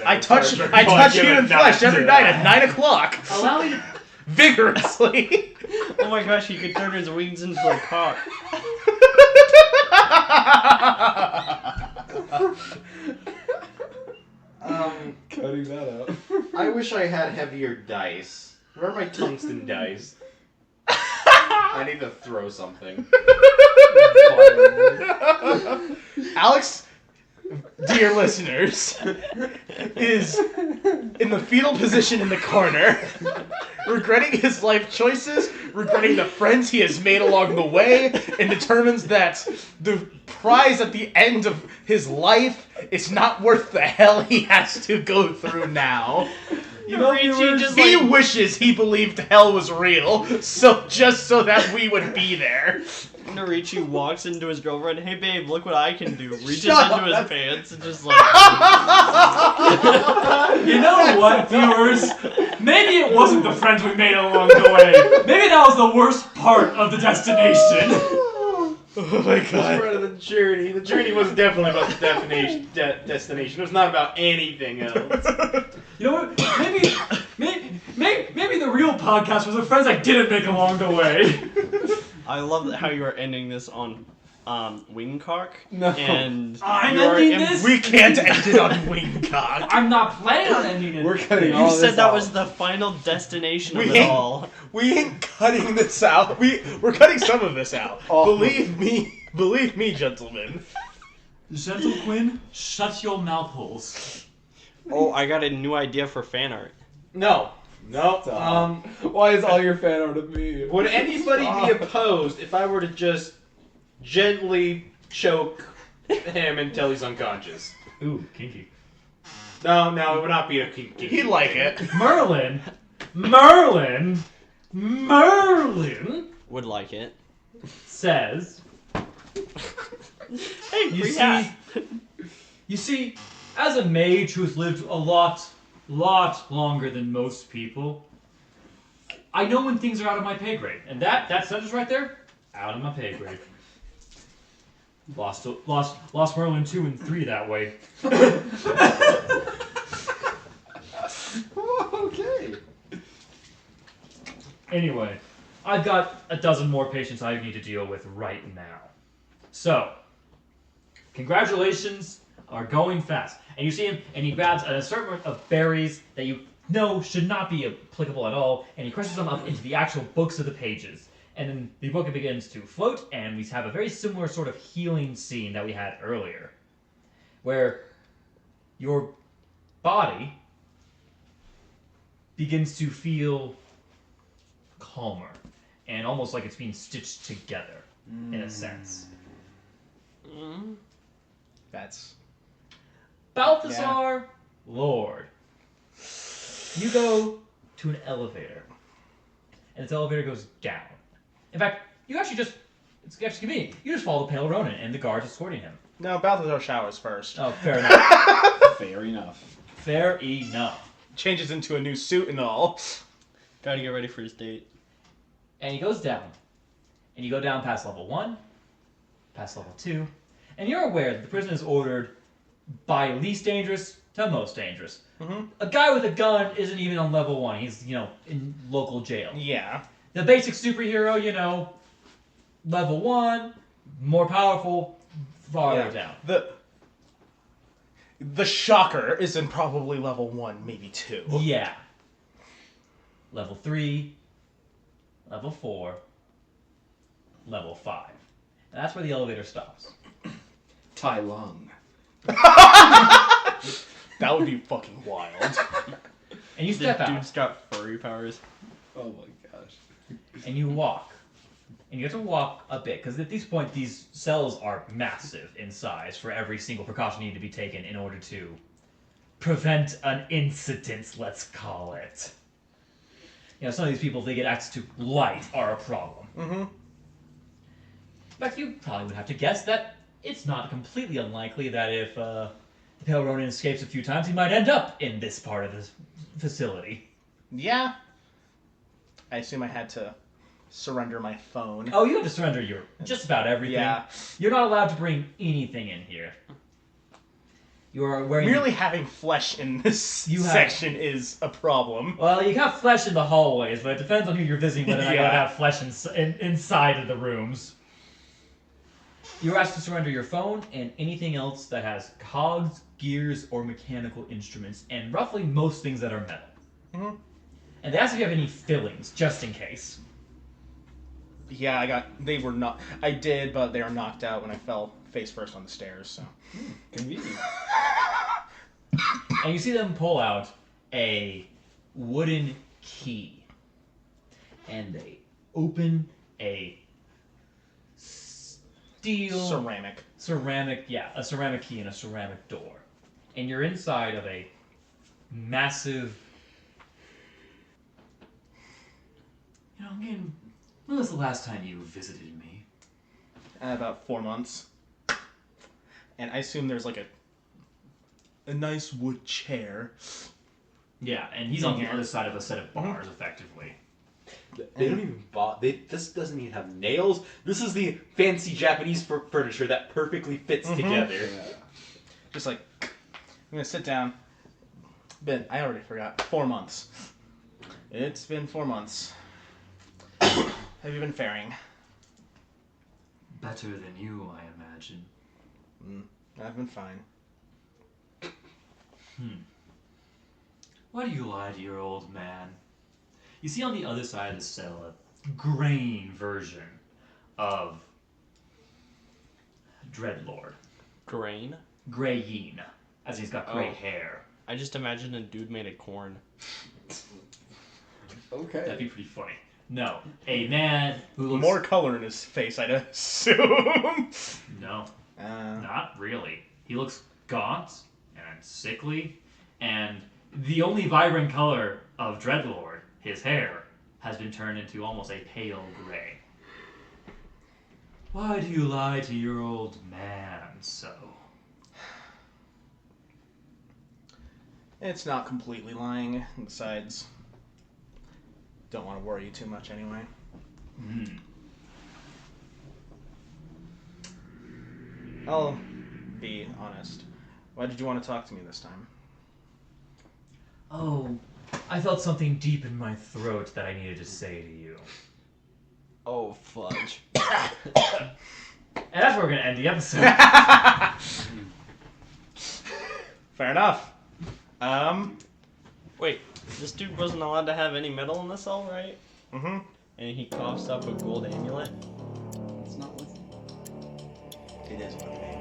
Speaker 2: I touch human flesh every night at 9 o'clock.
Speaker 1: Allow me to
Speaker 2: Vigorously.
Speaker 3: Oh my gosh, he could turn his wings into a cock.
Speaker 6: Cutting that out.
Speaker 5: I wish I had heavier dice. Where are my tungsten dice? I need to throw something.
Speaker 2: Alex, dear listeners, is in the fetal position in the corner, regretting his life choices, regretting the friends he has made along the way, and determines that the prize at the end of his life is not worth the hell he has to go through now. He wishes he believed hell was real, just so that we would be there.
Speaker 3: Norichi walks into his girlfriend, hey babe, look what I can do. Reaches
Speaker 2: Shut
Speaker 3: into
Speaker 2: up,
Speaker 3: his pants and just like...
Speaker 1: You know what, viewers? Maybe it wasn't the friends we made along the way. Maybe that was the worst part of the destination.
Speaker 2: Oh my
Speaker 5: It's part of the journey. The journey was definitely about the destination. It was not about anything else.
Speaker 1: You know what? Maybe the real podcast was the friends I didn't make along the way.
Speaker 3: I love how you are ending this on wingcock.
Speaker 6: No.
Speaker 3: And
Speaker 1: I'm
Speaker 3: you are
Speaker 1: ending this?
Speaker 2: We can't end it on wingcock.
Speaker 1: I'm not planning on ending it.
Speaker 6: We're cutting
Speaker 3: You
Speaker 6: all
Speaker 3: said
Speaker 6: this
Speaker 3: that
Speaker 6: out.
Speaker 3: was the final destination of
Speaker 2: We
Speaker 3: it
Speaker 2: ain't-
Speaker 3: all.
Speaker 2: We ain't cutting this out. We're cutting some of this out.
Speaker 6: Oh.
Speaker 2: Believe me, gentlemen.
Speaker 1: Gentle Quinn, shut your mouth holes.
Speaker 3: Oh, I got a new idea for fan art.
Speaker 5: No.
Speaker 6: Why is all your fan art of me?
Speaker 5: Would anybody be opposed if I were to just gently choke him until he's unconscious?
Speaker 1: Ooh, kinky.
Speaker 5: No, it would not be a kinky.
Speaker 2: He'd like it.
Speaker 1: Merlin
Speaker 3: Would like it.
Speaker 1: says,
Speaker 3: Hey,
Speaker 1: You
Speaker 3: free
Speaker 1: see-
Speaker 3: hat.
Speaker 1: you see, as a mage who's lived a lot longer than most people, I know when things are out of my pay grade. And that sentence right there, out of my pay grade. Lost Merlin 2 and 3 that way.
Speaker 6: Okay.
Speaker 1: Anyway, I've got a dozen more patients I need to deal with right now. So, congratulations are going fast. And you see him, and he grabs an assortment of berries that you know should not be applicable at all, and he crushes them up into the actual books of the pages. And then the book begins to float, and we have a very similar sort of healing scene that we had earlier, where your body begins to feel calmer, and almost like it's being stitched together, in a sense.
Speaker 2: That's
Speaker 1: Balthazar, Lord, you go to an elevator, and this elevator goes down. In fact, it's actually convenient. You just follow the pale Ronin and the guards escorting him.
Speaker 2: no. Balthazar showers first.
Speaker 1: Oh, fair enough.
Speaker 6: Fair enough.
Speaker 1: Fair enough.
Speaker 2: Changes into a new suit and all.
Speaker 3: Gotta get ready for his date.
Speaker 1: And he goes down. And you go down past level 1, past level 2, and you're aware that the prison has ordered by least dangerous to most dangerous.
Speaker 2: Mm-hmm.
Speaker 1: A guy with a gun isn't even on level 1. He's, in local jail.
Speaker 2: Yeah.
Speaker 1: The basic superhero, level 1, more powerful, farther down.
Speaker 2: The Shocker is in probably level 1, maybe 2.
Speaker 1: Yeah. Level 3, level 4, level 5. And that's where the elevator stops.
Speaker 6: Tai Lung.
Speaker 2: That would be fucking wild.
Speaker 1: And you
Speaker 3: The
Speaker 1: step out,
Speaker 3: dude's got furry powers.
Speaker 6: Oh my gosh.
Speaker 1: and you walk. And you have to walk a bit, because at this point, these cells are massive in size for every single precaution needed to be taken in order to prevent an incident, let's call it. Some of these people, if they get access to light, are a problem.
Speaker 2: Mm-hmm.
Speaker 1: In fact, you probably would have to guess that it's not completely unlikely that if the Pale Ronin escapes a few times, he might end up in this part of the facility.
Speaker 2: Yeah. I assume I had to surrender my phone.
Speaker 1: Oh, you have to surrender your just about everything.
Speaker 2: Yeah.
Speaker 1: You're not allowed to bring anything in here. You are wearing...
Speaker 2: Merely having flesh in this section is a problem.
Speaker 1: Well, you got flesh in the hallways, but it depends on who you're visiting whether or not you
Speaker 2: Yeah.
Speaker 1: have flesh inside of the rooms. You're asked to surrender your phone and anything else that has cogs, gears, or mechanical instruments, and roughly most things that are metal.
Speaker 2: Mm-hmm.
Speaker 1: And they ask if you have any fillings, just in case.
Speaker 2: Yeah, I did, but they were knocked out when I fell face first on the stairs, so.
Speaker 6: Convenient.
Speaker 1: And you see them pull out a wooden key. And they open a steel...
Speaker 2: Ceramic.
Speaker 1: a ceramic key and a ceramic door. And you're inside of a massive... when was the last time you visited me?
Speaker 2: About 4 months. And I assume there's like a nice wood chair.
Speaker 1: Yeah, and he's on the other side of a set of bars, effectively.
Speaker 5: They don't even this doesn't even have nails. This is the fancy Japanese furniture that perfectly fits together.
Speaker 6: Yeah.
Speaker 2: Just like, I'm gonna sit down. I already forgot. 4 months. It's been 4 months. Have you been faring?
Speaker 1: Better than you, I imagine.
Speaker 2: I've been fine.
Speaker 1: Why do you lie to your old man? You see on the other side of the cell a grain version of Dreadlord.
Speaker 3: Grain?
Speaker 1: Grayin, as he's got gray
Speaker 3: Oh.
Speaker 1: hair.
Speaker 3: I just imagined a dude made of corn.
Speaker 6: Okay.
Speaker 1: That'd be pretty funny. No, a man who looks...
Speaker 2: More color in his face, I'd assume.
Speaker 1: No, not really. He looks gaunt and sickly, and the only vibrant color of Dreadlord, his hair, has been turned into almost a pale gray. Why do you lie to your old man so?
Speaker 2: It's not completely lying. Besides, don't want to worry you too much anyway. I'll be honest. Why did you want to talk to me this time?
Speaker 1: Oh, I felt something deep in my throat that I needed to say to you.
Speaker 3: Oh, fudge.
Speaker 1: And that's where we're going to end the episode.
Speaker 2: Fair enough.
Speaker 3: Wait, this dude wasn't allowed to have any metal in the cell, right?
Speaker 2: Mm-hmm.
Speaker 3: And he coughs up a gold amulet?
Speaker 7: It's not with
Speaker 2: It is what it is.